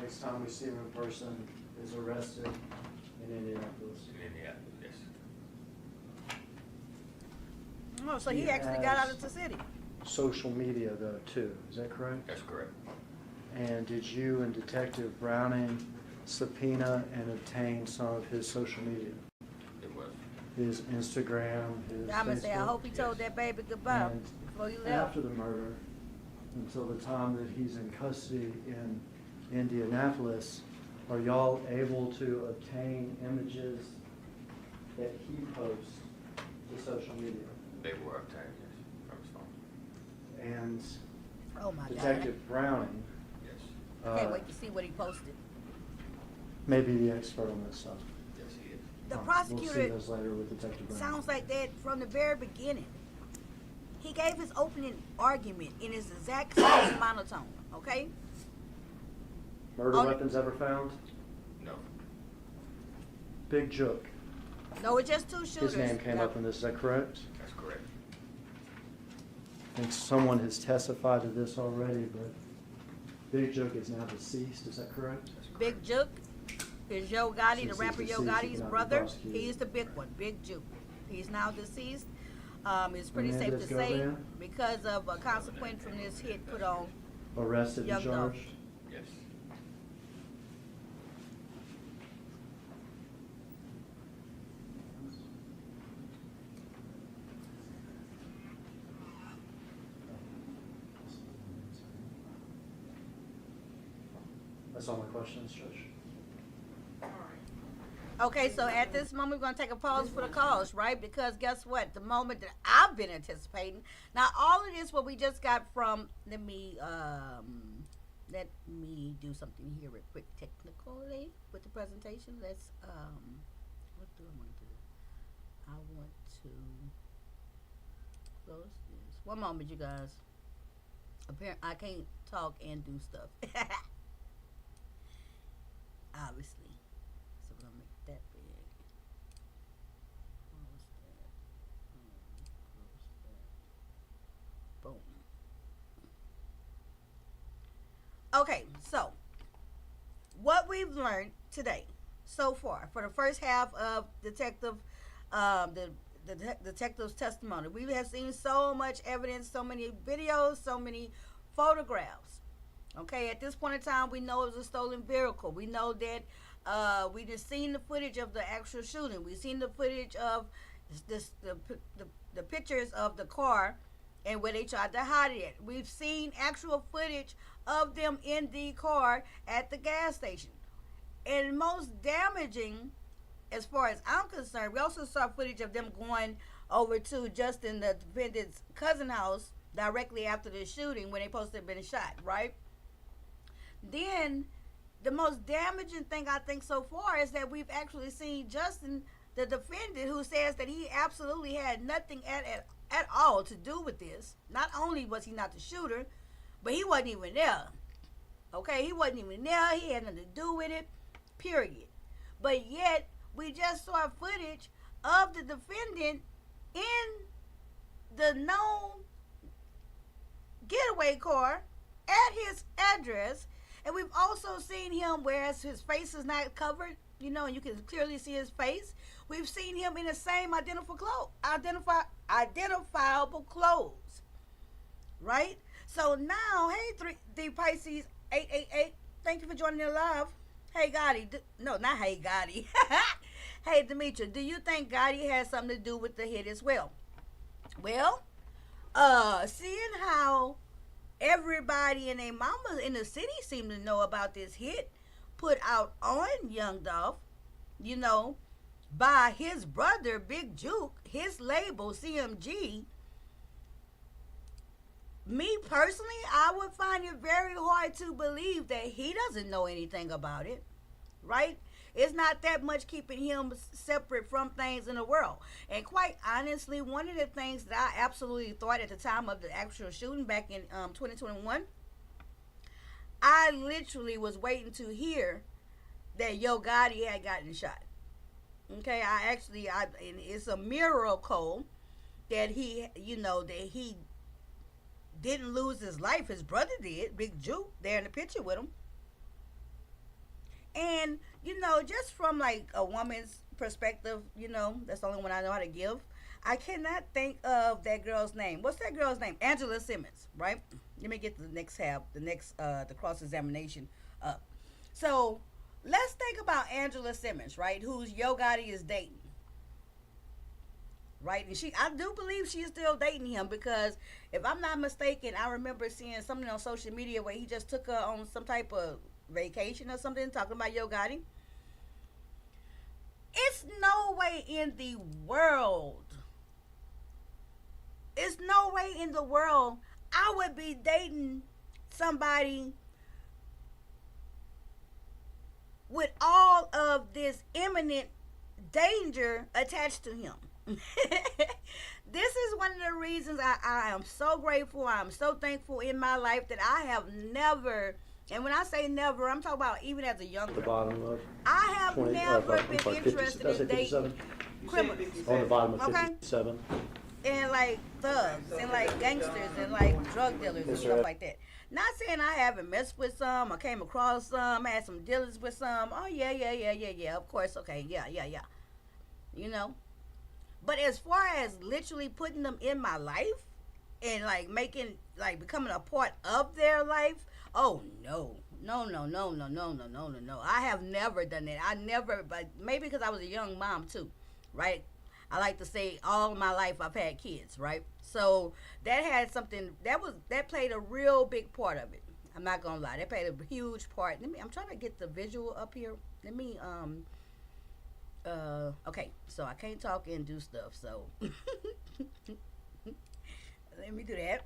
Next time we see him in person is arrested in Indianapolis. In Indianapolis, yes. Oh, so he He actually got out has- of the city. Social media, though, too. Is that correct? That's correct. And did you and Detective Browning subpoena and obtain some of his social media? It was. His Instagram, his I'm gonna say, I Facebook? hope he told that baby goodbye And before he left. after the murder, until the time that he's in custody in Indianapolis, are y'all able to obtain images that he posts to social media? They were obtained, yes, from his phone. And Oh my Detective Browning, Yes. God. Can't wait to see what he posted. may be the expert on this stuff. Yes, he is. The We'll see prosecutor those later with Detective Browning. sounds like that from the very beginning. He gave his opening argument in his exact same monotone, okay? Murder weapons ever found? No. Big Jook. No, it's just two shooters. His name came up in this, is that correct? That's correct. I think someone has testified to this already, but Big Jook is now deceased, is that correct? Big Jook is Yo Gotti, the Since rapper he's Yo deceased, he Gotti's cannot be brother. prosecuted. He's the big one, Big Jook. He's now deceased. It's pretty safe Hernandez to say Govan? because of a consequence from this hit put on. Arrested Young and Dolph. charged? Yes. That's all my questions, Judge. Okay, so at this moment, we're going to take a pause for the cause, right? Because guess what? The moment that I've been anticipating. Now, all of this, what we just got from, let me do something here real quick technically with the presentation. Let's, what do I want to do? I want to close this. One moment, you guys. Apparently, I can't talk and do stuff. Obviously. So we're going to make that big. Close that. Close that. Boom. Okay, so what we've learned today so far for the first half of detective's testimony, we have seen so much evidence, so many videos, so many photographs. Okay, at this point in time, we know it was a stolen vehicle. We know that we just seen the footage of the actual shooting. We've seen the footage of the pictures of the car and where they tried to hide it at. We've seen actual footage of them in the car at the gas station. And most damaging, as far as I'm concerned, we also saw footage of them going over to Justin, the defendant's cousin house, directly after the shooting when they supposed to have been shot, right? Then the most damaging thing I think so far is that we've actually seen Justin, the defendant, who says that he absolutely had nothing at all to do with this. Not only was he not the shooter, but he wasn't even there. Okay, he wasn't even there. He had nothing to do with it, period. But yet, we just saw footage of the defendant in the known getaway car at his address. And we've also seen him, whereas his face is not covered, you know, and you can clearly see his face. We've seen him in the same identifiable clothes, right? So now, hey, the Pisces 888, thank you for joining the live. Hey, Gotti, no, not hey, Gotti. Hey, Demetria, do you think Gotti has something to do with the hit as well? Well, seeing how everybody and their mamas in the city seem to know about this hit put out on Young Dolph, you know, by his brother, Big Juke, his label, CMG. Me personally, I would find it very hard to believe that he doesn't know anything about it, right? It's not that much keeping him separate from things in the world. And quite honestly, one of the things that I absolutely thought at the time of the actual shooting back in 2021, I literally was waiting to hear that Yo Gotti had gotten shot. Okay, and it's a miracle that he, you know, that he didn't lose his life. His brother did, Big Juke, there in the picture with him. And, you know, just from like a woman's perspective, you know, that's the only one I know how to give. I cannot think of that girl's name. What's that girl's name? Angela Simmons, right? Let me get to the next tab, the cross-examination up. So let's think about Angela Simmons, right? Who's Yo Gotti is dating. Right? And I do believe she's still dating him, because if I'm not mistaken, I remember seeing something on social media where he just took her on some type of vacation or something, talking about Yo Gotti. It's no way in the world. It's no way in the world I would be dating somebody with all of this imminent danger attached to him. This is one of the reasons I am so grateful. I'm so thankful in my life that I have never, and when I say never, I'm talking about even as a young The girl. bottom of I have 20, never I'm been sorry, 50, interested did I say in dating 57? criminals. On the bottom of Okay. 57. And like thugs and like gangsters and like drug dealers and Yes, stuff sir. like that. Not saying I haven't messed with some, I came across some, had some dealings with some. Oh yeah. Of course, okay, yeah. You know. But as far as literally putting them in my life and like making like becoming a part of their life, oh no. No. I have never done that. I never, but maybe because I was a young mom too, right? I like to say all my life I've had kids, right? So that had something that played a real big part of it. I'm not gonna lie, that played a huge part. I'm trying to get the visual up here. Let me okay, so I can't talk and do stuff, so let me do that.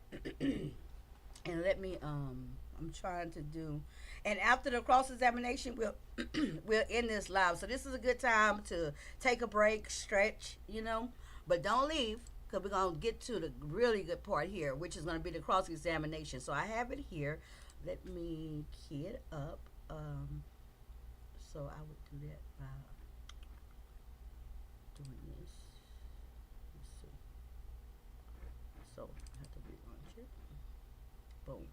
And let me I'm trying to do, and after the cross-examination we'll end this live. So this is a good time to take a break, stretch, you know, but don't leave, because we're going to get to the really good part here, which is going to be the cross-examination. So I have it here. Let me key it up. So I would do that by doing this. Let's see. So I have to relaunch it. Boom.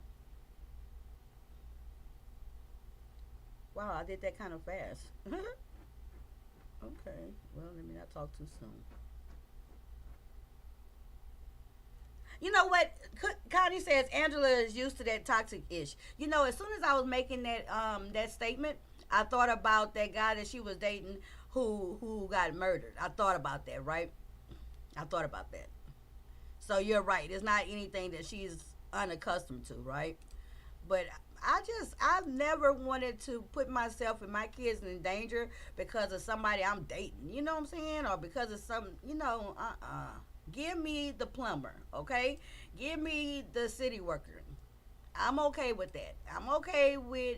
Wow, I did that kind of fast. Okay, well, let me not talk too soon. You know what? Connie says Angela is used to that toxic-ish. You know, as soon as I was making that that statement, I thought about that guy that she was dating who got murdered. I thought about that, right? I thought about that. So you're right. It's not anything that she's unaccustomed to, right? But I've never wanted to put myself and my kids in danger because of somebody I'm dating. You know what I'm saying? Or because of some, you know, Give me the plumber, okay? Give me the city worker. I'm okay with that. I'm okay with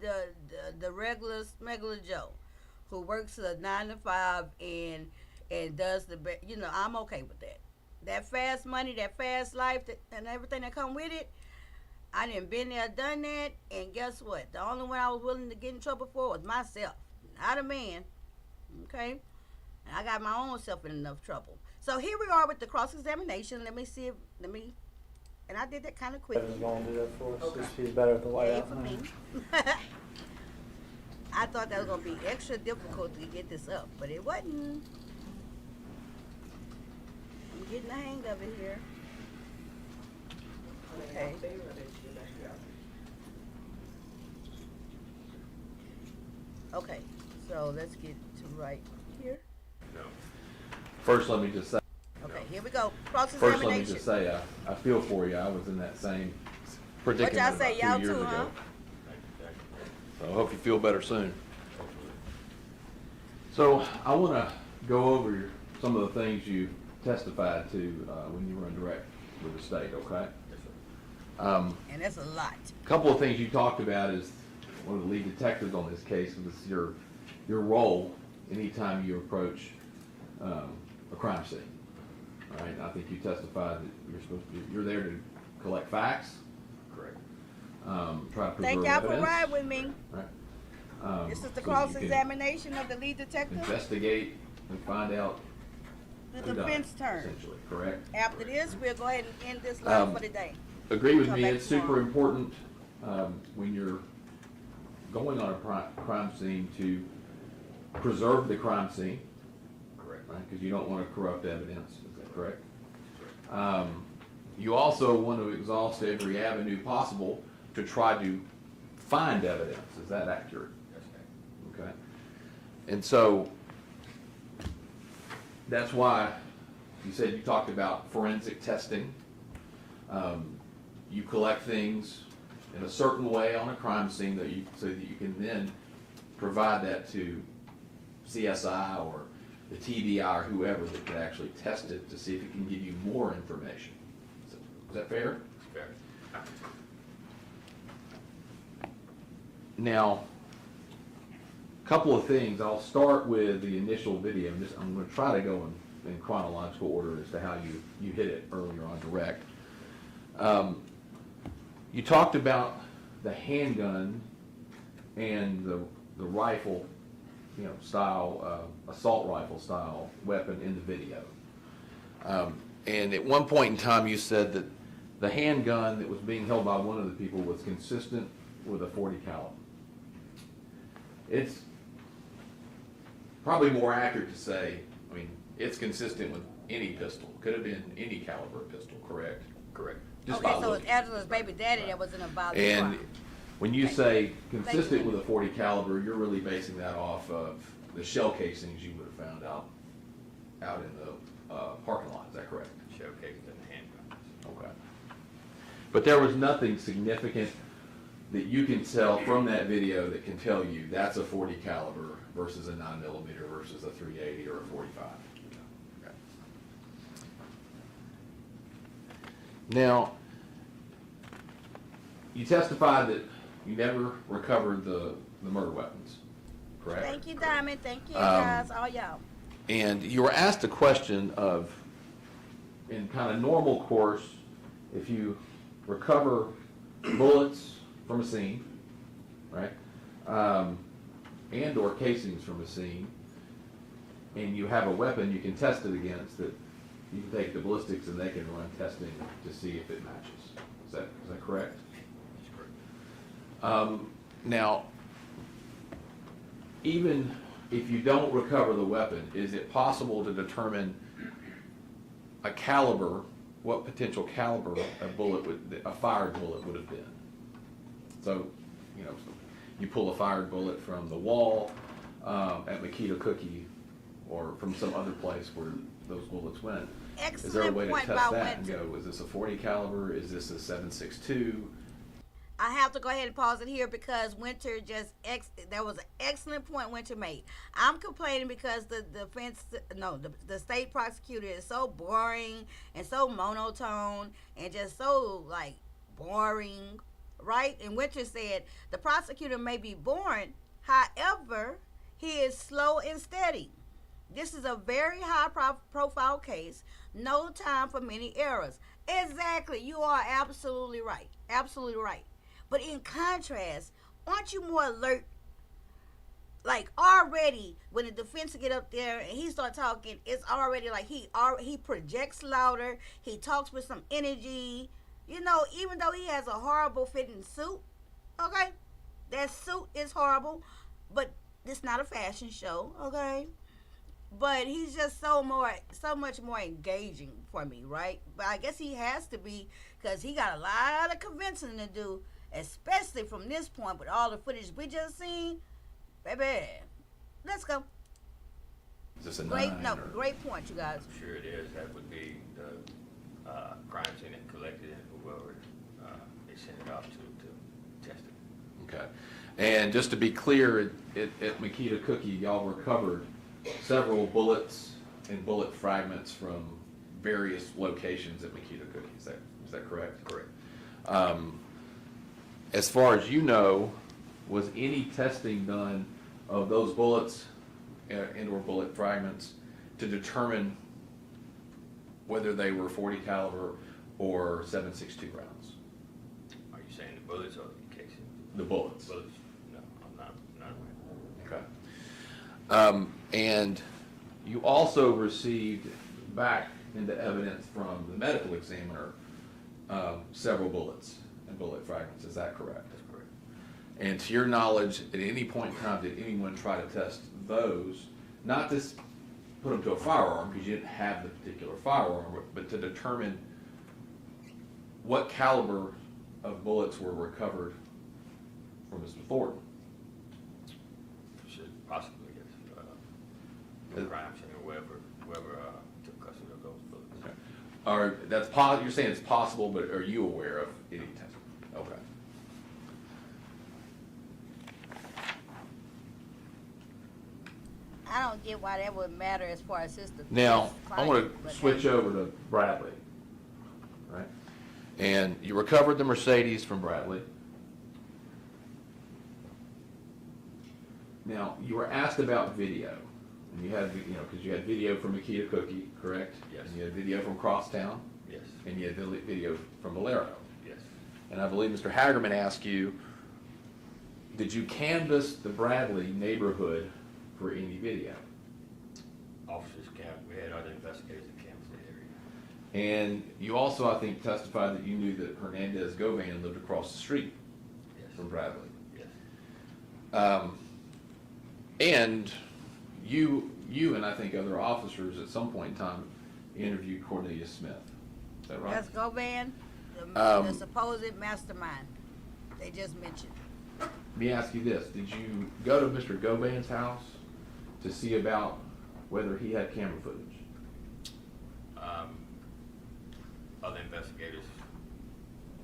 the regular smuggler Joe who works a 9 to 5 and does you know, I'm okay with that. That fast money, that fast life, and everything that come with it, I done been there, done that, and guess what? The only one I was willing to get in trouble for was myself, not a man, okay? And I got my own self in enough trouble. So here we are with the cross-examination. Let me see and I did that kind of quick. Kevin's going to do that for us. Okay. He's better at the Yay layout for than me. I thought that was going to be extra difficult to get this up, but it wasn't. I'm getting the hang of it here. Okay. Okay, so let's get to right here. First, let me just say. Okay, here we go. First, Cross-examination. let me just say, I feel for you. I was in that same predicament What y'all say, about 2 y'all years too, huh? ago. So I hope you feel better soon. So I want to go over some of the things you testified to when you were in direct with the state, okay? And that's a lot. A couple of things you talked about is one of the lead detectives on this case was your role anytime you approach a crime scene. All right, I think you testified that you're there to collect facts. Correct. Try to preserve Thank y'all evidence. for riding with me. Right. This is the so that you can cross-examination of the lead detective. investigate and find out The who done it, defense turn. essentially, correct? After this, we'll go ahead and end this live for the day. Agree with Come me, back it's tomorrow. super important when you're going on a crime scene to preserve the crime scene. Correct. Right, because you don't want to corrupt evidence, is that correct? You also want to exhaust every avenue possible to try to find evidence, is that accurate? Yes, ma'am. Okay. And so, that's why you said you talked about forensic testing. You collect things in a certain way on a crime scene so that you can then provide that to CSI or the TBI or whoever that can actually test it to see if it can give you more information. Is that fair? Fair. Now, couple of things. I'll start with the initial video. I'm going to try to go in chronological order as to how you hit it earlier on direct. You talked about the handgun and the rifle, style, assault rifle style weapon in the video. And at one point in time you said that the handgun that was being held by one of the people was consistent with a .40 caliber. It's probably more accurate to say, it's consistent with any pistol. Could have been any caliber pistol, correct? Correct. Just Okay, by so looking. it's Angela's baby daddy that was in a violent And crime. when you say consistent you. with a .40 caliber, you're really basing that off of the shell casings you would have found out in the parking lot. Is that correct? Shell casings and handguns. Okay. But there was nothing significant that you can tell from that video that can tell you that's a .40 caliber versus a 9mm versus a .380 or a .45. Okay. Now, you testified that you never recovered the murder weapons, correct? Thank you, Diamond. Thank you, guys. All y'all. And you were asked a question of, in kind of normal course, if you recover bullets from a scene, right, and or casings from a scene, and you have a weapon you can test it against, that you can take the ballistics and they can run testing to see if it matches. Is that correct? That's correct. Now, even if you don't recover the weapon, is it possible to determine a caliber, what potential caliber a fired bullet would have been? So, you pull a fired bullet from the wall at Makita Cookie or from some other place where those bullets went. Is there a way to Excellent point test by that and Winter. go, is this a .40 caliber? Is this a .7.62? I have to go ahead and pause it here because Winter that was an excellent point Winter made. I'm complaining because the state prosecutor is so boring and so monotone and just so boring, right? And Winter said the prosecutor may be boring, however, he is slow and steady. This is a very high profile case. No time for many errors. Exactly. You are absolutely right. Absolutely right. But in contrast, aren't you more alert? Already, when the defense get up there and he start talking, it's already he projects louder. He talks with some energy. Even though he has a horrible fitting suit, okay? That suit is horrible, but it's not a fashion show, okay? But he's just so much more engaging for me, right? But I guess he has to be because he got a lot of convincing to do, especially from this point with all the footage we just seen. Baby, let's go. Is this a Great, 9 no, or? great point, you guys. I'm sure it is. That would be the crime scene that collected it, whoever they sent it off to test it. Okay. And just to be clear, at Makita Cookie, y'all recovered several bullets and bullet fragments from various locations at Makita Cookie. Is that correct? Correct. As far as you know, was any testing done of those bullets and or bullet fragments to determine whether they were .40 caliber or .7.62 rounds? Are you saying the bullets or the casing? The bullets. Bullets? No, I'm not aware. Okay. And you also received back into evidence from the medical examiner several bullets and bullet fragments. Is that correct? That's correct. And to your knowledge, at any point in time, did anyone try to test those, not to put them to a firearm because you didn't have the particular firearm, but to determine what caliber of bullets were recovered from Mr. Thornton? Should possibly, yes. The crime scene or whoever took custody of those bullets. Okay. You're saying it's possible, but are you aware of any testing? Okay. I don't get why that would matter as far as his defense. Now, I want to but switch hey. over to Bradley, right? And you recovered the Mercedes from Bradley. Now, you were asked about video, and you had, because you had video from Makita Cookie, correct? Yes. And you had video from Crosstown. Yes. And you had video from Valero. Yes. And I believe Mr. Hagerman asked you, did you canvass the Bradley neighborhood for any video? Officers we had other investigators that canvassed the area. And you also, I think, testified that you knew that Hernandez Govan lived across the street from Bradley. Yes. And you and I think other officers at some point in time interviewed Cornelius Smith. Is that right? That's Govan, the supposed mastermind they just mentioned. Let me ask you this. Did you go to Mr. Govan's house to see about whether he had camera footage? Other investigators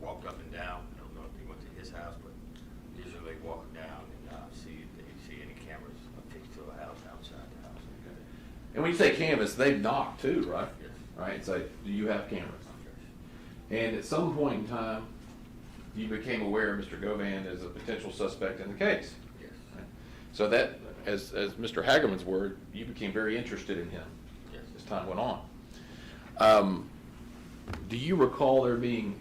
walked up and down. I don't know if they went to his house, but usually they walk down and see if they see any cameras affixed to a house outside the house. Okay. And when you say canvas, they've knocked too, right? Yes. Right? It's like, do you have cameras? Yes. And at some point in time, you became aware of Mr. Govan as a potential suspect in the case. Yes. Right? So that, as Mr. Hagerman's word, you became very interested in him. Yes. As time went on. Do you recall there being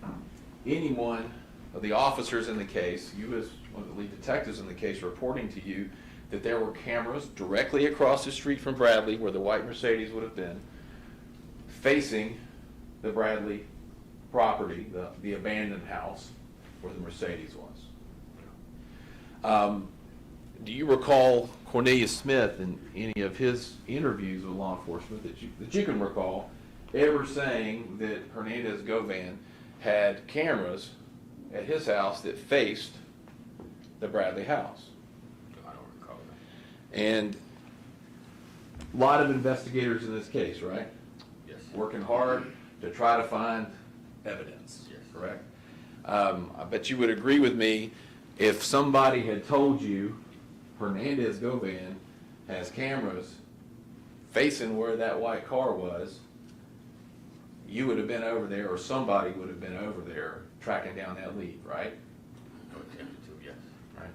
anyone of the officers in the case, you as one of the lead detectives in the case, reporting to you that there were cameras directly across the street from Bradley, where the white Mercedes would have been, facing the Bradley property, the abandoned house where the Mercedes was? Do you recall Cornelius Smith in any of his interviews with law enforcement that you can recall ever saying that Hernandez Govan had cameras at his house that faced the Bradley house? No, I don't recall that. And a lot of investigators in this case, right? Yes. Working hard to try to find evidence, Yes. correct? I bet you would agree with me if somebody had told you Hernandez Govan has cameras facing where that white car was, you would have been over there, or somebody would have been over there tracking down that lead, right? No attempted to, yes. Right.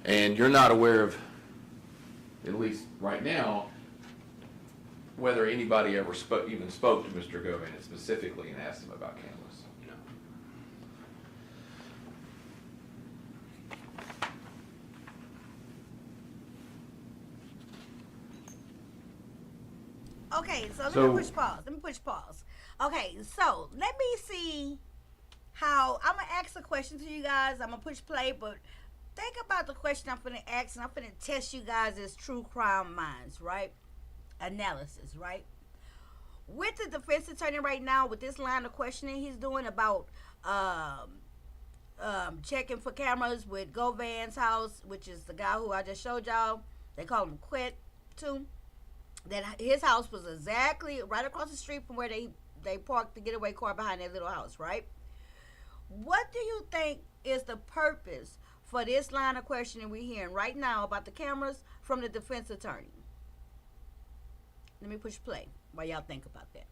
And you're not aware of, at least right now, whether anybody ever even spoke to Mr. Govan specifically and asked him about cameras. No. Okay, so let me push pause. Okay, so let me see how, I'm going to ask a question to you guys. I'm going to push play, but think about the question I'm going to ask, and I'm going to test you guys as true crime minds, right? Analysis, right? With the defense attorney right now, with this line of questioning he's doing about checking for cameras with Govan's house, which is the guy who I just showed y'all. They call him Quit too. That his house was exactly right across the street from where they parked the getaway car behind their little house, right? What do you think is the purpose for this line of questioning we're hearing right now about the cameras from the defense attorney? Let me push play while y'all think about that.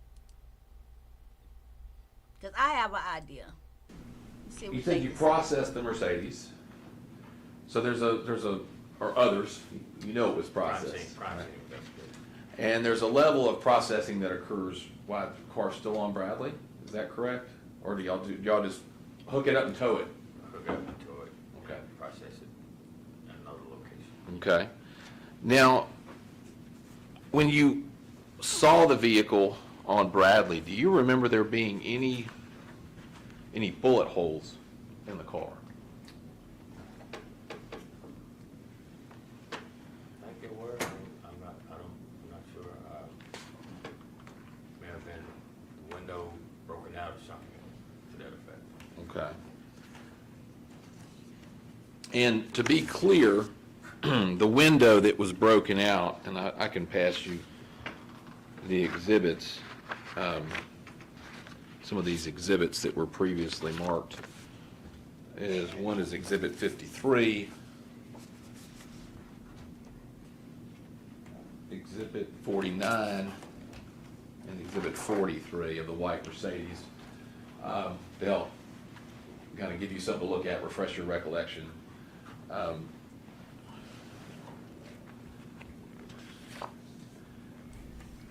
Because I have an idea. You think you processed the Mercedes, so there's or others, you know it was processed. Crime scene, right? that's good. And there's a level of processing that occurs while the car's still on Bradley, is that correct? Or do y'all just hook it up and tow it? Hook up and tow it. Okay. Process it at another location. Okay. Now, when you saw the vehicle on Bradley, do you remember there being any bullet holes in the car? I think there were. I'm not sure. May have been the window broken out or something to that effect. Okay. And to be clear, the window that was broken out, and I can pass you the exhibits, some of these exhibits that were previously marked, one is Exhibit 53, Exhibit 49, and Exhibit 43 of the white Mercedes. They'll kind of give you something to look at, refresh your recollection.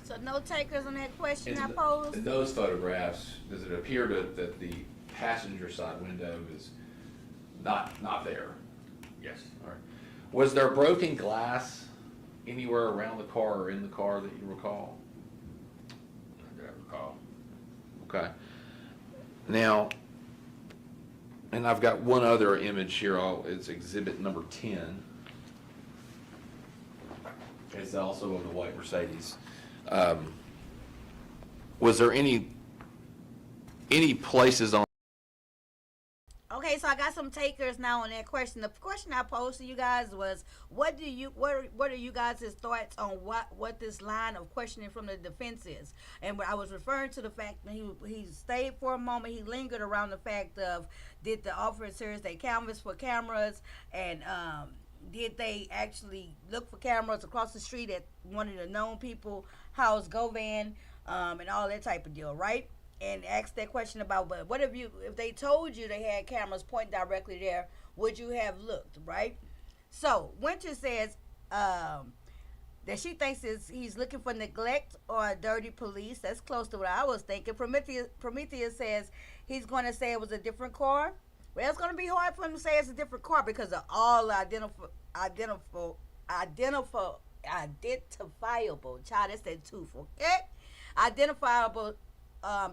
So no takers on that question I In posed? those photographs, does it appear that the passenger side window is not there? Yes. All right. Was there broken glass anywhere around the car or in the car that you recall? Not that I recall. Okay. Now, and I've got one other image here. It's exhibit number 10. It's also of the white Mercedes. Was there any places on? Okay, so I got some takers now on that question. The question I posed to you guys was, what are you guys' thoughts on what this line of questioning from the defense is? And I was referring to the fact that he stayed for a moment. He lingered around the fact of, did the officers, they canvass for cameras, and did they actually look for cameras across the street at one of the known people house, Govan, and all that type of deal, right? And asked that question about, but what if they told you they had cameras pointing directly there, would you have looked, right? So Winter says that she thinks he's looking for neglect or dirty police. That's close to what I was thinking. Prometheus says he's going to say it was a different car. Well, it's going to be hard for him to say it's a different car because of all identifiable, child, that's that tooth, okay? Identifiable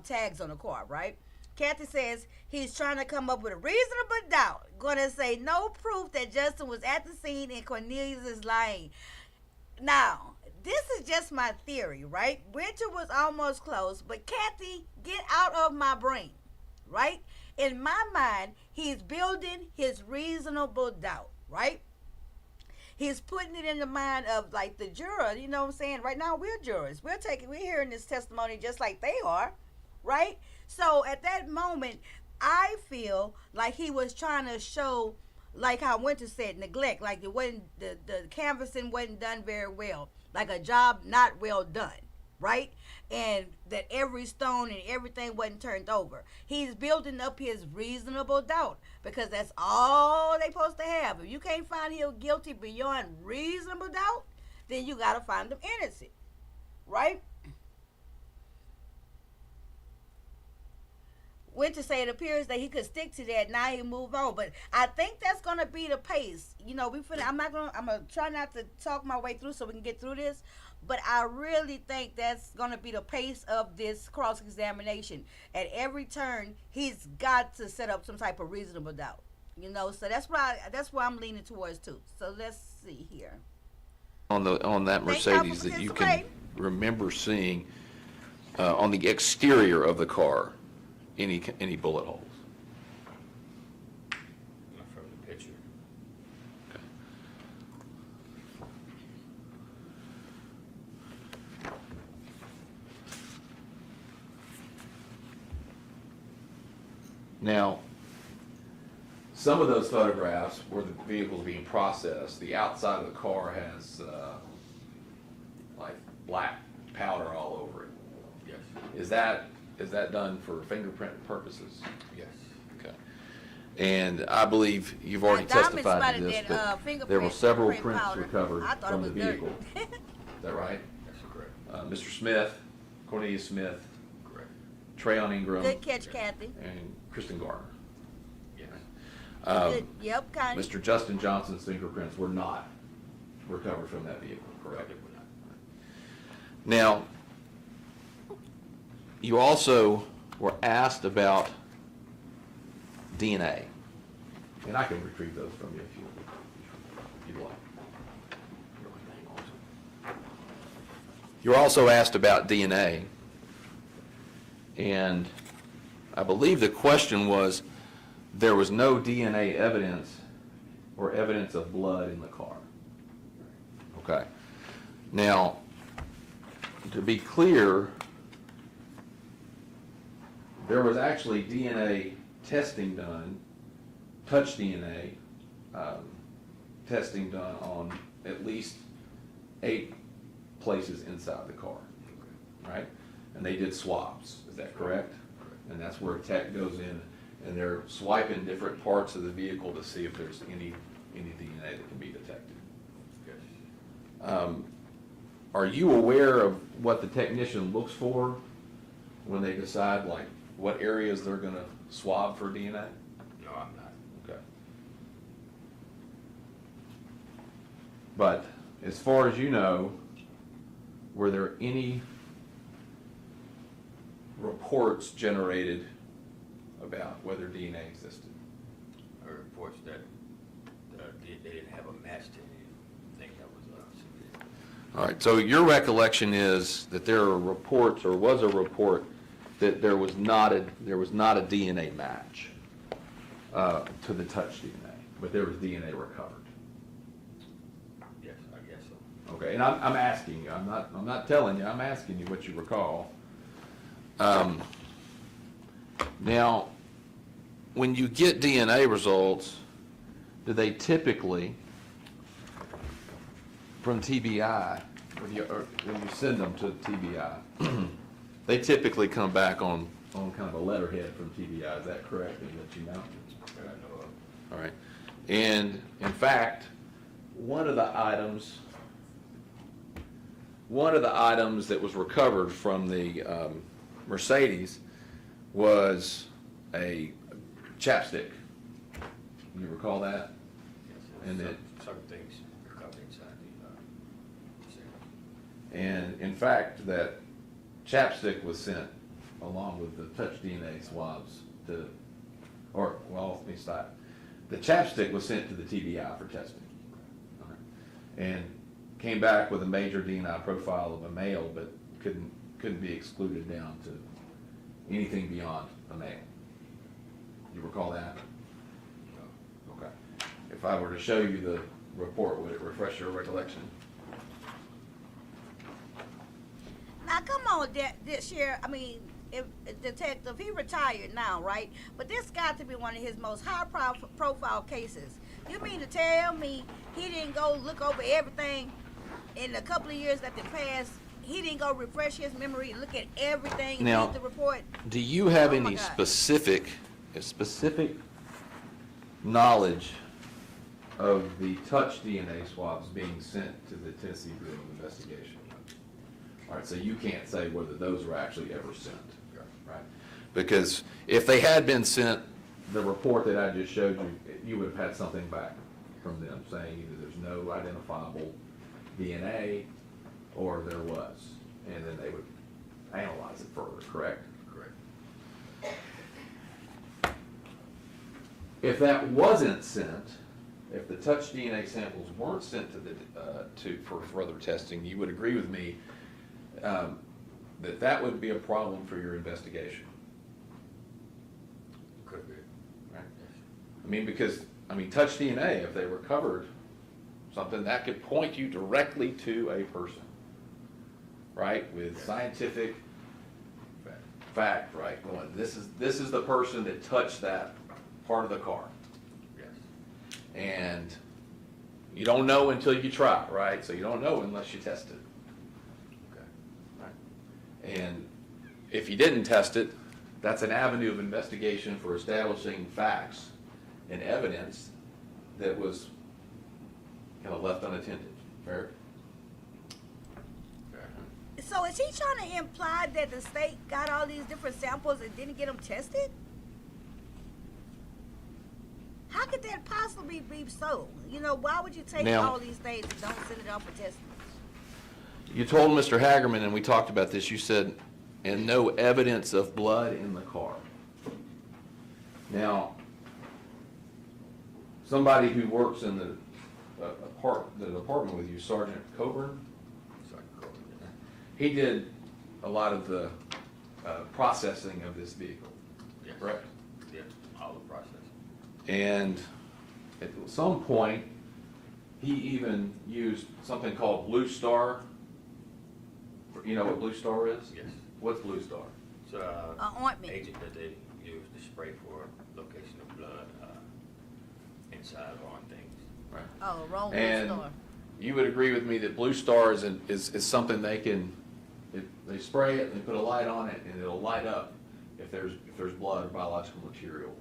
tags on the car, right? Kathy says he's trying to come up with a reasonable doubt. Gonna say no proof that Justin was at the scene and Cornelius is lying. Now, this is just my theory, right? Winter was almost close, but Kathy, get out of my brain, right? In my mind, he's building his reasonable doubt, right? He's putting it in the mind of like the juror, you know what I'm saying? Right now we're jurors. We're hearing this testimony just like they are, right? So at that moment, I feel like he was trying to show, like how Winter said, neglect, like it wasn't the canvassing wasn't done very well, like a job not well done, right? And that every stone and everything wasn't turned over. He's building up his reasonable doubt because that's all they supposed to have. If you can't find him guilty beyond reasonable doubt, then you got to find him innocent, right? Winter say it appears that he could stick to that. Now he move on, but I think that's gonna be the pace. You know, I'm gonna try not to talk my way through so we can get through this. But I really think that's gonna be the pace of this cross-examination. At every turn, he's got to set up some type of reasonable doubt. You know, so that's why I'm leaning towards too. So let's see here. On that Mercedes that you can remember seeing on the exterior of the car. Any bullet holes? Not from the picture. Okay. Now, some of those photographs where the vehicle is being processed, the outside of the car has like black powder all over it. Yes. Is that done for fingerprint purposes? Yes. Okay. And I believe you've already testified to this, but there were several prints recovered from the vehicle. Is that right? That's correct. Mr. Smith, Cornelius Smith, Correct. Trayon Ingram, Good catch, Kathy. and Kristen Garner. Yes. Good. Yep, kind of. Mr. Justin Johnson's fingerprints were not recovered from that vehicle, correct? They were not. Now, you also were asked about DNA, and I can retrieve those from you if you'd like. You were also asked about DNA, and I believe the question was, there was no DNA evidence or evidence of blood in the car. Okay. Now, to be clear, there was actually DNA testing done, touch DNA testing done on at least 8 places inside the car, right? And they did swabs, is that correct? And that's where a tech goes in and they're swiping different parts of the vehicle to see if there's any DNA that can be detected. Yes. are you aware of what the technician looks for when they decide like what areas they're gonna swab for DNA? No, I'm not. Okay. But as far as you know, were there any reports generated about whether DNA existed? I heard reports that they didn't have a match to anything that was submitted. All right, so your recollection is that there are reports, or was a report, that there was not a DNA match to the touch DNA, but there was DNA recovered. Yes, I guess so. Okay, and I'm asking you. I'm not telling you. I'm asking you what you recall. Now, when you get DNA results, do they typically, from TBI, when you send them to TBI, they typically come back on kind of a letterhead from TBI. Is that correct? Is that you know? That I know of. All right. And in fact, one of the items that was recovered from the Mercedes was a chapstick. You recall that? Yes, And some things recovered inside the sample. And in fact, that chapstick was sent along with the touch DNA swabs to, let me stop. The chapstick was sent to the TBI for testing. All right. And came back with a major DNA profile of a male, but couldn't be excluded down to anything beyond a male. You recall that? No. Okay. If I were to show you the report, would it refresh your recollection? Now, come on, this year, I mean, if detective, he retired now, right? But this got to be one of his most high-profile cases. You mean to tell me he didn't go look over everything in a couple of years that they passed? He didn't go refresh his memory and look at everything and read the report? Do you have Oh, any specific knowledge of the touch DNA swabs being sent to the Tennessee Bureau of Investigation? All right, so you can't say whether those were actually ever sent, right? Because if they had been sent, the report that I just showed you, you would have had something back from them saying either there's no identifiable DNA or there was, and then they would analyze it further, correct? Correct. If that wasn't sent, if the touch DNA samples weren't sent to the for further testing, you would agree with me that would be a problem for your investigation. Could be. Right? Because touch DNA, if they recovered something, that could point you directly to a person, right? With scientific fact, right? Going, this is the person that touched that part of the car. Yes. And you don't know until you try, right? So you don't know unless you test it. Okay. Right. And if you didn't test it, that's an avenue of investigation for establishing facts and evidence that was kind of left unattended. Fair? So is he trying to imply that the state got all these different samples and didn't get them tested? How could that possibly be so? Why would you take all these things and don't send it off for testing? You told Mr. Hagerman, and we talked about this, you said, and no evidence of blood in the car. Now, somebody who works in the department with you, Sergeant Coburn, he did a lot of the processing of this vehicle, Yes. correct? Yes, all the process. And at some point, he even used something called Blue Star. You know what Blue Star is? Yes. What's Blue Star? It's ointment. agent that they use to spray for location of blood inside or on things. Right. Oh, wrong Blue And Star. you would agree with me that Blue Star is something they spray it, they put a light on it, and it'll light up if there's blood or biological material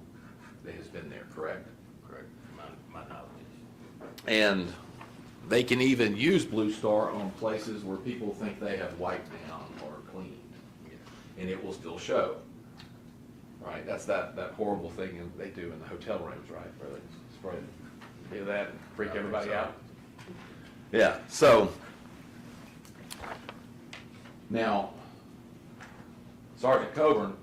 that has been there, correct? Correct. My knowledge is. And they can even use Blue Star on places where people think they have wiped down or cleaned, and it will still show. Right, that's that horrible thing they do in the hotel rooms, right, where they spray it. Hear that and freak everybody out? Yeah, so now Sergeant Coburn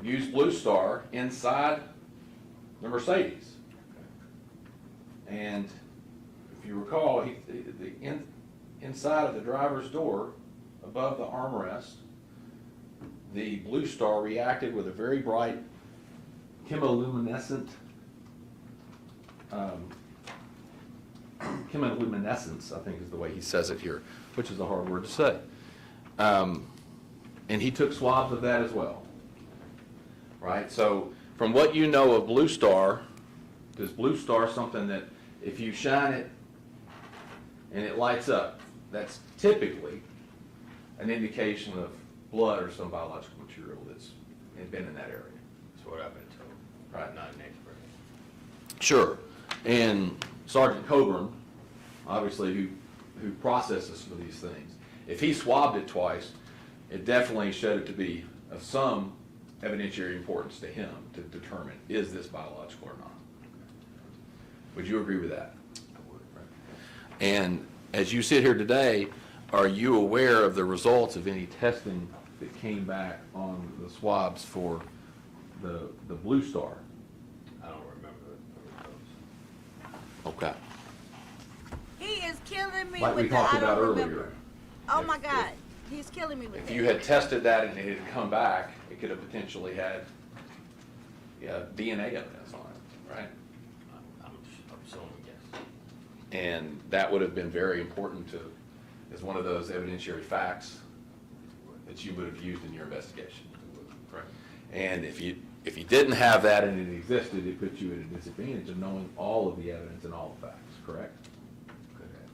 used Blue Star inside the Mercedes. And if you recall, inside of the driver's door, above the armrest, the Blue Star reacted with a very bright chemiluminescence, I think is the way he says it here, which is a hard word to say. And he took swabs of that as well. Right? So from what you know of Blue Star, is Blue Star something that if you shine it and it lights up, that's typically an indication of blood or some biological material that's been in that area. That's what I've been told. Right. Not an expert. Sure. And Sergeant Coburn, obviously, who processes for these things, if he swabbed it twice, it definitely showed it to be of some evidentiary importance to him to determine, is this biological or not? Would you agree with that? I would. Right. And as you sit here today, are you aware of the results of any testing that came back on the swabs for the Blue Star? I don't remember the results. Okay. He is killing me Like we with the talked I about don't earlier. remember. Oh If- my God. He's killing me with If that. you had tested that and it had come back, it could have potentially had DNA evidence on it, right? I'm assuming yes. And that would have been very important to, as one of those evidentiary facts that you would have used in your investigation. Correct. And if you didn't have that and it existed, it put you at a disadvantage of knowing all of the evidence and all the facts, correct? Could have.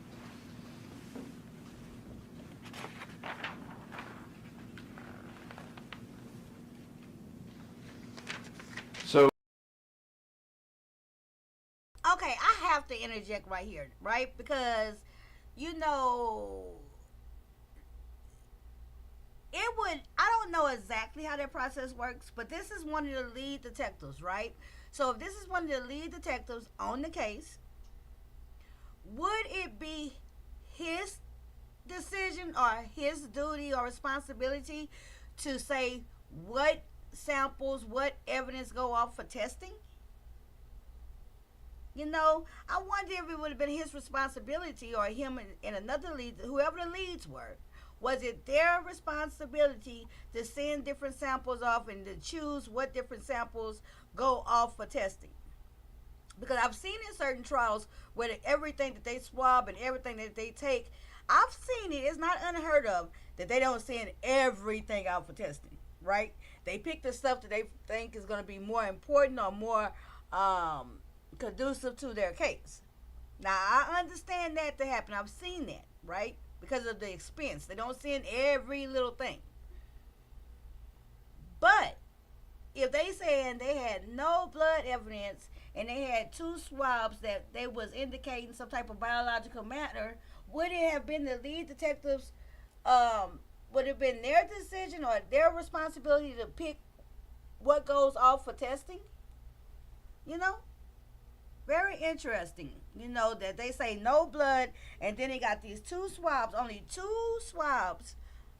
So Okay, I have to interject right here, right? Because, you know, I don't know exactly how that process works, but this is one of the lead detectives, right? So if this is one of the lead detectives on the case, would it be his decision or his duty or responsibility to say what samples, what evidence go off for testing? You know, I wonder if it would have been his responsibility or him and another lead, whoever the leads were. Was it their responsibility to send different samples off and to choose what different samples go off for testing? Because I've seen in certain trials where everything that they swab and everything that they take, I've seen it. It's not unheard of that they don't send everything out for testing, right? They pick the stuff that they think is going to be more important or more conducive to their case. Now, I understand that to happen. I've seen that, right? Because of the expense. They don't send every little thing. But if they saying they had no blood evidence and they had 2 swabs that they was indicating some type of biological matter, would it have been the lead detectives, would it have been their decision or their responsibility to pick what goes off for testing? You know? Very interesting, you know, that they say no blood, and then they got these 2 swabs, only 2 swabs,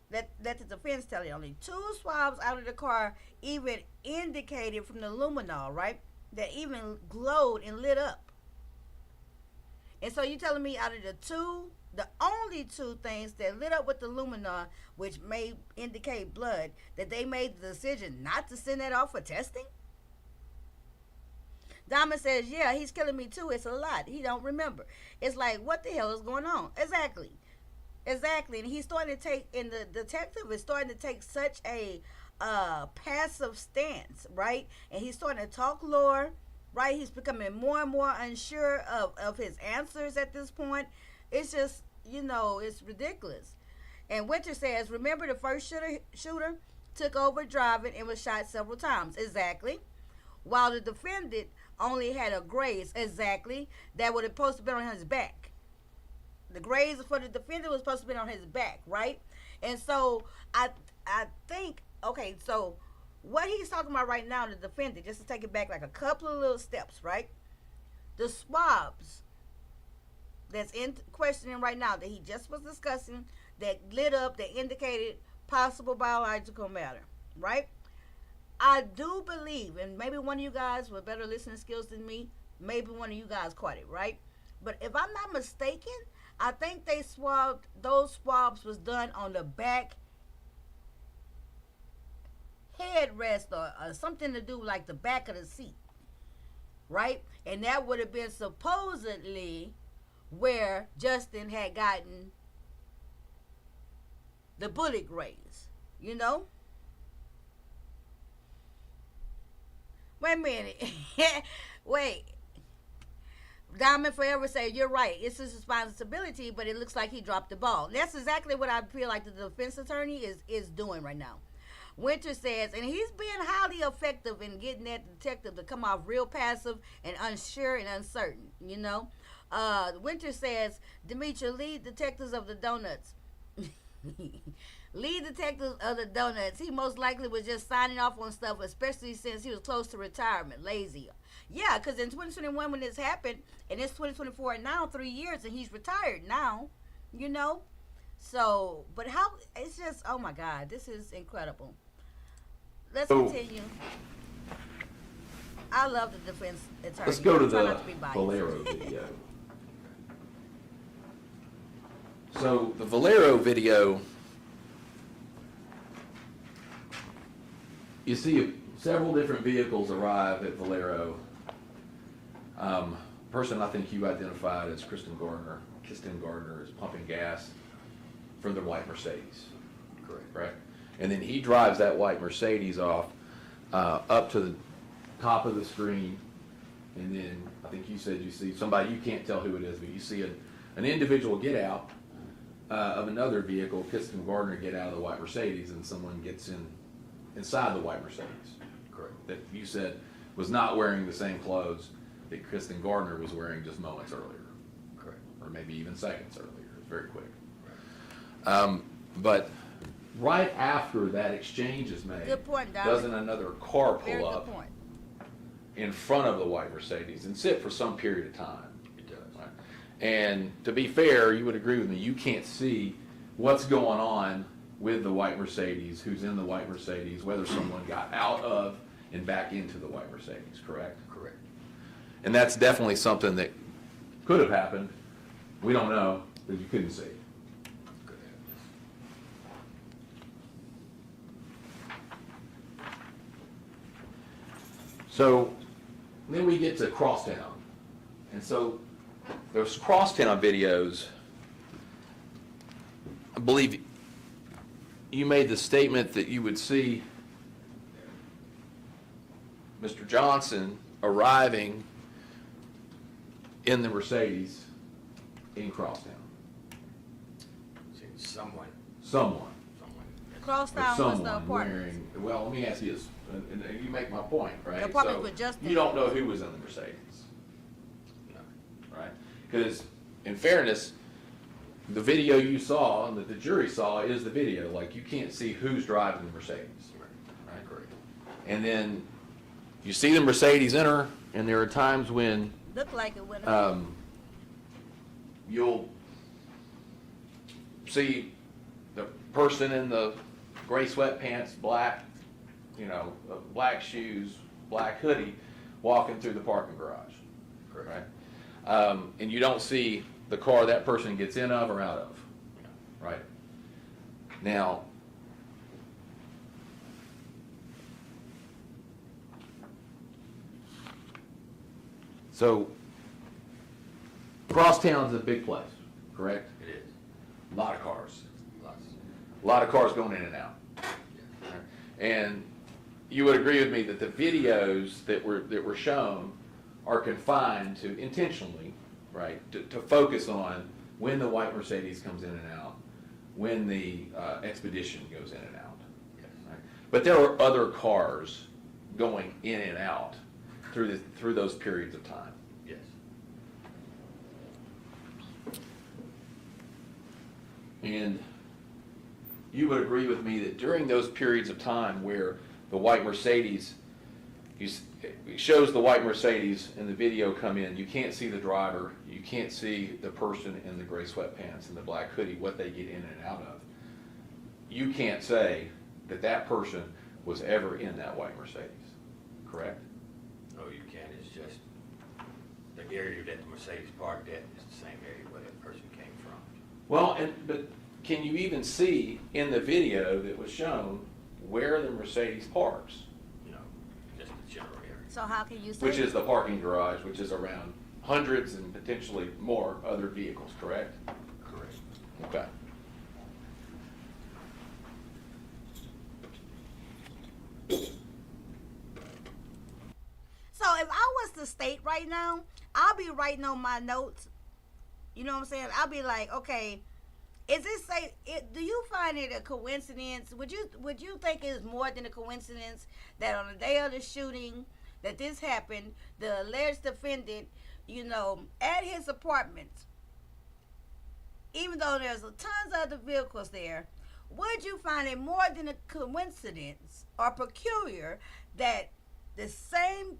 that the defense tell you, only 2 swabs out of the car even indicated from the luminol, right, that even glowed and lit up. And so you telling me out of the only 2 things that lit up with the luminol, which may indicate blood, that they made the decision not to send that off for testing? Diamond says, yeah, he's killing me too. It's a lot. He don't remember. It's like, what the hell is going on? Exactly. And he's starting to take, and the detective is starting to take such a passive stance, right? And he's starting to talk lower, right? He's becoming more and more unsure of his answers at this point. It's just, you know, it's ridiculous. And Winter says, remember the first shooter took over driving and was shot several times. Exactly. While the defendant only had a graze, exactly, that would have supposed to be on his back. the grades for the defendant was supposed to be on his back, right? And so I think, okay, so what he's talking about right now, the defendant, just to take it back like a couple of little steps, right? The swabs that's in questioning right now that he just was discussing that lit up, that indicated possible biological matter, right? I do believe, and maybe one of you guys with better listening skills than me, maybe one of you guys caught it, right? But if I'm not mistaken, I think those swabs was done on the back headrest or something to do like the back of the seat, right? And that would have been supposedly where Justin had gotten the bullet graze, you know? Wait a minute. Wait. Diamond Forever say, you're right. It's his responsibility, but it looks like he dropped the ball. That's exactly what I feel like the defense attorney is doing right now. Winter says, and he's being highly effective in getting that detective to come off real passive and unsure and uncertain, you know. Winter says, Demetria, lead detectives of the donuts. Lead detectives of the donuts. He most likely was just signing off on stuff, especially since he was close to retirement. Lazy. Yeah, because in 2021 when this happened, and it's 2024 now, 3 years, and he's retired now, you know. So, but how, it's just, oh my God, this is incredible. Let's continue. I love the defense attorney. Let's go to Try the not to be biased. Valero video. So the Valero video, you see several different vehicles arrive at Valero. Person I think you identified as Kristen Gardner is pumping gas for the white Mercedes. Correct. Right? And then he drives that white Mercedes off up to the top of the screen, and then I think you said you see somebody, you can't tell who it is, but you see an individual get out of another vehicle, Kristen Gardner get out of the white Mercedes, and someone gets inside the white Mercedes. Correct. That you said was not wearing the same clothes that Kristen Gardner was wearing just moments earlier. Correct. Or maybe even seconds earlier. It's very quick. Right. But right after that exchange is made, good point, doesn't another car pull Very up good point. in front of the white Mercedes and sit for some period of time? It does. Right? And to be fair, you would agree with me, you can't see what's going on with the white Mercedes, who's in the white Mercedes, whether someone got out of and back into the white Mercedes, correct? Correct. And that's definitely something that could have happened. We don't know, because you couldn't see. So then we get to Crosstown. And so those Crosstown videos, I believe you made the statement that you would see Mr. Johnson arriving in the Mercedes in Crosstown. Someone. Crosstown was the apartment. Wearing, well, let me ask you this, and you make my point, right? The apartment with Justin. You don't know who was in the Mercedes. No. Right? Because, in fairness, the video you saw and that the jury saw is the video. Like, you can't see who's driving the Mercedes. Right? Correct. And then you see the Mercedes enter, and there are times when Looked like it went you'll see the person in the gray sweatpants, black, black shoes, black hoodie, walking through the parking garage. Correct. Right? And you don't see the car that person gets in of or out of. Right? Now, so Crosstown's a big place, correct? It is. A lot of cars. A lot of cars going in and out. And you would agree with me that the videos that were shown are confined to intentionally, right, to focus on when the white Mercedes comes in and out, when the Expedition goes in and out. Right? But there are other cars going in and out through those periods of time. Yes. And you would agree with me that during those periods of time where the white Mercedes, it shows the white Mercedes in the video come in, you can't see the driver, you can't see the person in the gray sweatpants and the black hoodie, what they get in and out of. You can't say that that person was ever in that white Mercedes, correct? No, you can't. It's just the area that the Mercedes parked at is the same area where that person came from. Well, but can you even see in the video that was shown where the Mercedes parks? You know, just the general area. So how can you say? Which is the parking garage, which is around hundreds and potentially more other vehicles, correct? Correct. Okay. So if I was to state right now, I'll be writing on my notes. You know what I'm saying? I'll be like, okay, is this do you find it a coincidence? Would you think it's more than a coincidence that on the day of the shooting that this happened, the alleged defendant, you know, at his apartment, even though there's tons of other vehicles there, would you find it more than a coincidence or peculiar that the same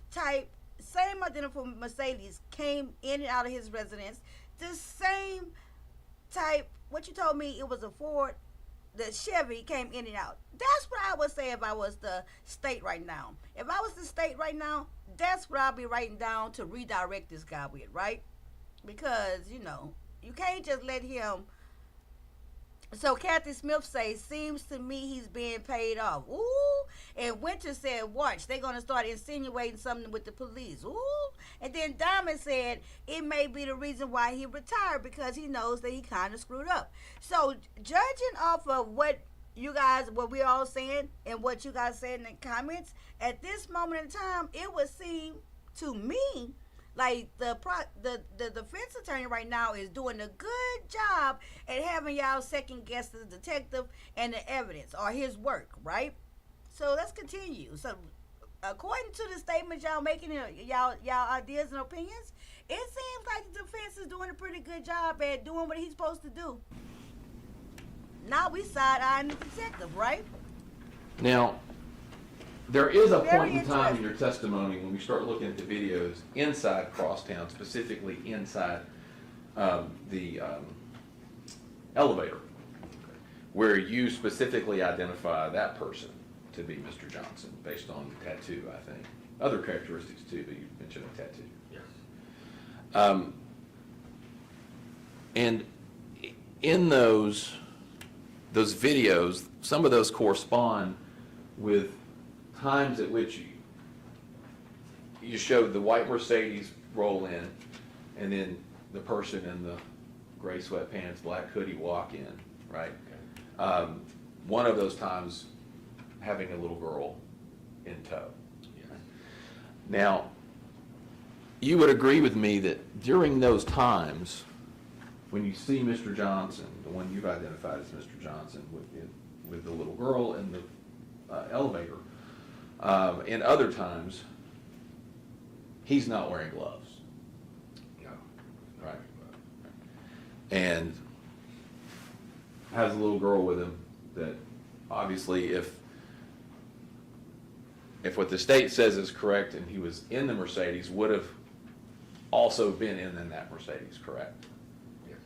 identical Mercedes came in and out of his residence, the same type, what you told me it was a Ford, the Chevy came in and out. That's what I would say if I was the state right now. If I was the state right now, that's what I'll be writing down to redirect this guy with, right? Because, you know, you can't just let him. So Kathy Smith says, seems to me he's being paid off. Ooh. And Winter said, watch, they're going to start insinuating something with the police. Ooh. And then Diamond said, it may be the reason why he retired, because he knows that he kind of screwed up. So judging off of what we all saying and what you guys said in the comments, at this moment in time, it would seem to me like the defense attorney right now is doing a good job at having y'all second guess the detective and the evidence or his work, right? So let's continue. So according to the statements y'all making, y'all ideas and opinions, it seems like the defense is doing a pretty good job at doing what he's supposed to do. Now we side-eyeing the detective, right? Now, there is a point in time in your testimony when we start looking at the videos inside Crosstown, specifically inside the elevator, where you specifically identify that person to be Mr. Johnson based on the tattoo, I think. Other characteristics too, but you mentioned a tattoo. Yes. And in those videos, some of those correspond with times at which you showed the white Mercedes roll in, and then the person in the gray sweatpants, black hoodie walk in, right? Okay. One of those times having a little girl in tow. Yes. Now, you would agree with me that during those times, when you see Mr. Johnson, the one you've identified as Mr. Johnson, with the little girl in the elevator, and other times, he's not wearing gloves. No. Right. And has a little girl with him that obviously if what the state says is correct and he was in the Mercedes, would have also been in that Mercedes, correct? Yes.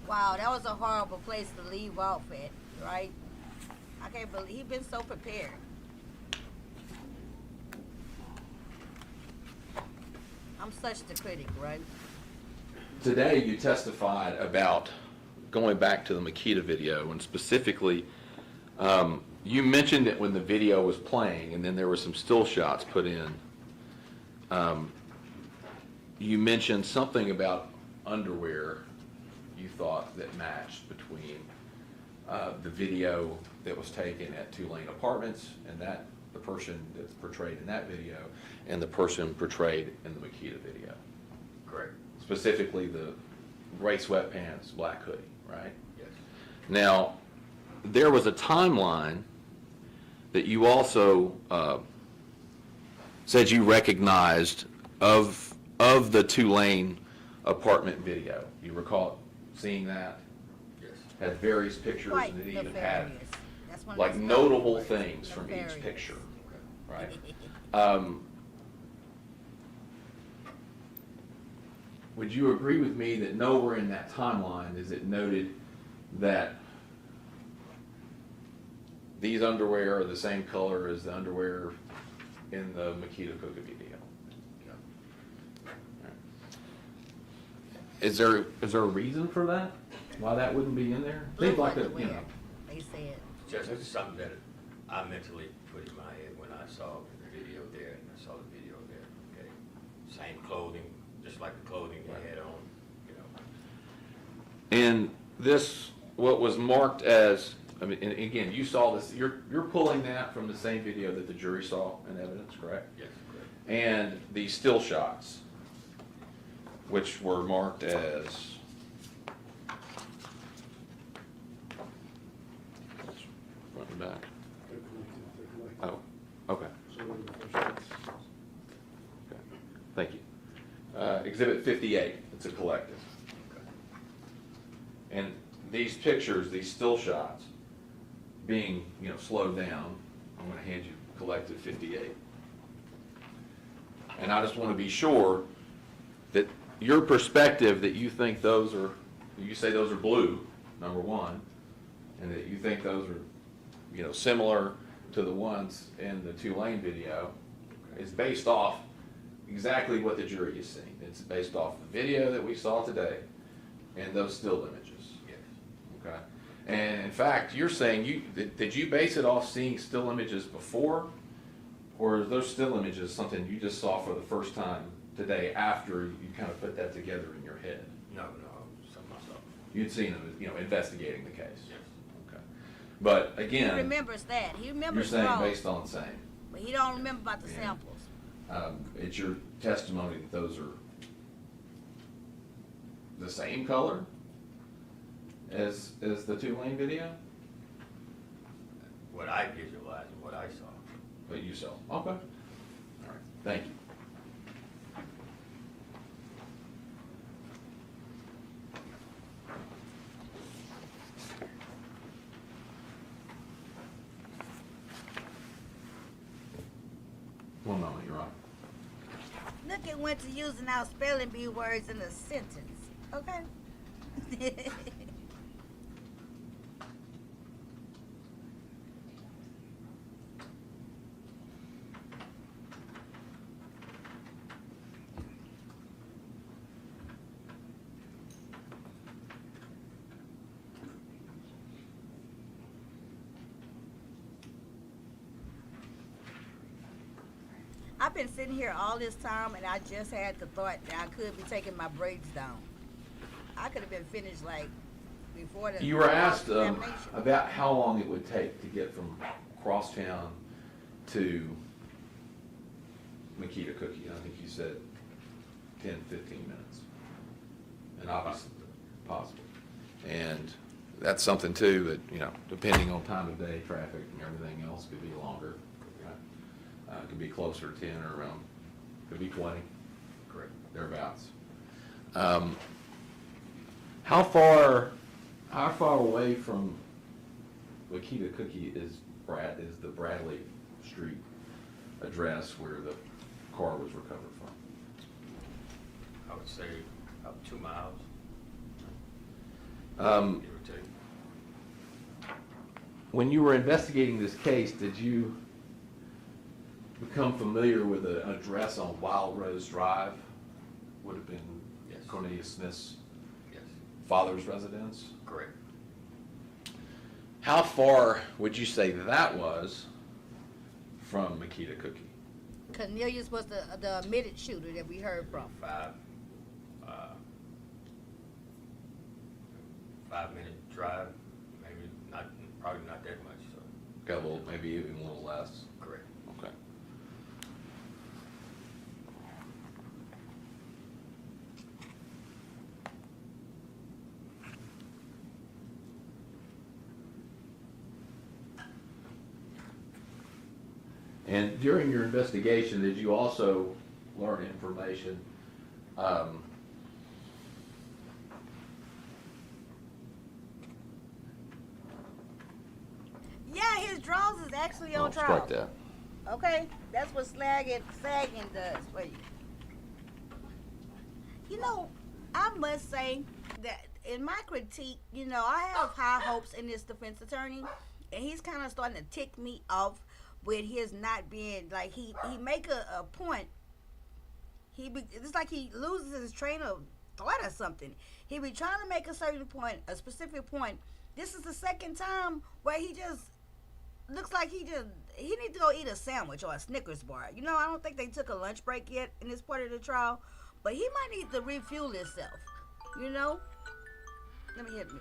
Wow, that was a horrible place to leave off at, right? I can't believe he's been so prepared. I'm such the critic, right? Today you testified about going back to the Makita video, and specifically you mentioned it when the video was playing and then there were some still shots put in. You mentioned something about underwear you thought that matched between the video that was taken at Tulane Apartments and the person that's portrayed in that video and the person portrayed in the Makita video. Correct. Specifically the gray sweatpants, black hoodie, right? Yes. Now, there was a timeline that you also said you recognized of the Tulane apartment video. You recall seeing that? Yes. Had various pictures, Quite and it even had nefarious. That's one of like those notable words. things from Nefarious. each picture, right? Would you agree with me that nowhere in that timeline is it noted that these underwear are the same color as the underwear in the Makita Cookie video? Is there a reason for that? Why that wouldn't be in there? Blue Seems like a, underwear, they said. Just it's something that I mentally put in my head when I saw the video there, and I saw the video there. Okay, same clothing, just like the clothing they had on, you know. And this, what was marked as, I mean, and again, you saw this, you're pulling that from the same video that the jury saw in evidence, correct? Yes, correct. And the still shots, which were marked as, front and back. Oh, okay. Okay, thank you. Exhibit 58, it's a collective. And these pictures, these still shots, being, you know, slowed down, I'm gonna hand you collective 58. And I just wanna be sure that your perspective that you think those are, you say those are blue, number one, and that you think those are, you know, similar to the ones in the Tulane video, is based off exactly what the jury is seeing. It's based off the video that we saw today and those still images. Yes. Okay. And in fact, you're saying did you base it off seeing still images before, or is those still images something you just saw for the first time today after you kind of put that together in your head? No, something myself. You'd seen them, you know, investigating the case. Yes. Okay. But again, He remembers that. He you're remembers saying wrong, based on the same. but he don't remember about the Yeah. samples. It's your testimony that those are the same color as the Tulane video? What I visualized and what I saw. What you saw? Okay. All right. Thank you. One moment, Your Honor. Look at when to using our spelling bee words in a sentence, okay? I've been sitting here all this time, and I just had the thought that I could be taking my braids down. I could have been finished like before the. You were asked examination. about how long it would take to get from Crosstown to Makita Cookie, and I think you said 10, 15 minutes. And obviously, possible. And that's something too that, you know, depending on time of day, traffic and everything else, could be longer. Could be closer to 10 or around, could be 20. Correct. Thereabouts. How far away from Makita Cookie is the Bradley Street address where the car was recovered from? I would say about 2 miles. Give or take. When you were investigating this case, did you become familiar with an address on Wild Rose Drive? Would have been Yes. Cornelius Smith's Yes. father's residence? Correct. How far would you say that was from Makita Cookie? Cornelius was the admitted shooter that we heard from. 5-minute drive, maybe not, probably not that much, so. Got a little, maybe even a little less. Correct. Okay. And during your investigation, did you also learn information Yeah, his drawers is actually on trial. strike that. Okay, that's what sagging does for you. You know, I must say that in my critique, you know, I have high hopes in this defense attorney, and he's kind of starting to tick me off with his not being like he make a point. It's like he loses his train of thought or something. He be trying to make a certain point, a specific point. This is the second time where he just looks like he needs to go eat a sandwich or a Snickers bar. You know, I don't think they took a lunch break yet in this part of the trial, but he might need to refuel himself. You know? Let me hit me.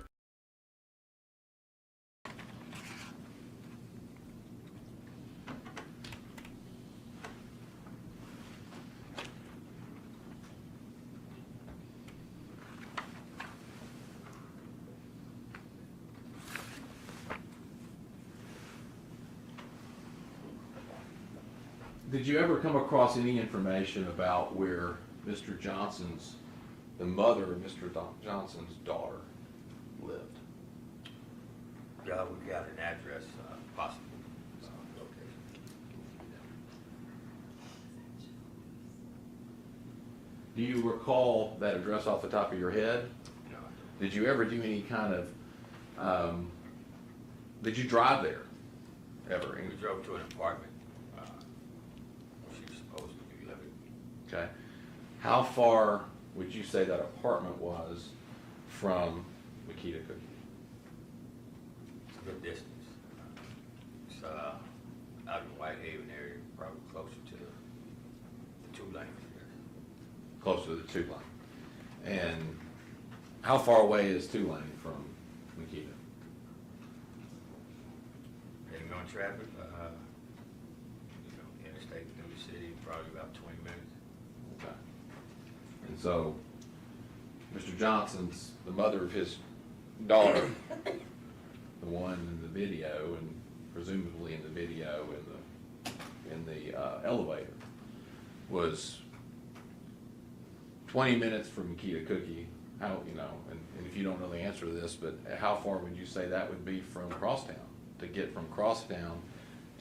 Did you ever come across any information about where Mr. the mother of Mr. Johnson's daughter lived? Yeah, we got an address, possible location. Do you recall that address off the top of your head? No. Did you ever do any kind of, did you drive there ever? We drove to an apartment. She was supposed to be living. Okay. How far would you say that apartment was from Makita Cookie? It's a good distance. It's out in Whitehaven area, probably closer to the 2 lanes. Close to the 2 lane. And how far away is 2 lane from Makita? Depending on traffic, interstate through the city, probably about 20 minutes. Okay. And so, Mr. Johnson's, the mother of his daughter, the one in the video, and presumably in the video in the elevator, was 20 minutes from Makita Cookie. How, you know, and if you don't know the answer to this, but how far would you say that would be from Crosstown, to get from Crosstown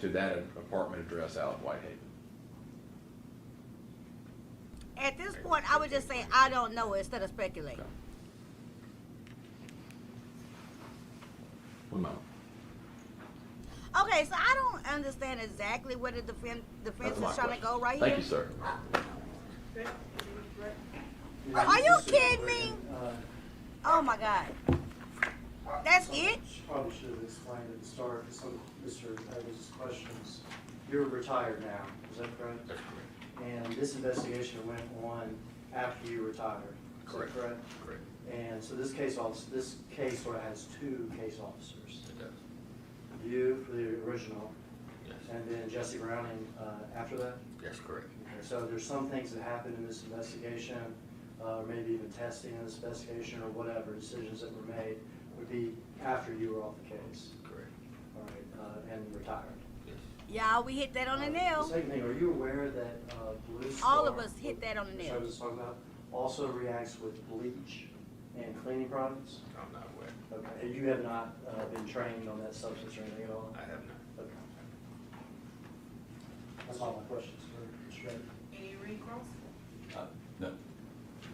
to that apartment address out in Whitehaven? At this point, I would just say I don't know instead of speculating. Okay. 1 moment. Okay, so I don't understand exactly where the defense That's my is trying to go right Thank here. you, sir. Are you kidding me? Oh my God. That's it? Probably should have explained at the start some of Mr. Evans' questions. You're retired now, is that correct? That's correct. And this investigation went on after you retired, is that correct? Correct. And so this case sort of has 2 case officers. It does. You for the original, Yes. and then Jesse Browning after that? Yes, correct. Okay, so there's some things that happened in this investigation, maybe even testing in this investigation or whatever, decisions that were made would be after you were off the case. Correct. All right, and retired. Yes. Yeah, we hit that on the The nail. second thing, are you aware that Blue All of Star, us hit that on the which nail. I was talking about, also reacts with bleach and cleaning products? I'm not aware. Okay, you have not been trained on that substance or anything at all? I have not. Okay. That's all my questions for Mr. Shredder. Any recross? No.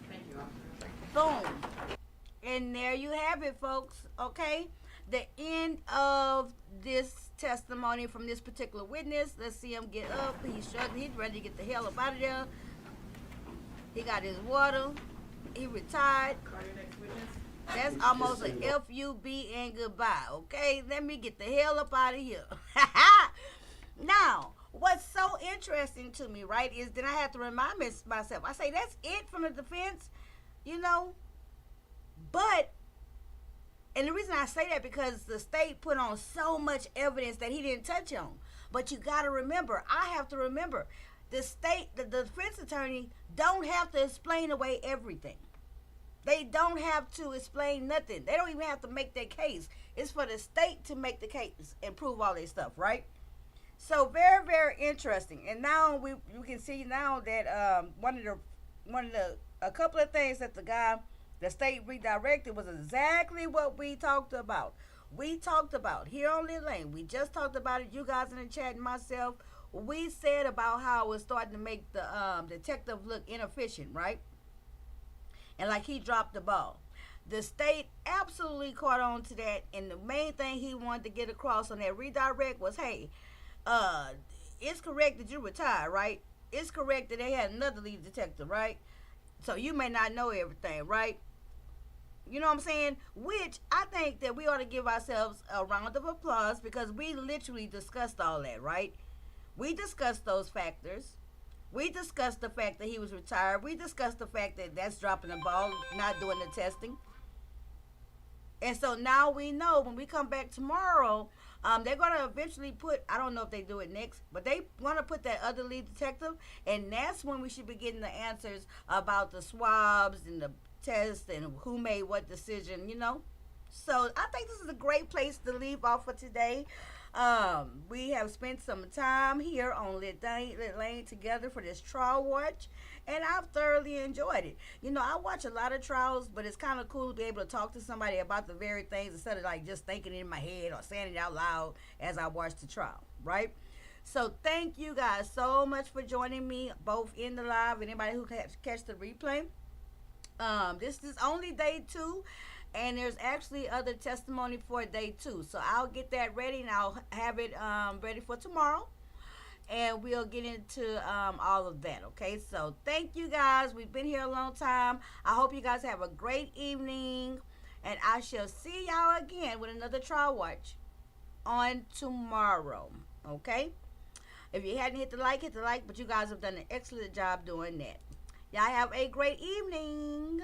Thank you, officer. Boom. And there you have it, folks. Okay? The end of this testimony from this particular witness. Let's see him get up. He's struggling. He's ready to get the hell up out of there. He got his water. He retired. Call your next witness. That's almost an FUB and goodbye. Okay? Let me get the hell up out of here. Now, what's so interesting to me, right, is that I have to remind myself. I say, that's it from the defense, you know? But, and the reason I say that because the state put on so much evidence that he didn't touch on. But you got to remember, I have to remember, the state, the defense attorney don't have to explain away everything. They don't have to explain nothing. They don't even have to make their case. It's for the state to make the case and prove all their stuff, right? So very, very interesting. And now you can see now that a couple of things that the state redirected was exactly what we talked about. We talked about here on Lit Lane. We just talked about it. You guys in the chat and myself. We said about how it was starting to make the detective look inefficient, right? And like he dropped the ball. The state absolutely caught on to that, and the main thing he wanted to get across on that redirect was, hey, it's correct that you retired, right? It's correct that they had another lead detective, right? So you may not know everything, right? You know what I'm saying? Which I think that we ought to give ourselves a round of applause, because we literally discussed all that, right? We discussed those factors. We discussed the fact that he was retired. We discussed the fact that that's dropping the ball, not doing the testing. And so now we know when we come back tomorrow, they're going to eventually put, I don't know if they do it next, but they want to put that other lead detective, and that's when we should be getting the answers about the swabs and the tests and who made what decision, you know. So I think this is a great place to leave off for today. We have spent some time here on Lit Lane together for this trial watch, and I've thoroughly enjoyed it. You know, I watch a lot of trials, but it's kind of cool to be able to talk to somebody about the very things instead of like just thinking it in my head or saying it out loud as I watch the trial, right? So thank you guys so much for joining me, both in the live and anybody who catch the replay. This is only day 2. And there's actually other testimony for day 2. So I'll get that ready, and I'll have it ready for tomorrow. And we'll get into all of that, okay? So thank you guys. We've been here a long time. I hope you guys have a great evening. And I shall see y'all again with another trial watch on tomorrow, okay? If you hadn't hit the like, but you guys have done an excellent job doing that. Y'all have a great evening.